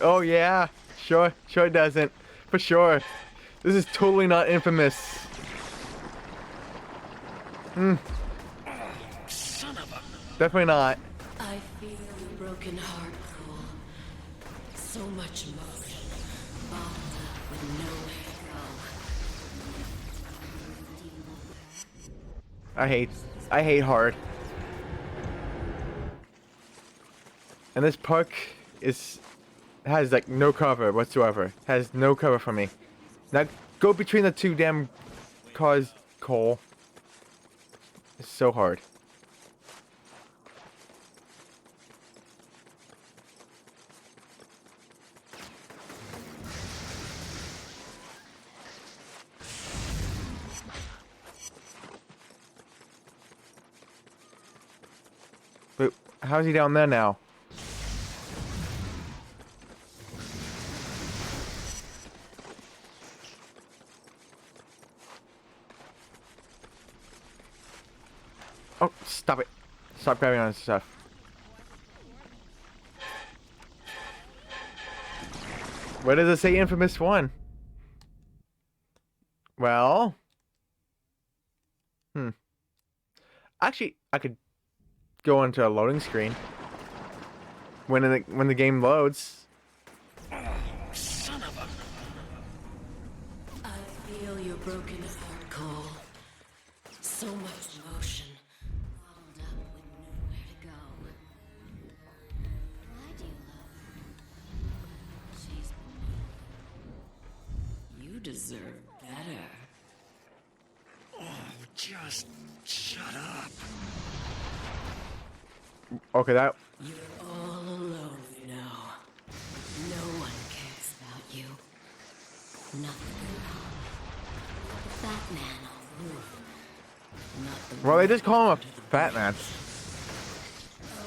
Oh yeah, sure it doesn't. For sure. This is totally not Infamous. Son of a... Definitely not. I feel a broken heart, Cole. So much emotion, bottled up with nowhere to go. I hate hard. And this park has like no cover whatsoever. Has no cover for me. Now go between the 2 damn cars, Cole. It's so hard. But how's he down there now? Oh, stop it. Stop grabbing on stuff. Where does it say Infamous 1? Well... Actually, I could go into a loading screen. When the game loads. Oh, son of a... I feel your broken heart, Cole. So much emotion. Bottled up with nowhere to go. Why do you love her? She's beneath. You deserve better. Oh, just shut up. Okay, that... You're all alone now. No one cares about you. Nothing at all. The fat man on the roof. Not the Well, they just call him a fat man.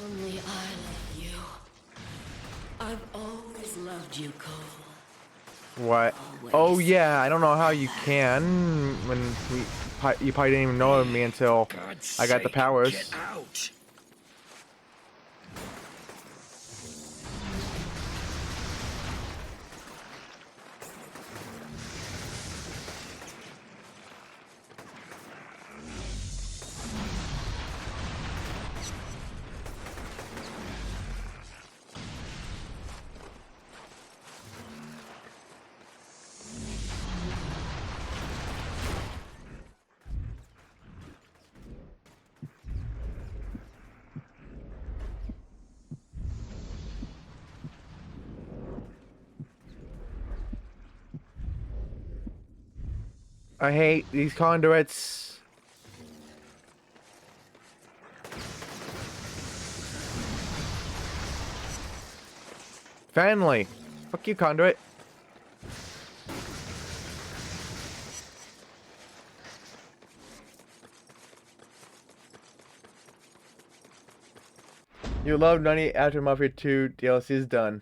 Only I love you. I've always loved you, Cole. What? Oh yeah, I don't know how you can when you probably didn't even know of me until I got the powers. Get out. I hate these conduits. Family. Fuck you, conduit. You love Nutty after Mafia 2 DLC is done.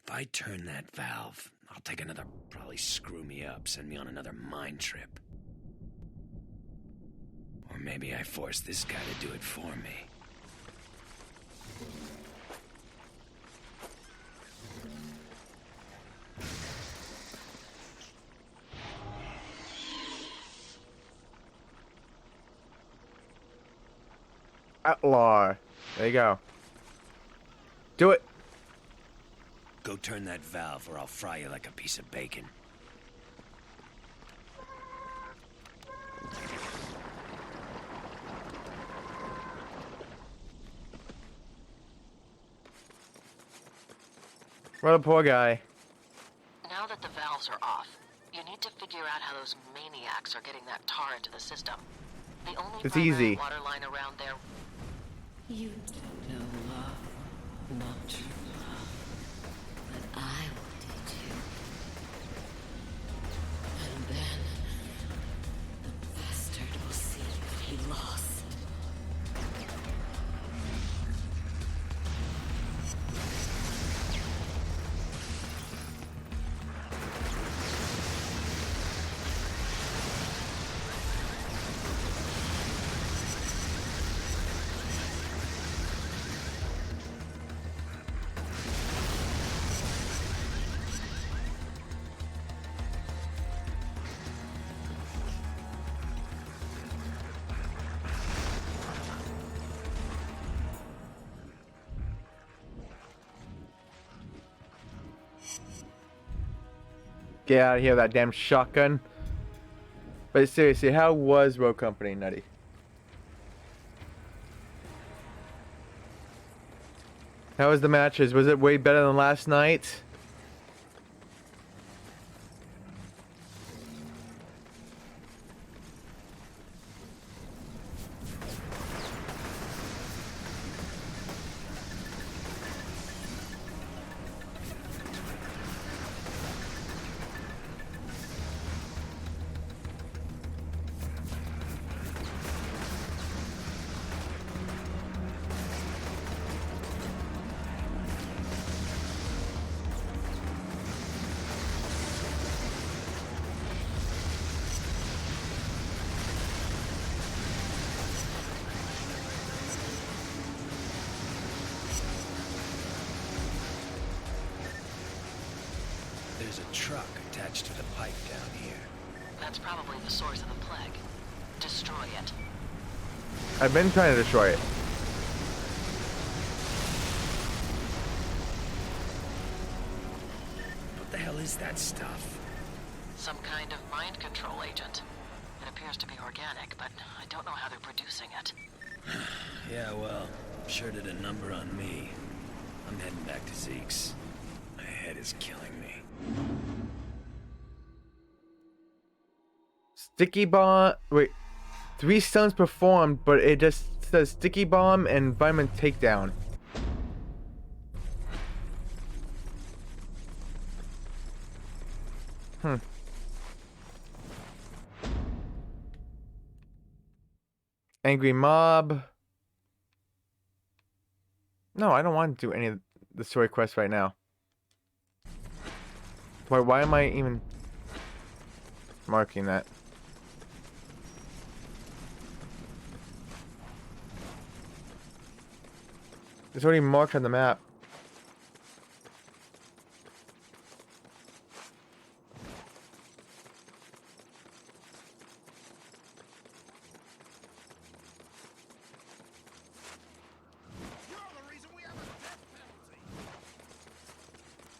If I turn that valve, I'll take another, probably screw me up, send me on another mind trip. Or maybe I force this guy to do it for me. Outlaw. There you go. Do it. Go turn that valve or I'll fry you like a piece of bacon. What a poor guy. Now that the valves are off, you need to figure out how those maniacs are getting that tar into the system. The only It's primary easy. water line around there. You don't know love, not true love. But I will teach you. And then the bastard will see what he lost. Get out of here with that damn shotgun. But seriously, how was Rogue Company, Nutty? How was the matches? Was it way better than last night? There's a truck attached to the pipe down here. That's probably the source of the plague. Destroy it. I've been trying to destroy it. What the hell is that stuff? Some kind of mind control agent. It appears to be organic, but I don't know how they're producing it. Yeah, well, sure did a number on me. I'm heading back to Zeke's. My head is killing me. Sticky bomb. Wait. 3 stuns performed, but it just says sticky bomb and environment takedown. Angry mob. No, I don't want to do any of the story quests right now. Why am I even marking that? It's already marked on the map.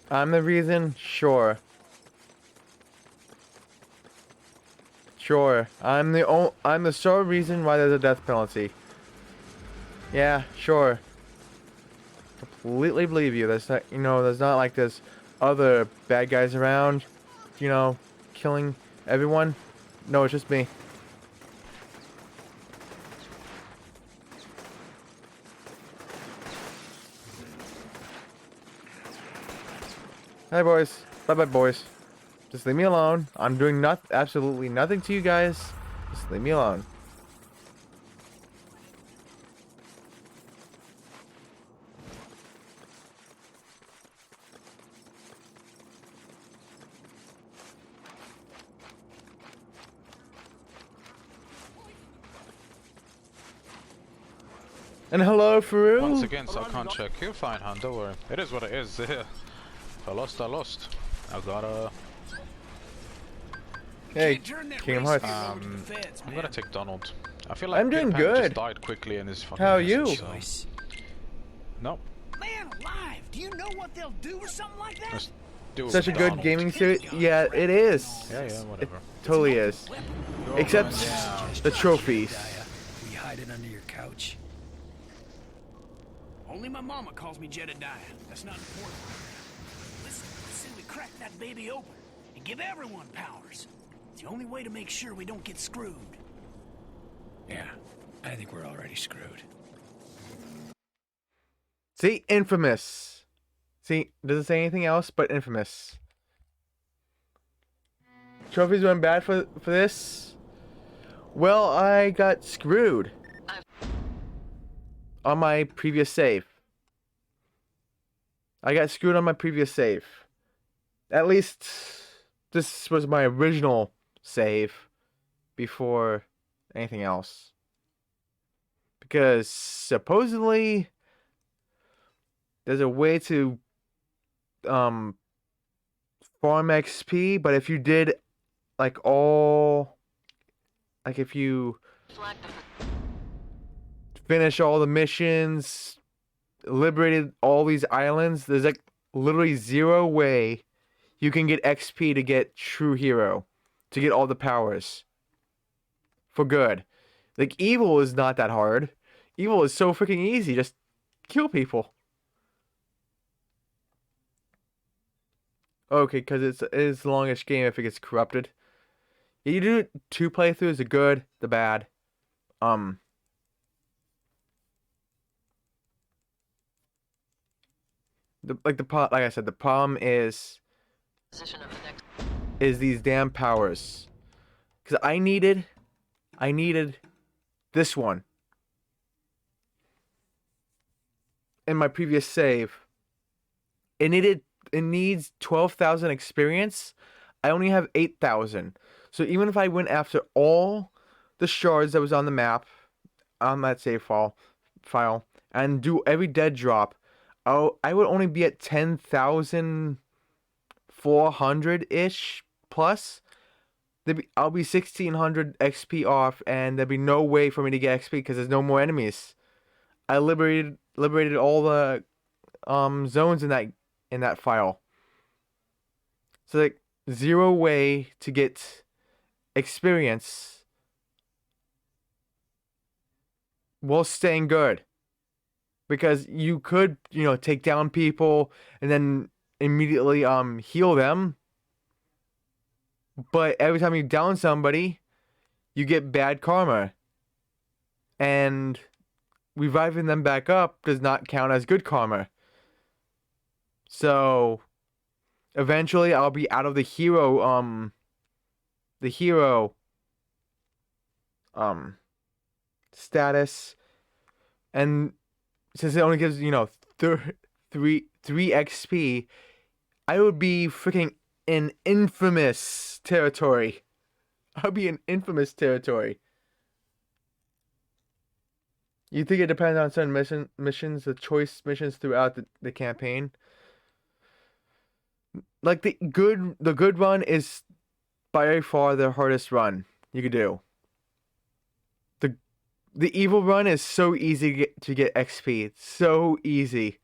I'm the reason? Sure. Sure. I'm the sole reason why there's a death penalty. Yeah, sure. Completely believe you. That's not, you know, there's not like there's other bad guys around, you know, killing everyone. No, it's just me. Hi, boys. Bye-bye, boys. Just leave me alone. I'm doing absolutely nothing to you guys. Just leave me alone. And hello, Faru. Once again, so I can't check. You're fine, hon. Don't worry. It is what it is. If I lost, I lost. I gotta. Hey, Kingdom Hearts. I'm gonna take Donald. I feel like I'm doing Pip good. just died quickly in his fucking. How are you? message, so. No. Man alive, do you know what they'll do with something like that? Just do it Such a with good Donald. gaming series. Yeah, it is. Yeah, whatever. It totally is. Except the trophies. We hide it under your couch. Only my mama calls me Jedediah. That's not important. Listen, let's say we crack that baby open and give everyone powers. It's the only way to make sure we don't get screwed. Yeah, I think we're already screwed. See, infamous. See, doesn't say anything else but infamous. Trophies went bad for this. Well, I got screwed on my previous save. I got screwed on my previous save. At least this was my original save before anything else. Because supposedly there's a way to farm XP, but if you did like if you finish all the missions, liberated all these islands, there's like literally zero way you can get XP to get true hero, to get all the powers for good. Like evil is not that hard. Evil is so freaking easy. Just kill people. Okay, because it is the longest game if it gets corrupted. You do 2 playthroughs, the good, the bad. Like I said, the problem is these damn powers. Because I needed this one in my previous save. It needs 12,000 experience. I only have 8,000. So even if I went after all the shards that was on the map, on that save file, and do every dead drop, I would only be at 10,000 400-ish plus, I'll be 1600 XP off, and there'd be no way for me to get XP because there's no more enemies. I liberated all the zones in that file. So like 0 way to get experience while staying good. Because you could, take down people and then immediately heal them. But every time you down somebody, you get bad karma. And reviving them back up does not count as good karma. So eventually I'll be out of the hero status, and since it only gives 3 XP, I would be freaking in infamous territory. I'll be in infamous territory. You think it depends on certain missions, the choice missions throughout the campaign? Like the good run is by far the hardest run you could do. The evil run is so easy to get XP. It's so easy.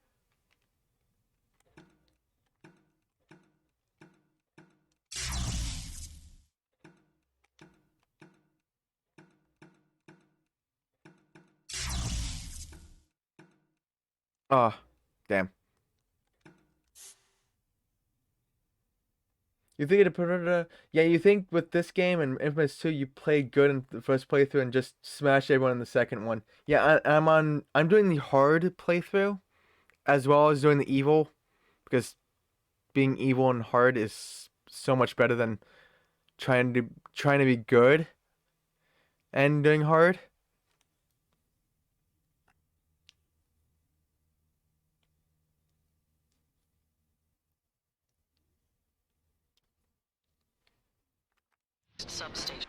Oh, damn. You think yeah, you think with this game and Infamous 2 you played good in the first playthrough and just smash everyone in the second one. Yeah, I'm doing the hard playthrough as well as doing the evil, because being evil and hard is so much better than trying to be good and doing hard. Substation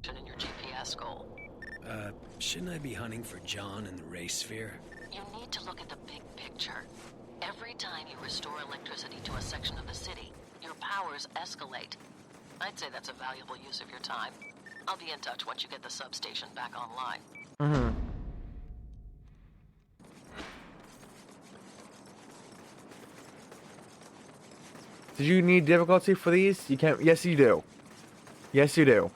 in your GPS goal. Shouldn't I be hunting for John in the Ray Sphere? You need to look at the big picture. Every time you restore electricity to a section of the city, your powers escalate. I'd say that's a valuable use of your time. I'll be in touch once you get the substation back online. Mm-hmm. Did you need difficulty for these? You can't. Yes, you do. Yes, you do.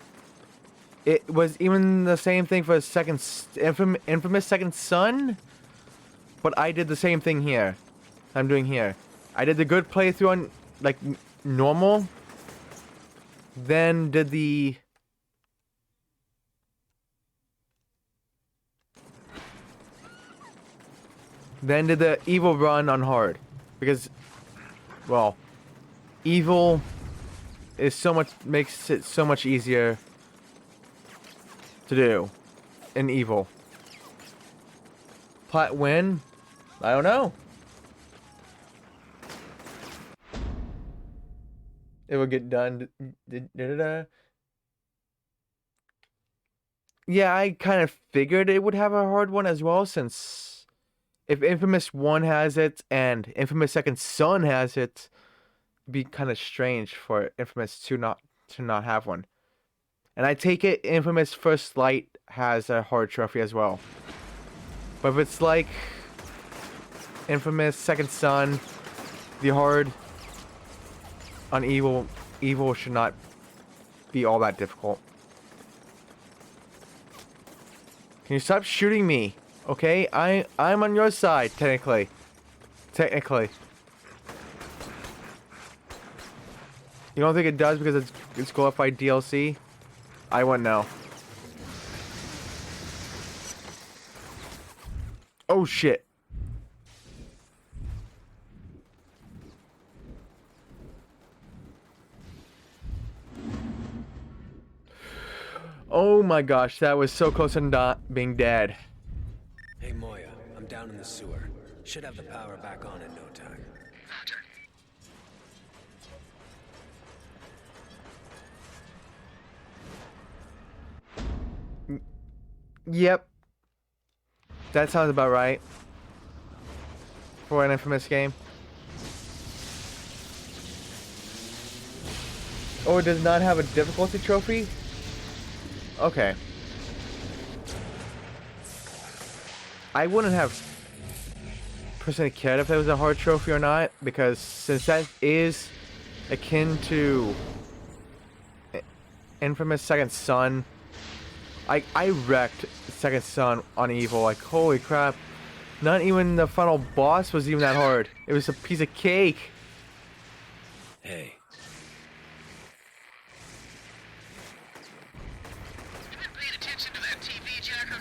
It was even the same thing for Infamous Second Son, but I did the same thing here. I'm doing here. I did the good playthrough on like normal, then did the evil run on hard, because, well, evil is makes it so much easier to do in evil. Plat win? I don't know. It will get done. Yeah, I kind of figured it would have a hard one as well, since if Infamous 1 has it and Infamous Second Son has it, it'd be kind of strange for Infamous 2 not have one. And I take it Infamous First Light has a hard trophy as well. But if it's like Infamous Second Son, the hard on evil should not be all that difficult. Can you stop shooting me? Okay, I'm on your side technically. You don't think it does because it's glorified DLC? I wouldn't know. Oh shit. Oh my gosh, that was so close to not being dead. Hey Moya, I'm down in the sewer. Should have the power back on in no time. Yep. That sounds about right. For an Infamous game. Oh, it does not have a difficulty trophy? Okay. I wouldn't have personally cared if it was a hard trophy or not, because since that is akin to Infamous Second Son, I wrecked Second Son on Evil. Like, holy crap. Not even the final boss was even that hard. It was a piece of cake. Hey. You been paying attention to that TV jacker?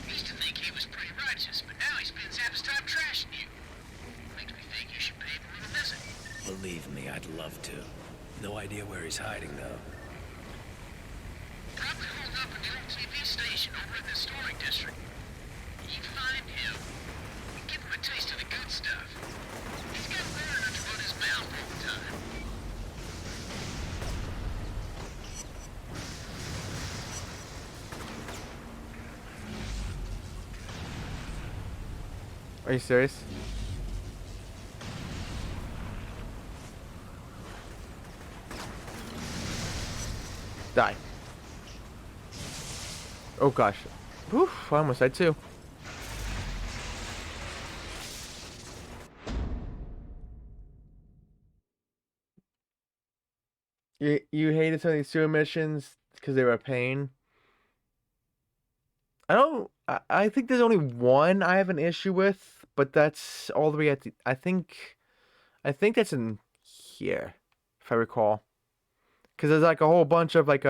Used to think he was pretty righteous, but now he spends half his time trashing you. Makes me think you should pay him a little visit. Believe me, I'd love to. No idea where he's hiding, though. Probably holed up in the old TV station over in the historic district. You find him, and give him a taste of the good stuff. He's got learning to run his mouth all the time. Are you serious? Die. Oh gosh. Oof, I almost died too. You hated some of these sewer missions because they were a pain? I think there's only one I have an issue with, but that's all the way at the, I think that's in here, if I recall. Because there's like a whole bunch of like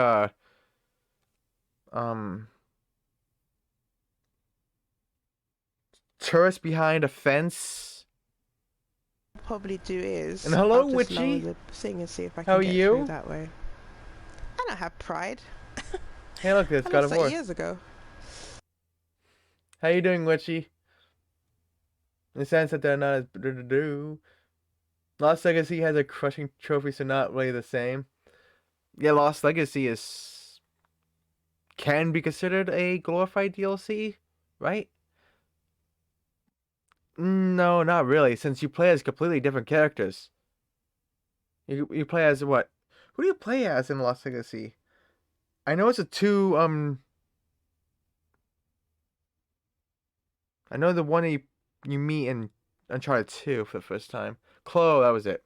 tourists behind a fence. Probably do is. And hello, I'll just Witchy. lower the thing and see if I How can are get you? through that way. I don't have pride. Hey, look, it's I God lost of War. that years ago. How you doing, Witchy? In the sense that they're not as do. Lost Legacy has a crushing trophy, so not really the same. Yeah, Lost Legacy can be considered a glorified DLC, right? No, not really, since you play as completely different characters. You play as what? Who do you play as in Lost Legacy? I know it's I know the one that you meet in Uncharted 2 for the first time. Chloe, that was it.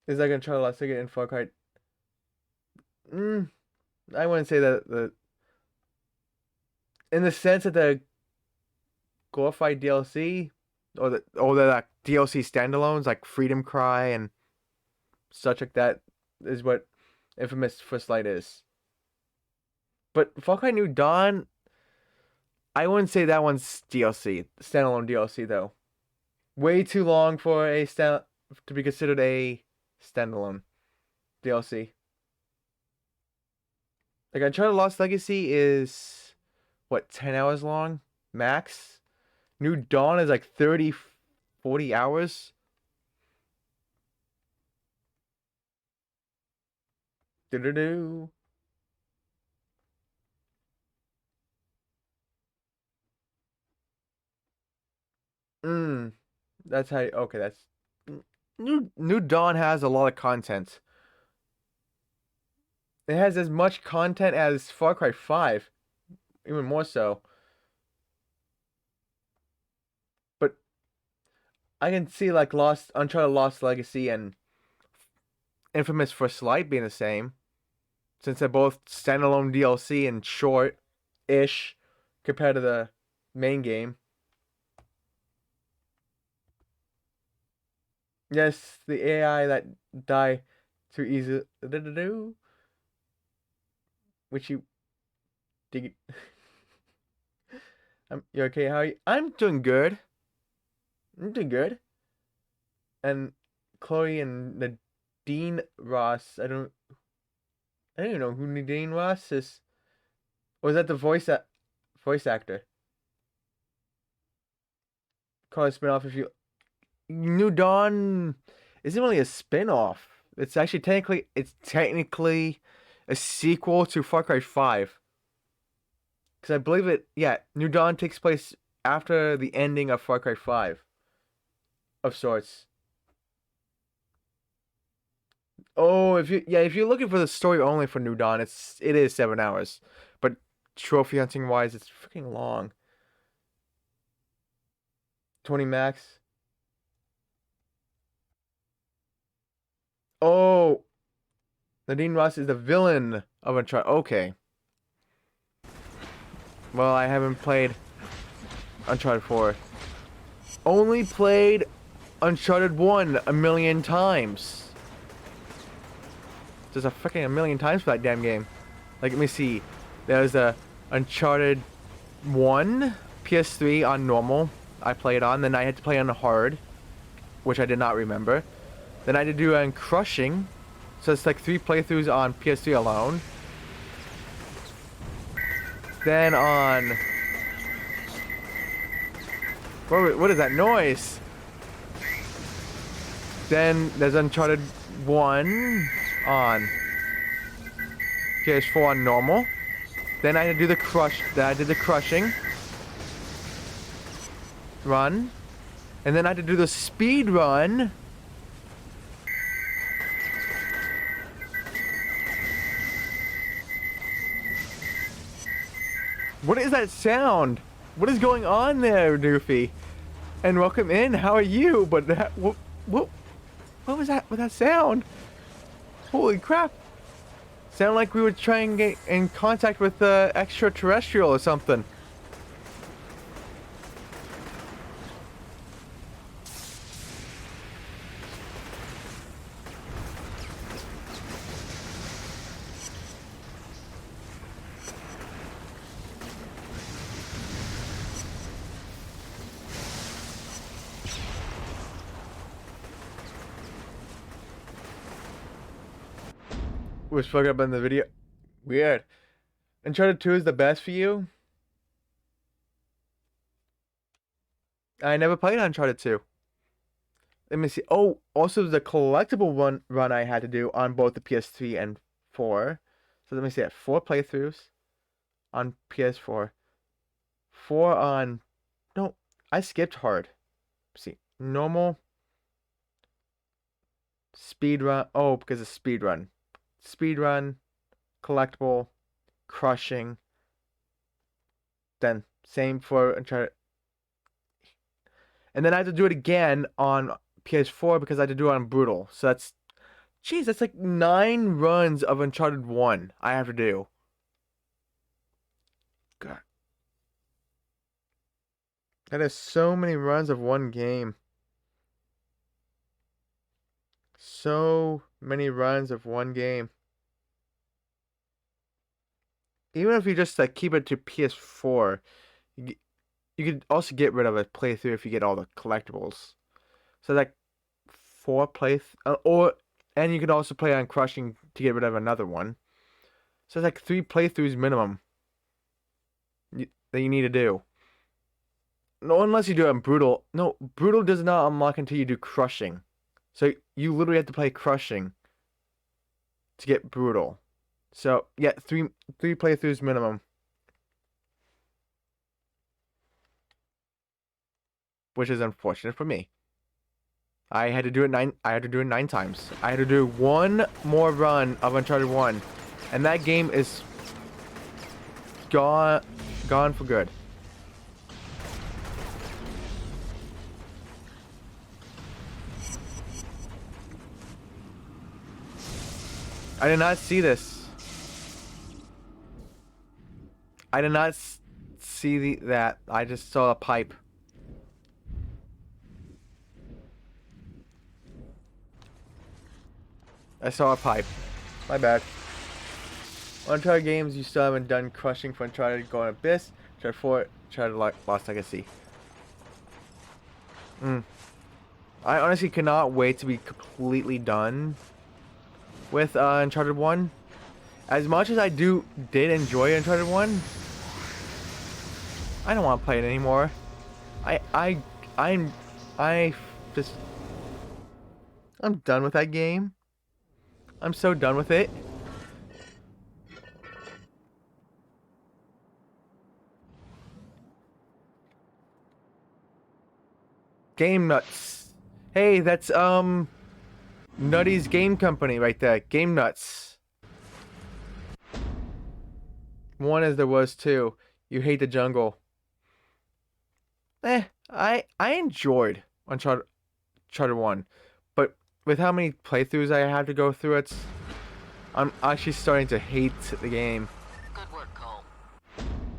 Is that gonna try Lost Legacy in Far Cry? I wouldn't say that in the sense that the glorified DLC or the like DLC standalones like Freedom Cry and such like that is what Infamous First Light is. But Far Cry New Dawn, I wouldn't say that one's DLC, standalone DLC though. Way too long for to be considered a standalone DLC. Like Uncharted Lost Legacy is what, 10 hours long max? New Dawn is like 30, 40 hours. Do-do-do. That's how okay, that's New Dawn has a lot of content. It has as much content as Far Cry 5, even more so. But I can see like Uncharted Lost Legacy and Infamous First Light being the same, since they're both standalone DLC and short-ish compared to the main game. Yes, the AI that die too easy. Which you dig. You okay? How are you? I'm doing good. I'm doing good. And Chloe and Nadine Ross. I don't even know who Nadine Ross is. Or is that the voice actor? Call it a spin-off if you. New Dawn isn't really a spin-off. It's actually technically a sequel to Far Cry 5. Because I believe New Dawn takes place after the ending of Far Cry 5. Of sorts. Oh, if you're looking for the story only for New Dawn, it is 7 hours. But trophy hunting wise, it's freaking long. 20 max. Oh, Nadine Ross is the villain of Uncharted. Okay. Well, I haven't played Uncharted 4. Only played Uncharted 1 a million times. There's a freaking a million times for that damn game. Like, let me see. There's a Uncharted 1 PS3 on normal. I played on. Then I had to play on hard, which I did not remember. Then I had to do on Crushing. So it's like 3 playthroughs on PS3 alone. Then on... What is that noise? Then there's Uncharted 1 on PS4 on normal. Then I had to do the Crushing run. And then I had to do the speed run. What is that sound? What is going on there, Doofy? And welcome in. How are you? But that what was that with that sound? Holy crap! Sound like we were trying to get in contact with extraterrestrial or something. Was fucked up in the video. Weird. Uncharted 2 is the best for you? I never played Uncharted 2. Let me see. Oh, also the collectible run I had to do on both the PS3 and 4. So let me see. 4 playthroughs on PS4. 4 on... No, I skipped hard. Let's see. Normal. Speed run. Oh, because of speed run. Speedrun, collectible, Crushing. Then same for Uncharted. And then I had to do it again on PS4 because I had to do it on Brutal. So that's, jeez, that's like 9 runs of Uncharted 1 I have to do. God. That is so many runs of one game. So many runs of one game. Even if you just like keep it to PS4, you could also get rid of a playthrough if you get all the collectibles. So like 4 and you could also play on Crushing to get rid of another one. So it's like 3 playthroughs minimum that you need to do. No, unless you do it on Brutal. No, Brutal does not unlock until you do Crushing. So you literally have to play Crushing to get Brutal. So yeah, 3 playthroughs minimum. Which is unfortunate for me. I had to do it 9 times. I had to do 1 more run of Uncharted 1. And that game is gone for good. I did not see this. I did not see that. I just saw a pipe. I saw a pipe. My bad. Uncharted games, you still haven't done Crushing for Uncharted Going Abyss, Uncharted 4, Uncharted Lost Legacy. I honestly cannot wait to be completely done with Uncharted 1. As much as I did enjoy Uncharted 1, I don't want to play it anymore. I'm done with that game. I'm so done with it. Game nuts. Hey, that's Nutty's Game Company right there. Game Nuts. One as there was two. You hate the jungle. I enjoyed Uncharted 1, but with how many playthroughs I have to go through, I'm actually starting to hate the game. Good work, Cole.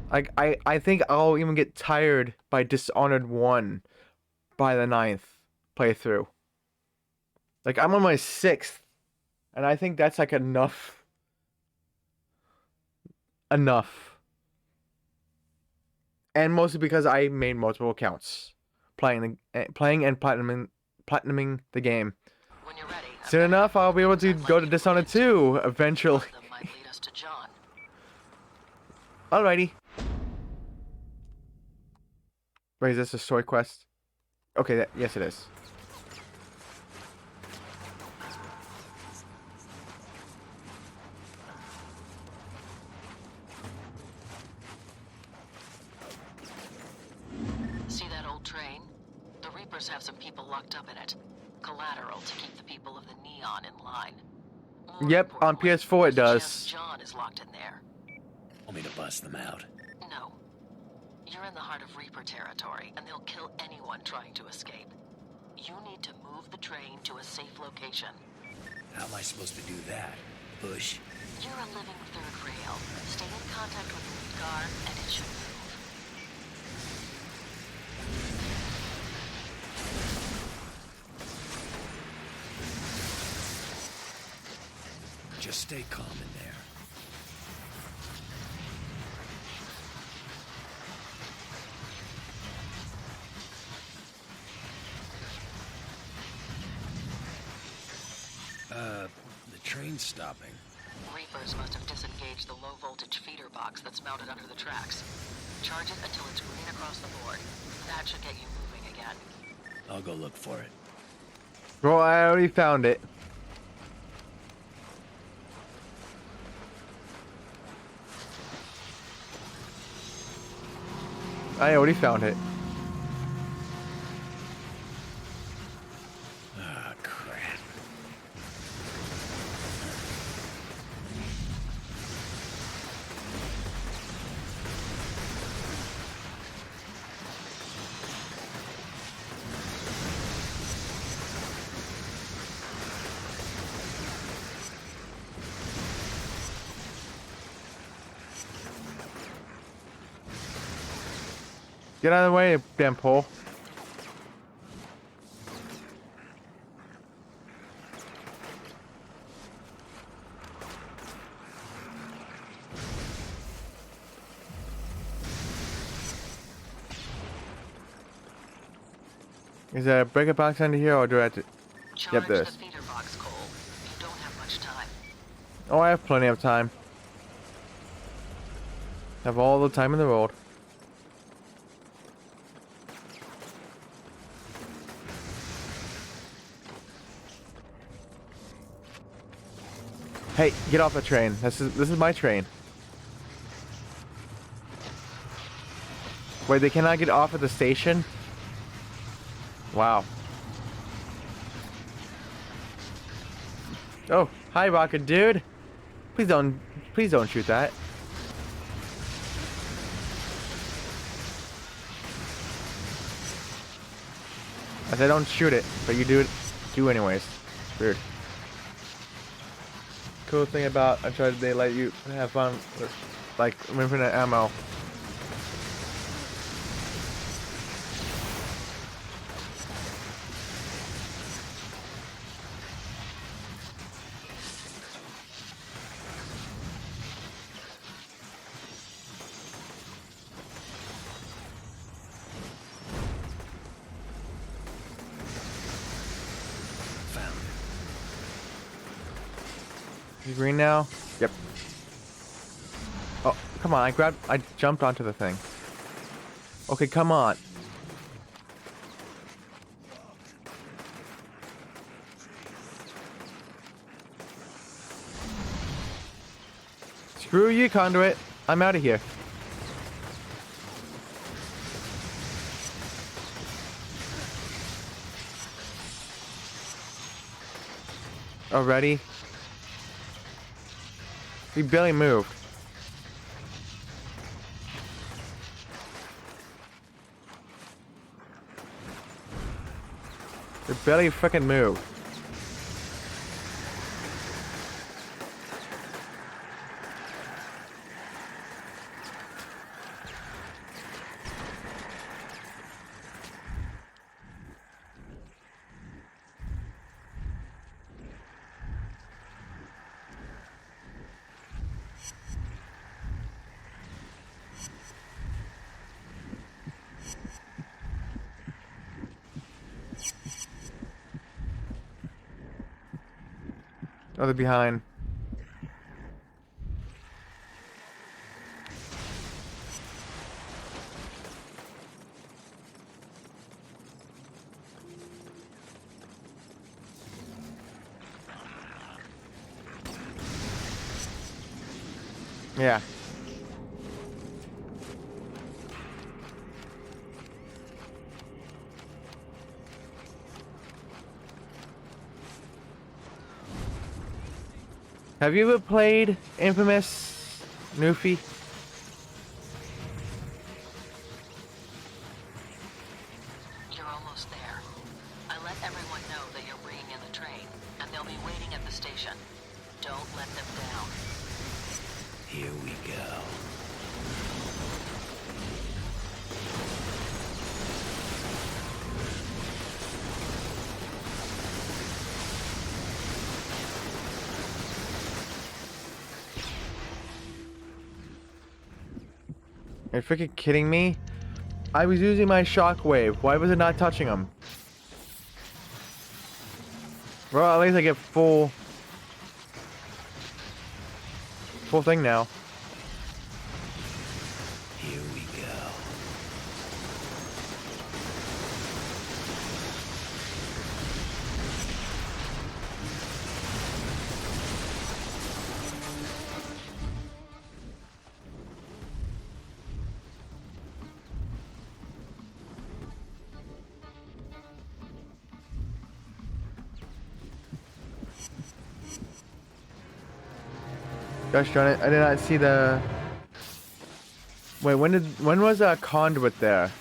I think I'll even get tired by Dishonored 1 by the 9th playthrough. Like, I'm on my 6th, and I think that's like enough. Enough. And mostly because I made multiple accounts playing and platinuming the game. When you're ready, Soon enough, I'll be able to go to Dishonored 2 eventually. that might lead us to John. Alrighty. Wait, is this a story quest? Okay, yes it is. See that old train? The Reapers have some people locked up in it. Collateral to keep the people of the Neon in line. Yep, on PS4 it does. John is locked in there. Want me to bust them out? No. You're in the heart of Reaper territory, and they'll kill anyone trying to escape. You need to move the train to a safe location. How am I supposed to do that? Push? You're a living third rail. Stay in contact with the lead car, and it should move. Just stay calm in there. The train's stopping. Reapers must have disengaged the low-voltage feeder box that's mounted under the tracks. Charge it until it's green across the board. That should get you moving again. I'll go look for it. Well, I already found it. I already found it. Ah, crap. Get out of the way, damn pole. Is there a breaker box under here, or do I have to get this? The feeder box, Cole. You don't have much time. Oh, I have plenty of time. Have all the time in the world. Hey, get off the train. This is my train. Wait, they cannot get off at the station? Wow. Oh, hi Rocket Dude. Please don't shoot that. I said don't shoot it, but you do anyways. Weird. Cool thing about Uncharted, they let you have fun with, like, infinite ammo. You green now? Yep. Oh, come on, I jumped onto the thing. Okay, come on. Screw you, Conduit. I'm out of here. Already? We barely moved. We barely freaking moved. Oh, they're behind. Yeah. Have you ever played Infamous, Newfie? You're almost there. I let everyone know that you're bringing in the train, and they'll be waiting at the station. Don't let them down. Here we go. Are you freaking kidding me? I was using my shockwave. Why was it not touching him? Well, at least I get full thing now. Here we go. Gosh darn it, I did not see the... Wait, when was Conduit there?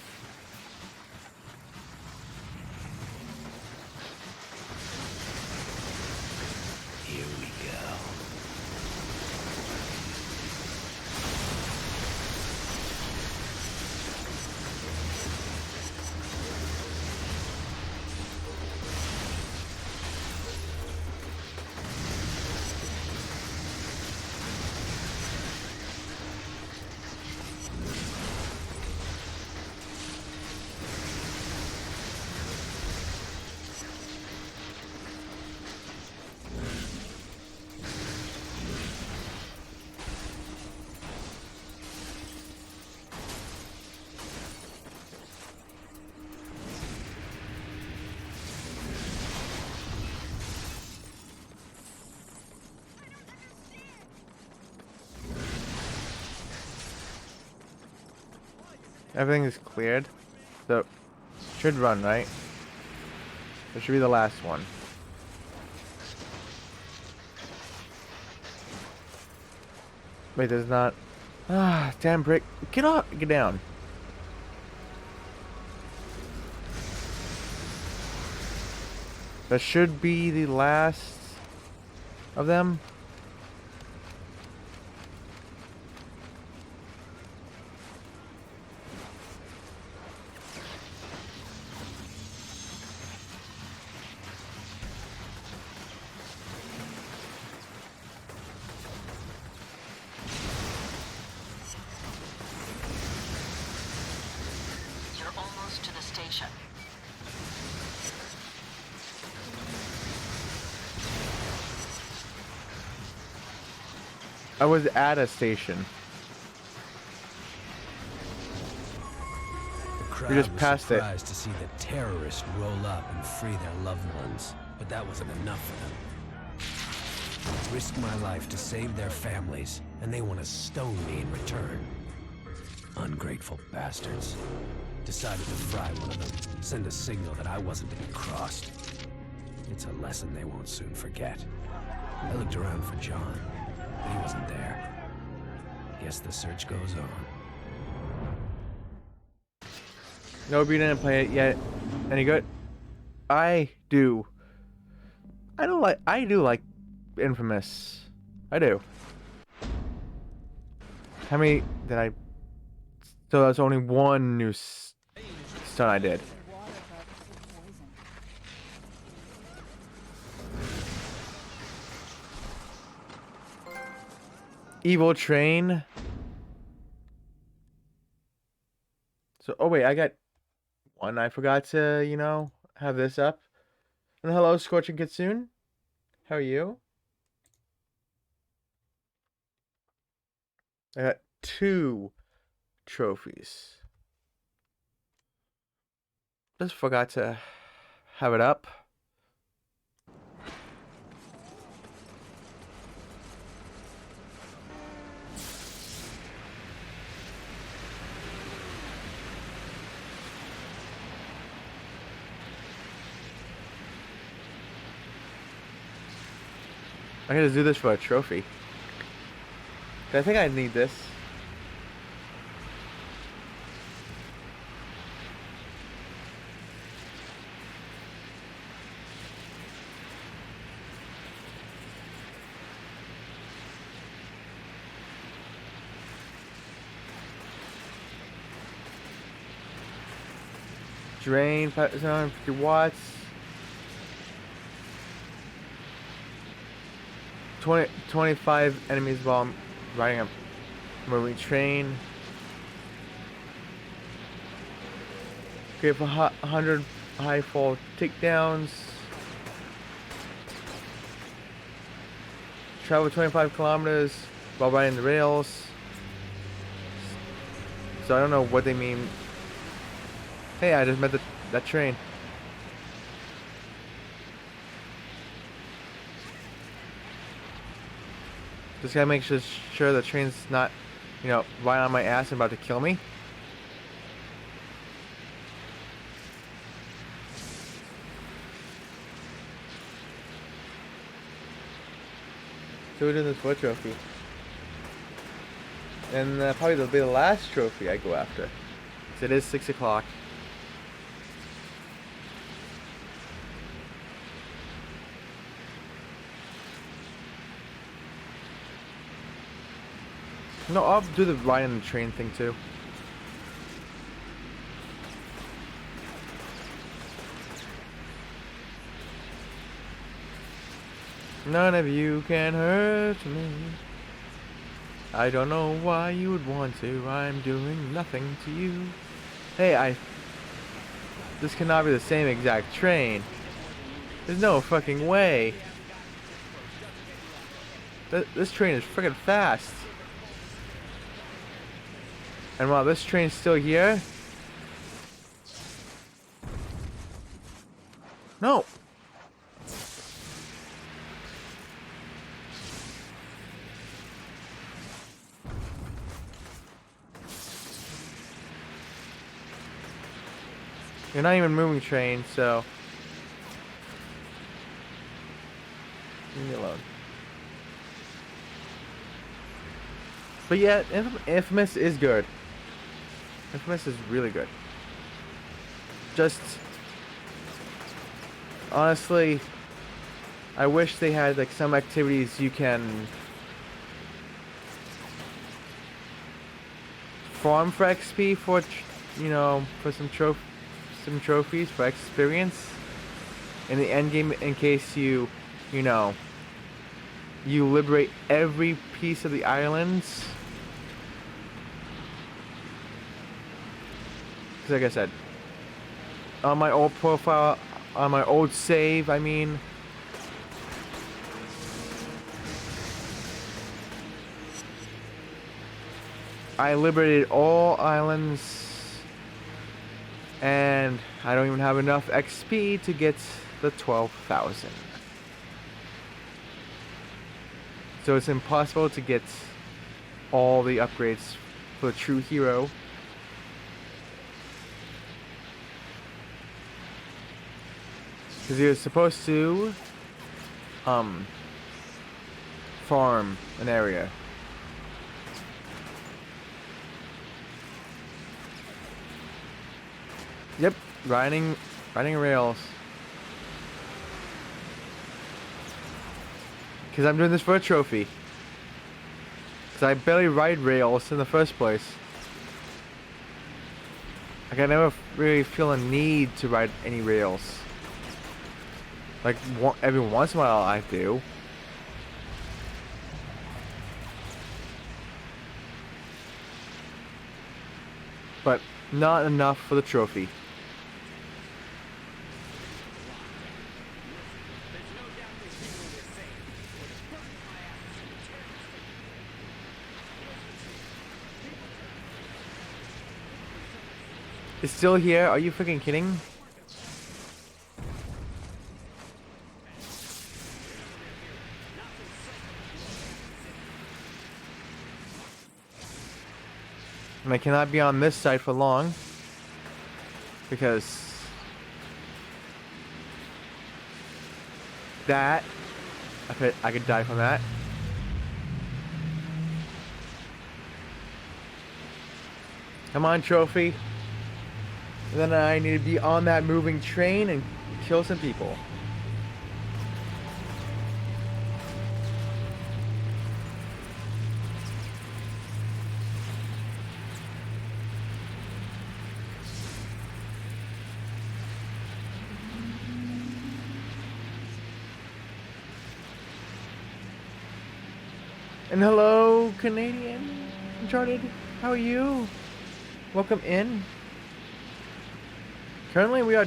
Here we go. Everything is cleared. So, should run, right? This should be the last one. Wait, there's not... Ah, damn brick. Get off! Get down. That should be the last of them. You're almost to the station. I was at a station. The We just crowd passed was it. surprised to see the terrorists roll up and free their loved ones, but that wasn't enough for them. I risked my life to save their families, and they want to stone me in return. Ungrateful bastards. Decided to fry one of them, send a signal that I wasn't to be crossed. It's a lesson they won't soon forget. I looked around for John, but he wasn't there. Guess the search goes on. Nope, you didn't play it yet. Any good? I do. I do like Infamous. I do. How many did I? So that's only one new stunt I did. Evil Train. So, oh wait, I got one. I forgot to, you know, have this up. And hello, Scorching Kitsune. How are you? I got 2 trophies. Just forgot to have it up. I gotta do this for a trophy. I think I need this. Drain 750 watts. 25 enemies while I'm riding a moving train. Okay, for 100 high fall takedowns. Travel 25 kilometers while riding the rails. So I don't know what they mean. Hey, I just met that train. Just gotta make sure the train's not, you know, right on my ass and about to kill me. So we're doing this for a trophy. And probably that'll be the last trophy I go after. So it is 6 o'clock. No, I'll do the ride on the train thing too. None of you can hurt me. I don't know why you would want to. I'm doing nothing to you. Hey, this cannot be the same exact train. There's no fucking way. This train is freaking fast. And while this train's still here... No! You're not even moving train, so... Leave me alone. But yeah, Infamous is good. Infamous is really good. Just... honestly, I wish they had like some activities you can farm for XP for, you know, for some trophies for experience in the end game, in case you know, you liberate every piece of the islands. Like I said, on my old profile, on my old save, I mean, I liberated all islands, and I don't even have enough XP to get the 12,000. So it's impossible to get all the upgrades for the true hero. Because he was supposed to farm an area. Yep, riding rails. Because I'm doing this for a trophy. Because I barely ride rails in the first place. Like, I never really feel a need to ride any rails. Like, every once in a while I do. But not enough for the trophy. It's still here? Are you freaking kidding? And I cannot be on this side for long because that I could die from that. Come on, trophy. And then I need to be on that moving train and kill some people. And hello, Canadian Uncharted. How are you? Welcome in. Currently, we are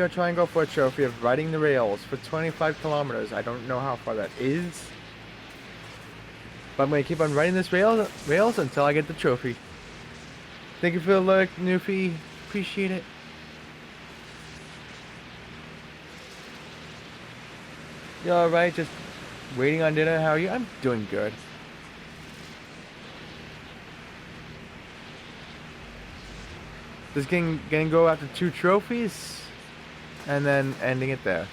trying to go for a trophy of riding the rails for 25 kilometers. I don't know how far that is, but I'm gonna keep on riding this rails until I get the trophy. Thank you for the look, Newfie. Appreciate it. You alright? Just waiting on dinner. How are you? I'm doing good. This game gonna go after 2 trophies and then ending it there.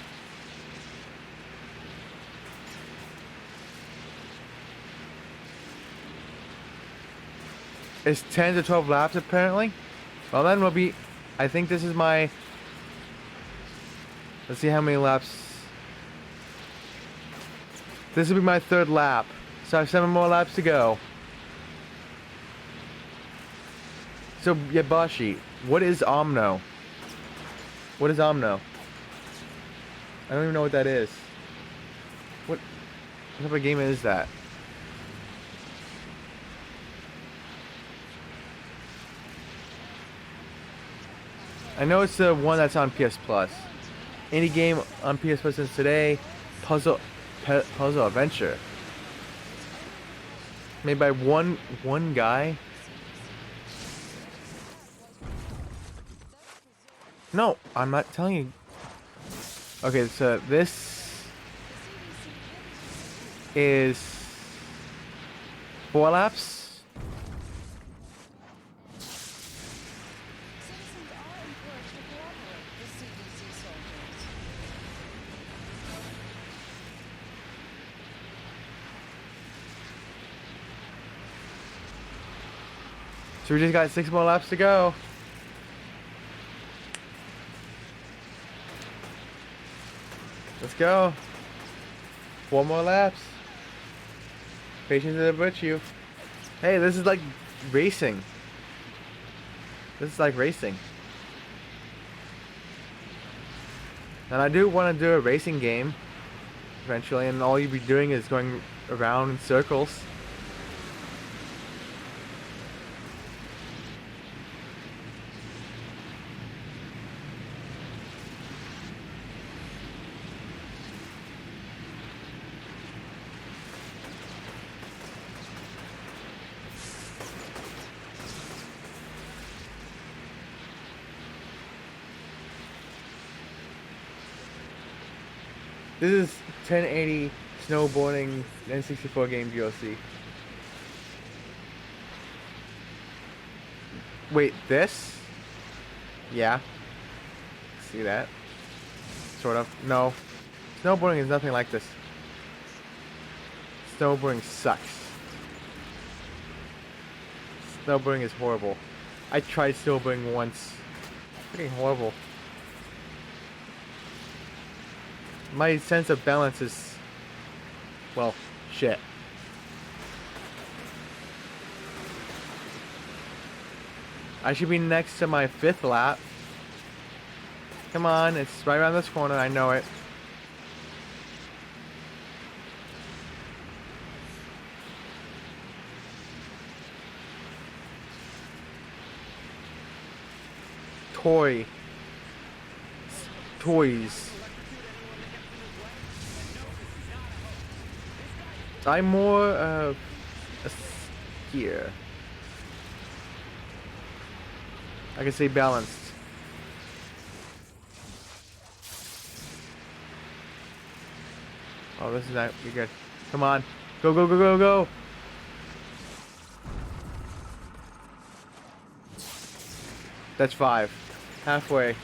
It's 10 to 12 laps apparently. Well, then we'll be, I think this is my, let's see how many laps. This will be my 3rd lap. So I have 7 more laps to go. So, Yabashi, what is Omno? What is Omno? I don't even know what that is. What type of game is that? I know it's the one that's on PS Plus. Any game on PS Plus since today. Puzzle Adventure. Made by one guy. No, I'm not telling you. Okay, so this is 4 laps. So we just got 6 more laps to go. Let's go. 4 more laps. Patience is a virtue. Hey, this is like racing. This is like racing. And I do want to do a racing game eventually, and all you'll be doing is going around in circles. This is 1080 snowboarding N64 game DLC. Wait, this? Yeah. See that? sort of. No. Snowboarding is nothing like this. Snowboarding sucks. Snowboarding is horrible. I tried snowboarding once. Freaking horrible. My sense of balance is, well, shit. I should be next to my 5th lap. Come on, it's right around this corner, I know it. Toys. I'm more of a skier. I can say balanced. Oh, this is not be good. Come on. Go, go, go, go, go. That's 5. Halfway.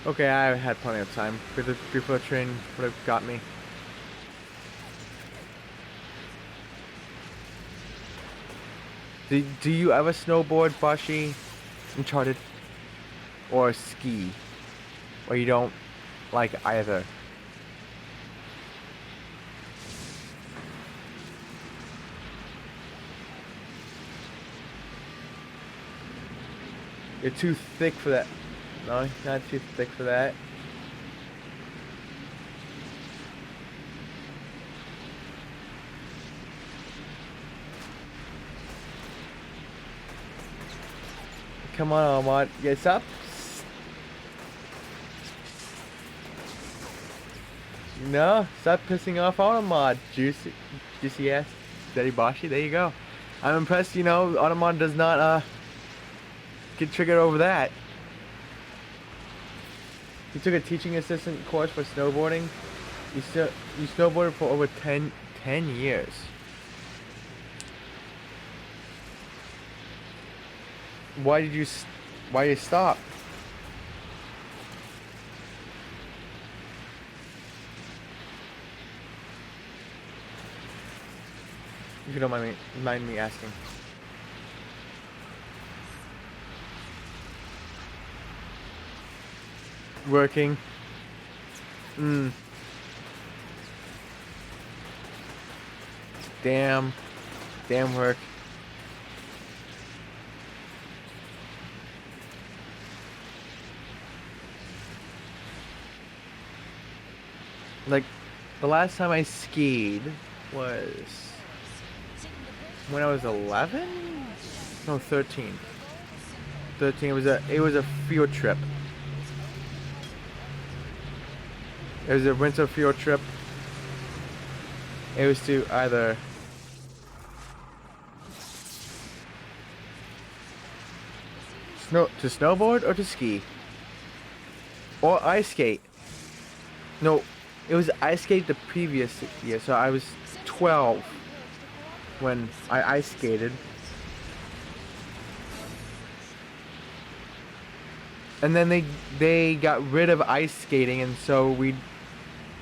Okay, I had plenty of time before the train would have got me. Do you ever snowboard, Bashi? Uncharted? Or ski? Or you don't like either? You're too thick for that. No, not too thick for that. Come on, Ahmad. Yes, up. No, stop pissing off Ahmad. Juicy ass. Daddy Bashi, there you go. I'm impressed, you know, Ahmad does not, get triggered over that. You took a teaching assistant course for snowboarding. You snowboarded for over 10 years. Why did you stop? If you don't mind me asking. Working. Damn work. Like, the last time I skied was when I was 11? No, 13. 13. It was a field trip. It was a winter field trip. It was to either snowboard or to ski. Or ice skate. No, it was ice skate the previous year, so I was 12 when I ice skated. And then they got rid of ice skating, and so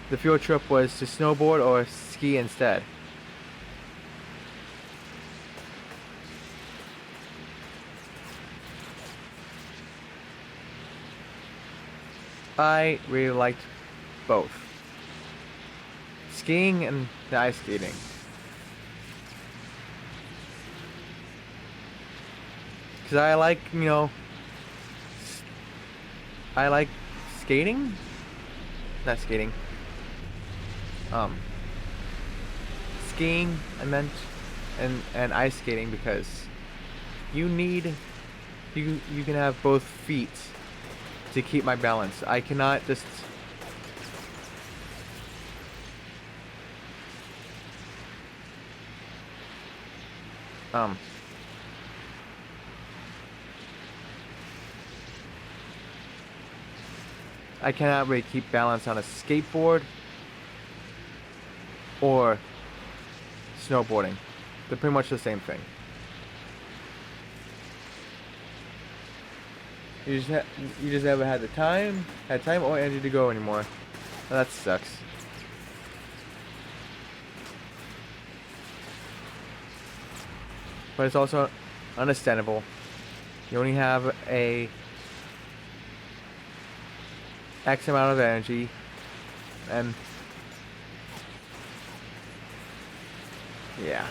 the field trip was to snowboard or ski instead. I really liked both. Skiing and the ice skating. Because I like, you know, I like skating? Not skating. Skiing, I meant, and ice skating, because you can have both feet to keep my balance. I cannot just I cannot really keep balance on a skateboard or snowboarding. They're pretty much the same thing. You just never had time or energy to go anymore. Well, that sucks. But it's also understandable. You only have a X amount of energy, and yeah.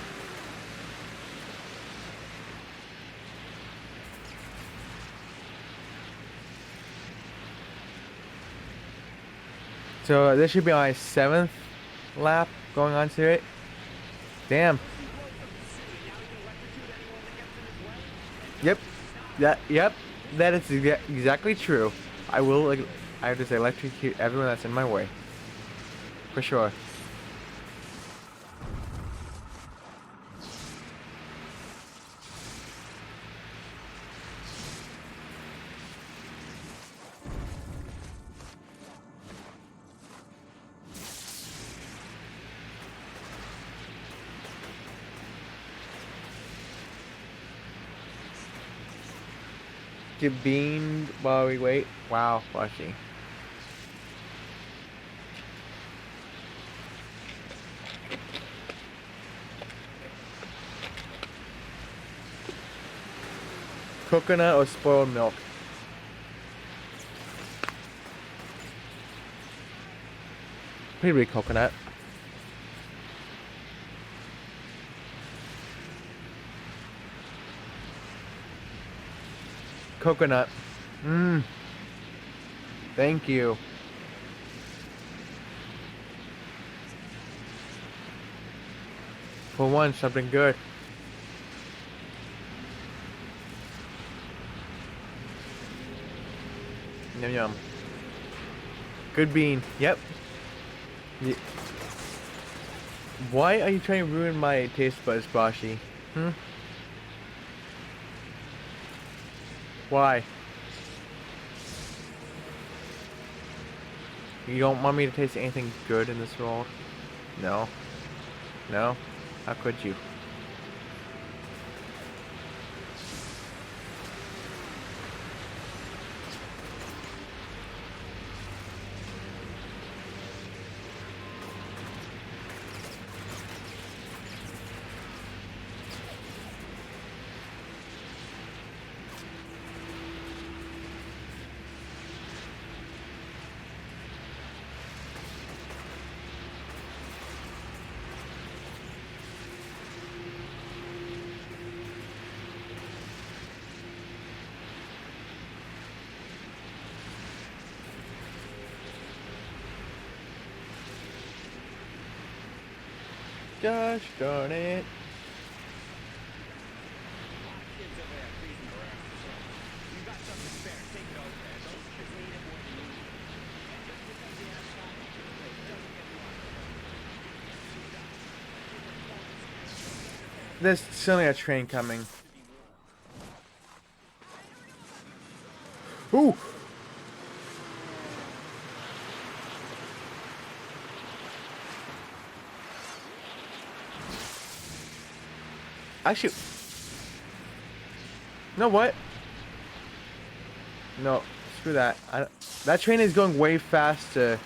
So this should be my 7th lap going on to it. Damn. Yep. Yep. That is exactly true. I have to electrocute everyone that's in my way. For sure. Get beamed while we wait. Wow, Flushy. Coconut or spoiled milk? Probably coconut. Coconut. Thank you. For once, something good. Yum yum. Good bean. Yep. Why are you trying to ruin my taste buds, Bashi? Why? You don't want me to taste anything good in this world? No. No? How could you? Gosh darn it. There's suddenly a train coming. Ooh! Actually, you know what? No, screw that. That train is going way faster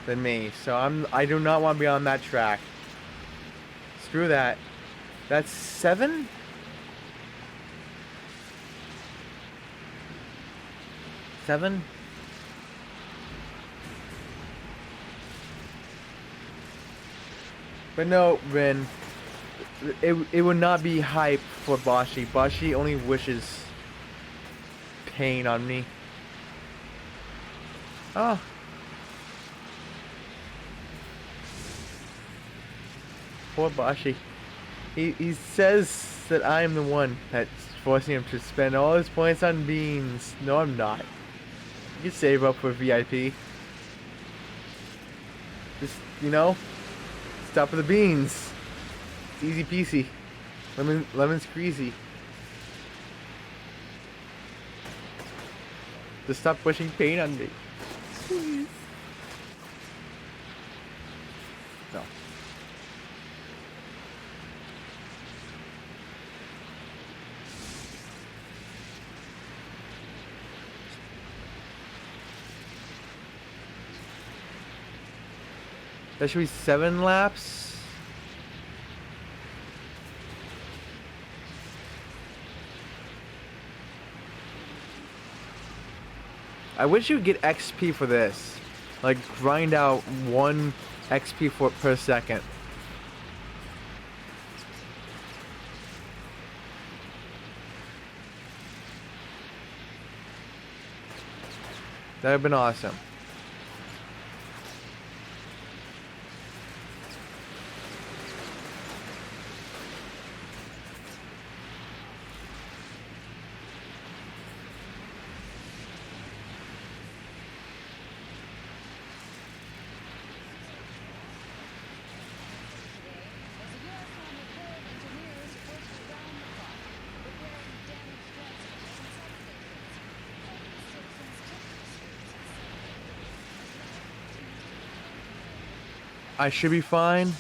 than me, so I do not want to be on that track. Screw that. That's 7? Seven? But no, Rin. It would not be hype for Bashi. Bashi only wishes pain on me. Oh. Poor Bashi. He says that I am the one that's forcing him to spend all his points on beans. No, I'm not. You can save up for VIP. Just, you know, stop with the beans. It's easy peasy. Lemon squeezy. Just stop pushing pain on me. Please. No. That should be 7 laps. I wish you'd get XP for this. Like, grind out 1 XP per second. That would have been awesome. I should be fine.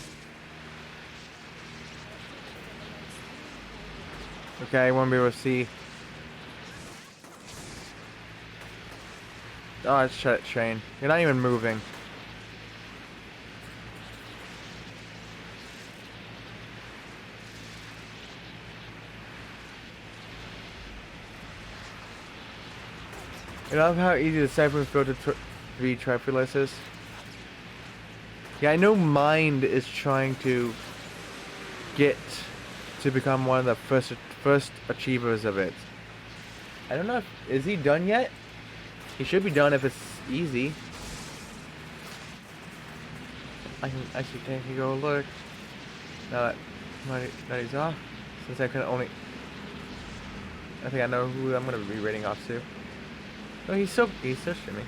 Okay, I won't be able to see. Oh, it's Shane. You're not even moving. You love how easy the Siphon Filter V Triphyllis is? Yeah, I know Mind is trying to get to become one of the first achievers of it. I don't know is he done yet? He should be done if it's easy. I can actually take a go look. Now that he's off, since I can only. I think I know who I'm gonna be rating off to. Oh, he's so shimmy.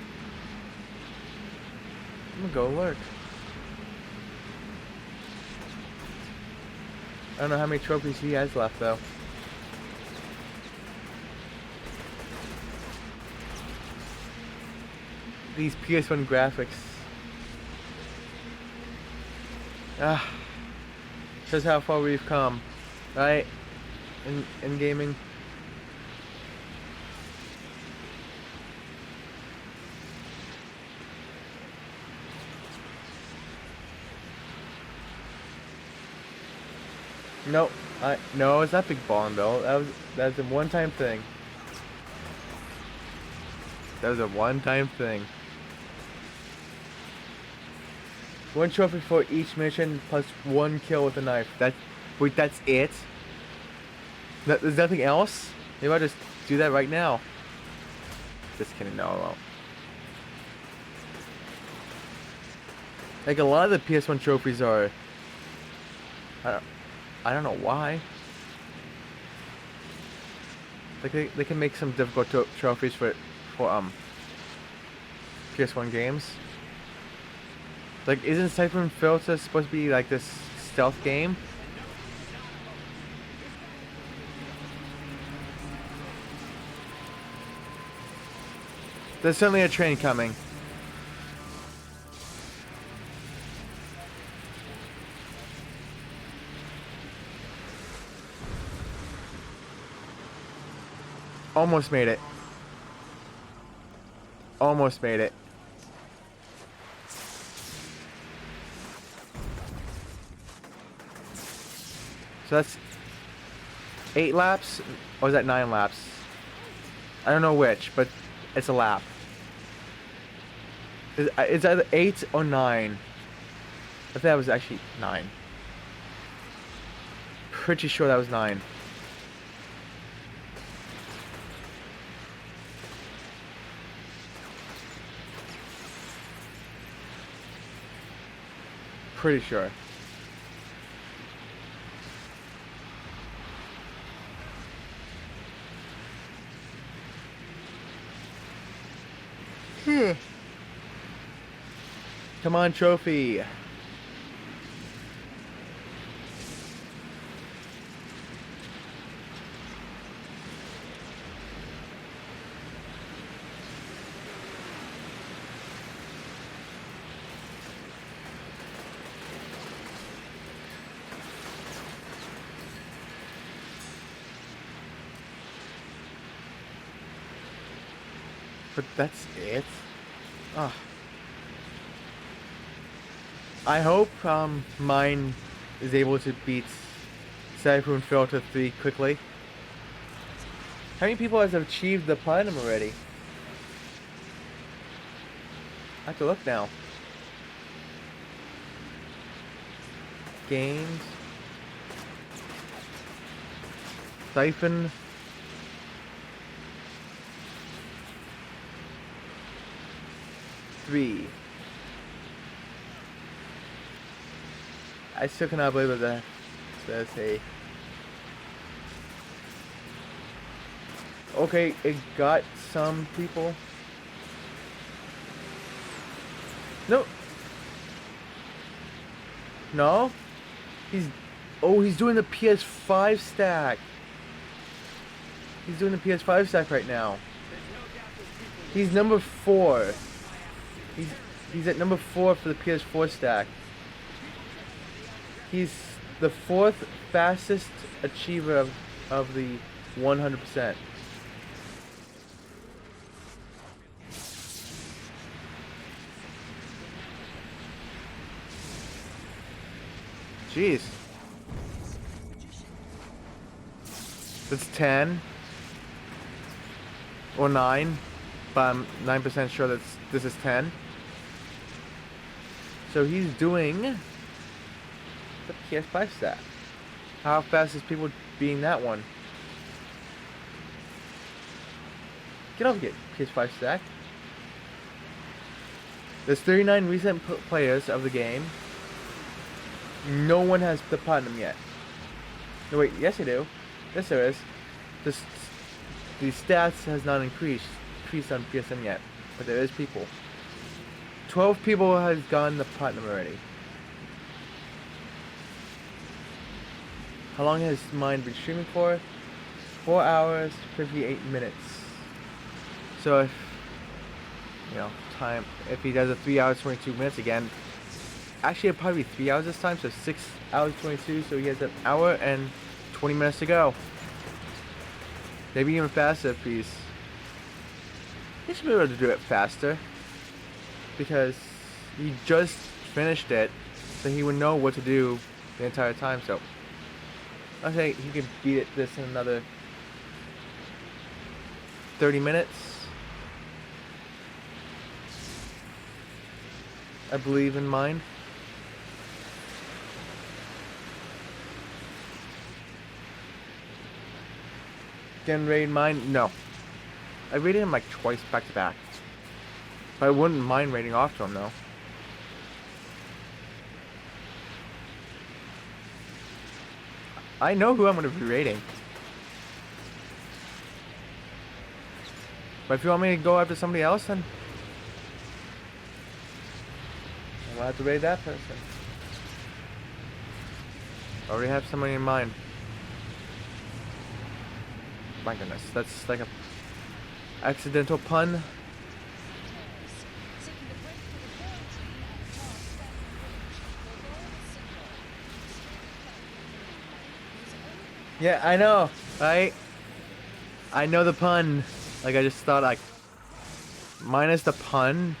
I'm gonna go look. I don't know how many trophies he has left though. These PS1 graphics. Shows how far we've come, right? In gaming. No, it's not Big Bong though. That's a one-time thing. That was a one-time thing. 1 trophy for each mission plus 1 kill with a knife. Wait, that's it? There's nothing else? Maybe I'll just do that right now. Just kidding, no I won't. Like a lot of the PS1 trophies are. I don't know why. Like they can make some difficult trophies for PS1 games. Like, isn't Siphon Filter supposed to be like this stealth game? There's certainly a train coming. Almost made it. Almost made it. So that's 8 laps, or is that 9 laps? I don't know which, but it's a lap. It's either 8 or 9. I think that was actually 9. Pretty sure that was 9. Pretty sure. Come on, trophy. But that's it? Ah. I hope mine is able to beat Siphon Filter 3 quickly. How many people has achieved the platinum already? I have to look now. Games. Siphon. Three. I still cannot believe that says a. Okay, it got some people. No. No? He's doing the PS5 stack. He's doing the PS5 stack right now. He's number 4. He's at number 4 for the PS4 stack. He's the 4th fastest achiever of the 100%. Jeez. That's 10 or 9, but I'm 9% sure that this is 10. So he's doing the PS5 stack. How fast is people beating that one? Get over here, PS5 stack. There's 39 recent players of the game. No one has the platinum yet. No, wait, yes they do. Yes there is. The stats has not increased on PSN yet, but there is people. 12 people has gotten the platinum already. How long has mine been streaming for? 4 hours, 58 minutes. So if, you know, if he does a 3 hours, 22 minutes again, actually it'll probably be 3 hours this time, so 6 hours, 22, so he has an hour and 20 minutes to go. Maybe even faster if he should be able to do it faster. Because he just finished it, so he would know what to do the entire time, so I think he could beat this in another 30 minutes. I believe in mine. Can raid mine? No. I raided him like twice back to back. But I wouldn't mind raiding off to him though. I know who I'm going to be raiding. But if you want me to go after somebody else, then I'm going to have to raid that person. I already have somebody in mind. My goodness, that's like a accidental pun. Yeah, I know, right? I know the pun. Like, I just thought, like, minus the pun.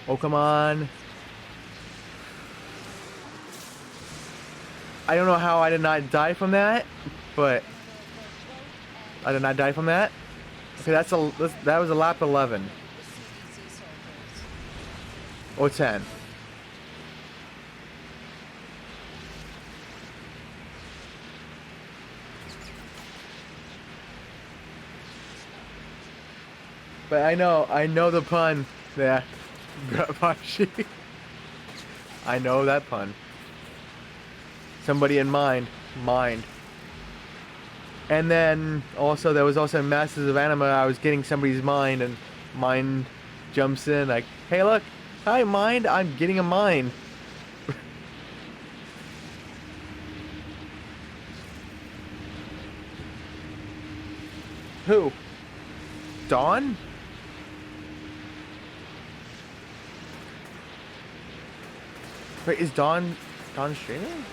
Oh, come on. I don't know how I did not die from that, but I did not die from that. Okay, that was a lap 11 or 10. But I know the pun. Yeah. I know that pun. Somebody in mind. And then also there was also Masters of Anima. I was getting somebody's mind and mind jumps in like, hey look, hi mind, I'm getting a mind. Who? Dawn? Wait, is Dawn streaming?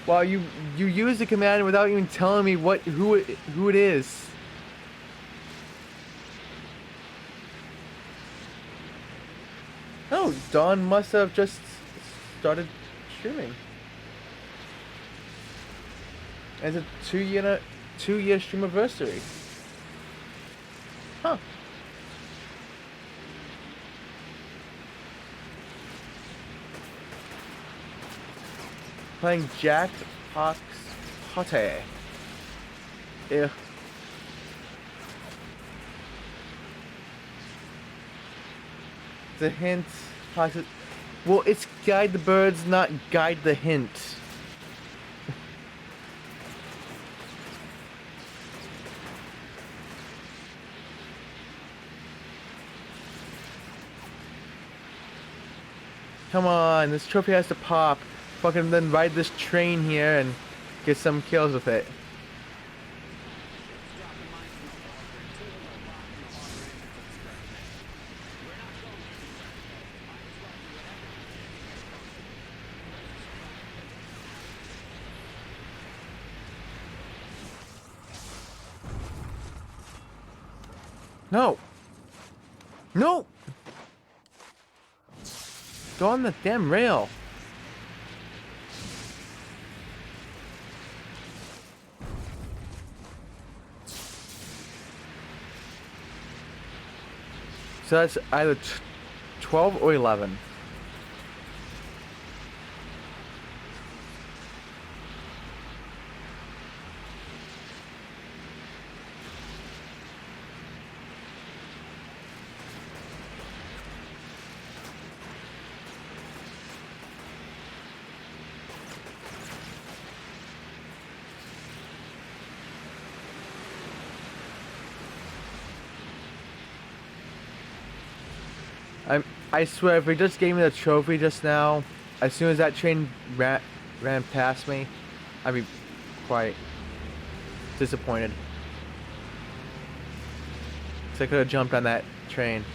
Wow, you use the command without even telling me who it is. Dawn must have just started streaming. It's a 2-year stream anniversary. Huh. Playing Jack Fox Hotte. Yeah. The hint. Well, it's guide the birds, not guide the hint. Come on, this trophy has to pop. Fucking then ride this train here and get some kills with it. No! No! Go on the damn rail. So that's either 12 or 11. I swear, if he just gave me the trophy just now, as soon as that train ran past me, I'd be quite disappointed. So I could have jumped on that train.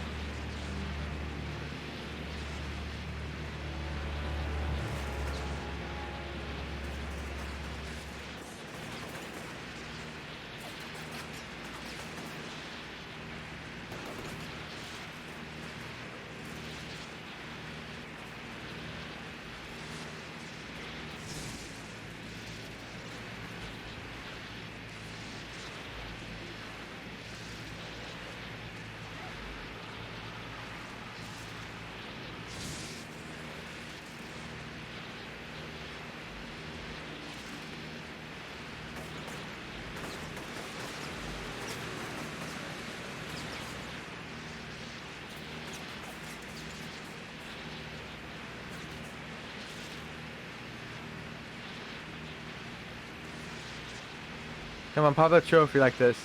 Come on, pop a trophy like this.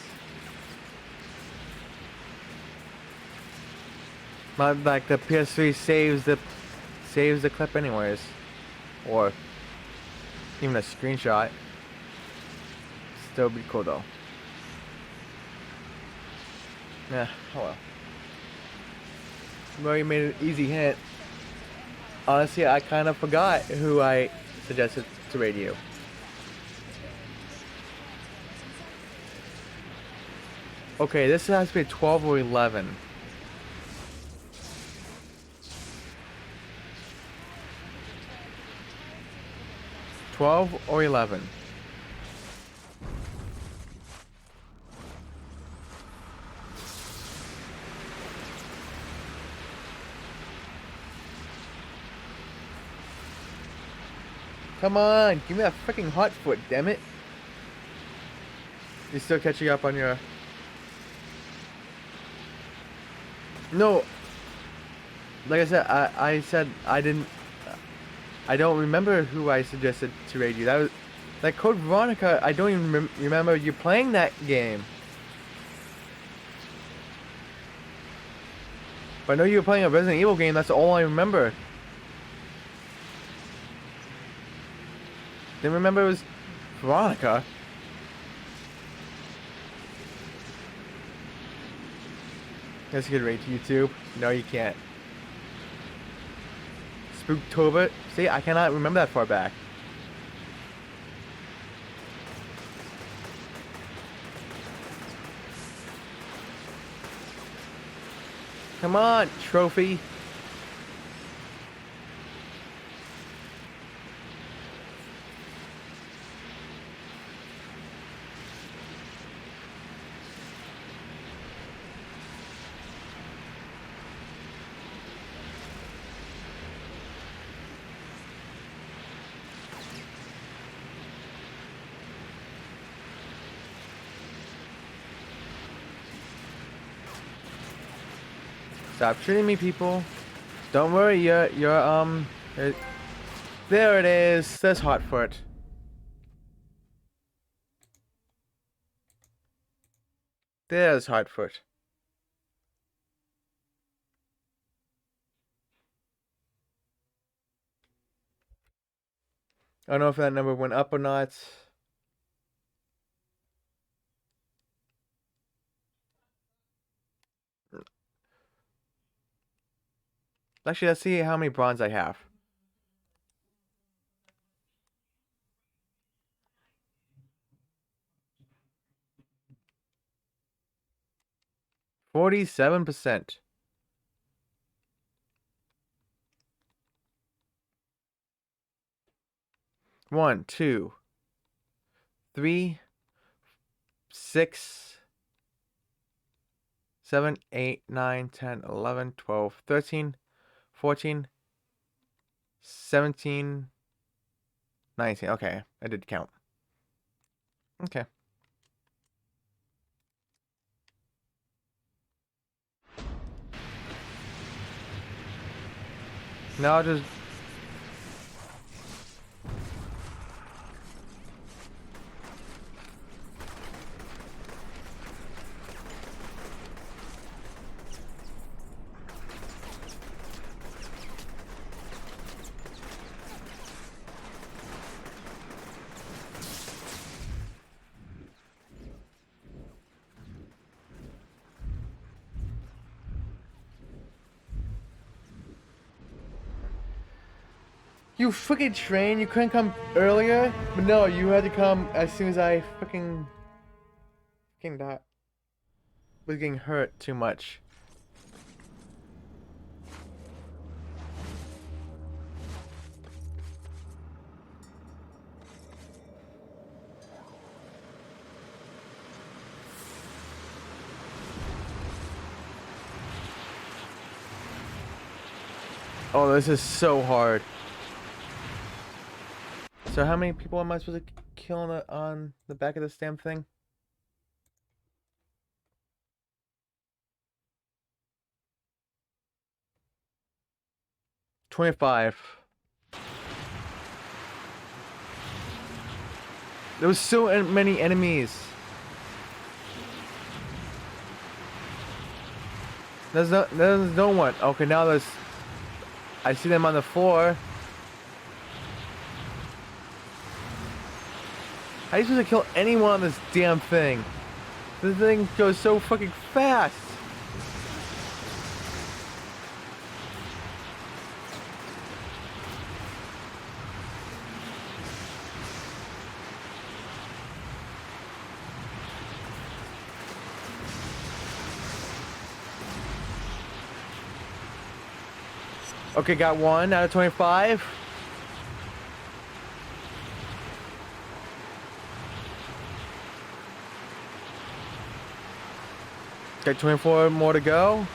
But like the PS3 saves the clip anyways, or even a screenshot. Still be cool though. Yeah, oh well. Well, you made an easy hint. Honestly, I kind of forgot who I suggested to raid you. Okay, this has to be 12 or 11. or 11. Come on, give me that freaking hot foot, damn it. You're still catching up on your... No, like I said, I don't remember who I suggested to raid you. That was, that Code Veronica, I don't even remember you playing that game. But I know you were playing a Resident Evil game, that's all I remember. Didn't remember it was Veronica. Guess you could rate YouTube. No, you can't. Spooktober. See, I cannot remember that far back. Come on, trophy. Stop treating me, people. Don't worry, there it is. There's Hotfoot. There's Hotfoot. I don't know if that number went up or not. Actually, let's see how many bronze I have. %47. One, 2, 3, 6, 7, 8, 9, 10, 11, 12, 13, 14, 17, 19. Okay, I did count. Okay. Now I'll just... You freaking train, you couldn't come earlier? But no, you had to come as soon as I freaking died. Was getting hurt too much. Oh, this is so hard. So how many people am I supposed to kill on the back of this damn thing? $25. There was so many enemies. There's no one. Okay, now there's... I see them on the floor. How are you supposed to kill anyone on this damn thing? This thing goes so fucking fast. Okay, got 1 out of 25. Got 24 more to go.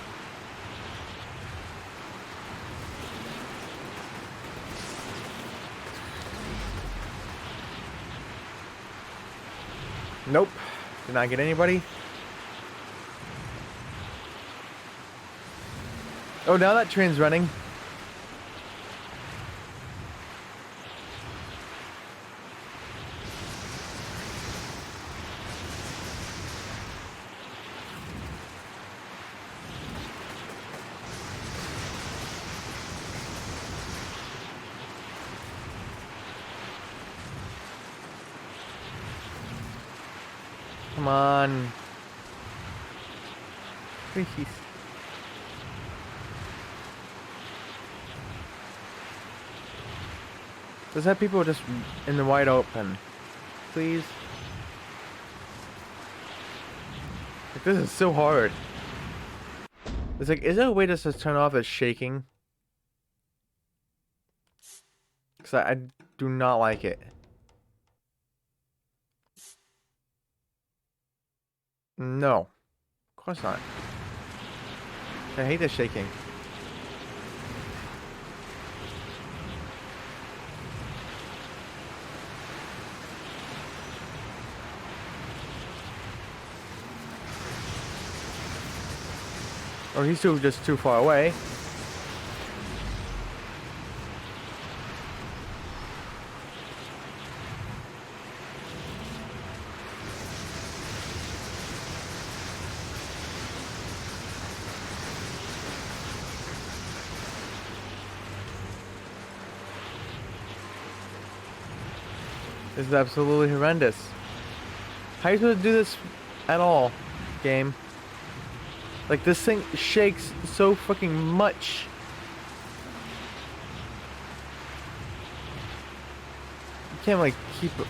Nope. Did not get anybody. Oh, now that train's running. Come on. Please. Let's have people just in the wide open. Please. Like, this is so hard. It's like, is there a way just to turn off the shaking? Because I do not like it. No. Of course not. I hate the shaking. Or he's just too far away. This is absolutely horrendous. How are you supposed to do this at all, game? Like, this thing shakes so fucking much. You can't, like, keep it.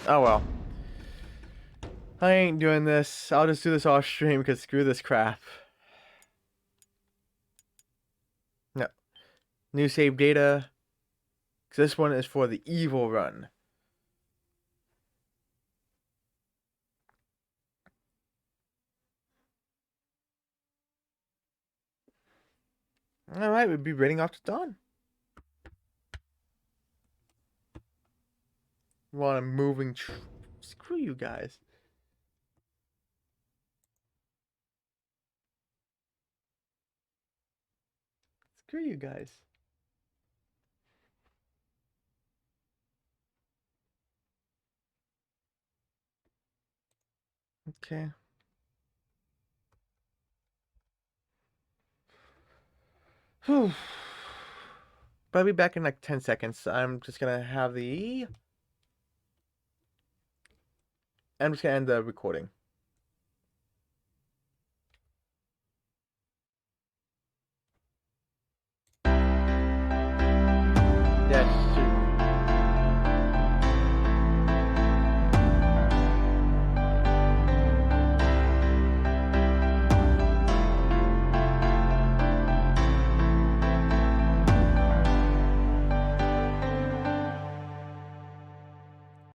Oh well. I ain't doing this. I'll just do this off stream because screw this crap. No. New save data. Because this one is for the evil run. Alright, we'll be raiding off to dawn. Want a moving screw you guys. Screw you guys. Okay. Whew. But I'll be back in like 10 seconds. I'm just gonna have the... I'm just gonna end the recording.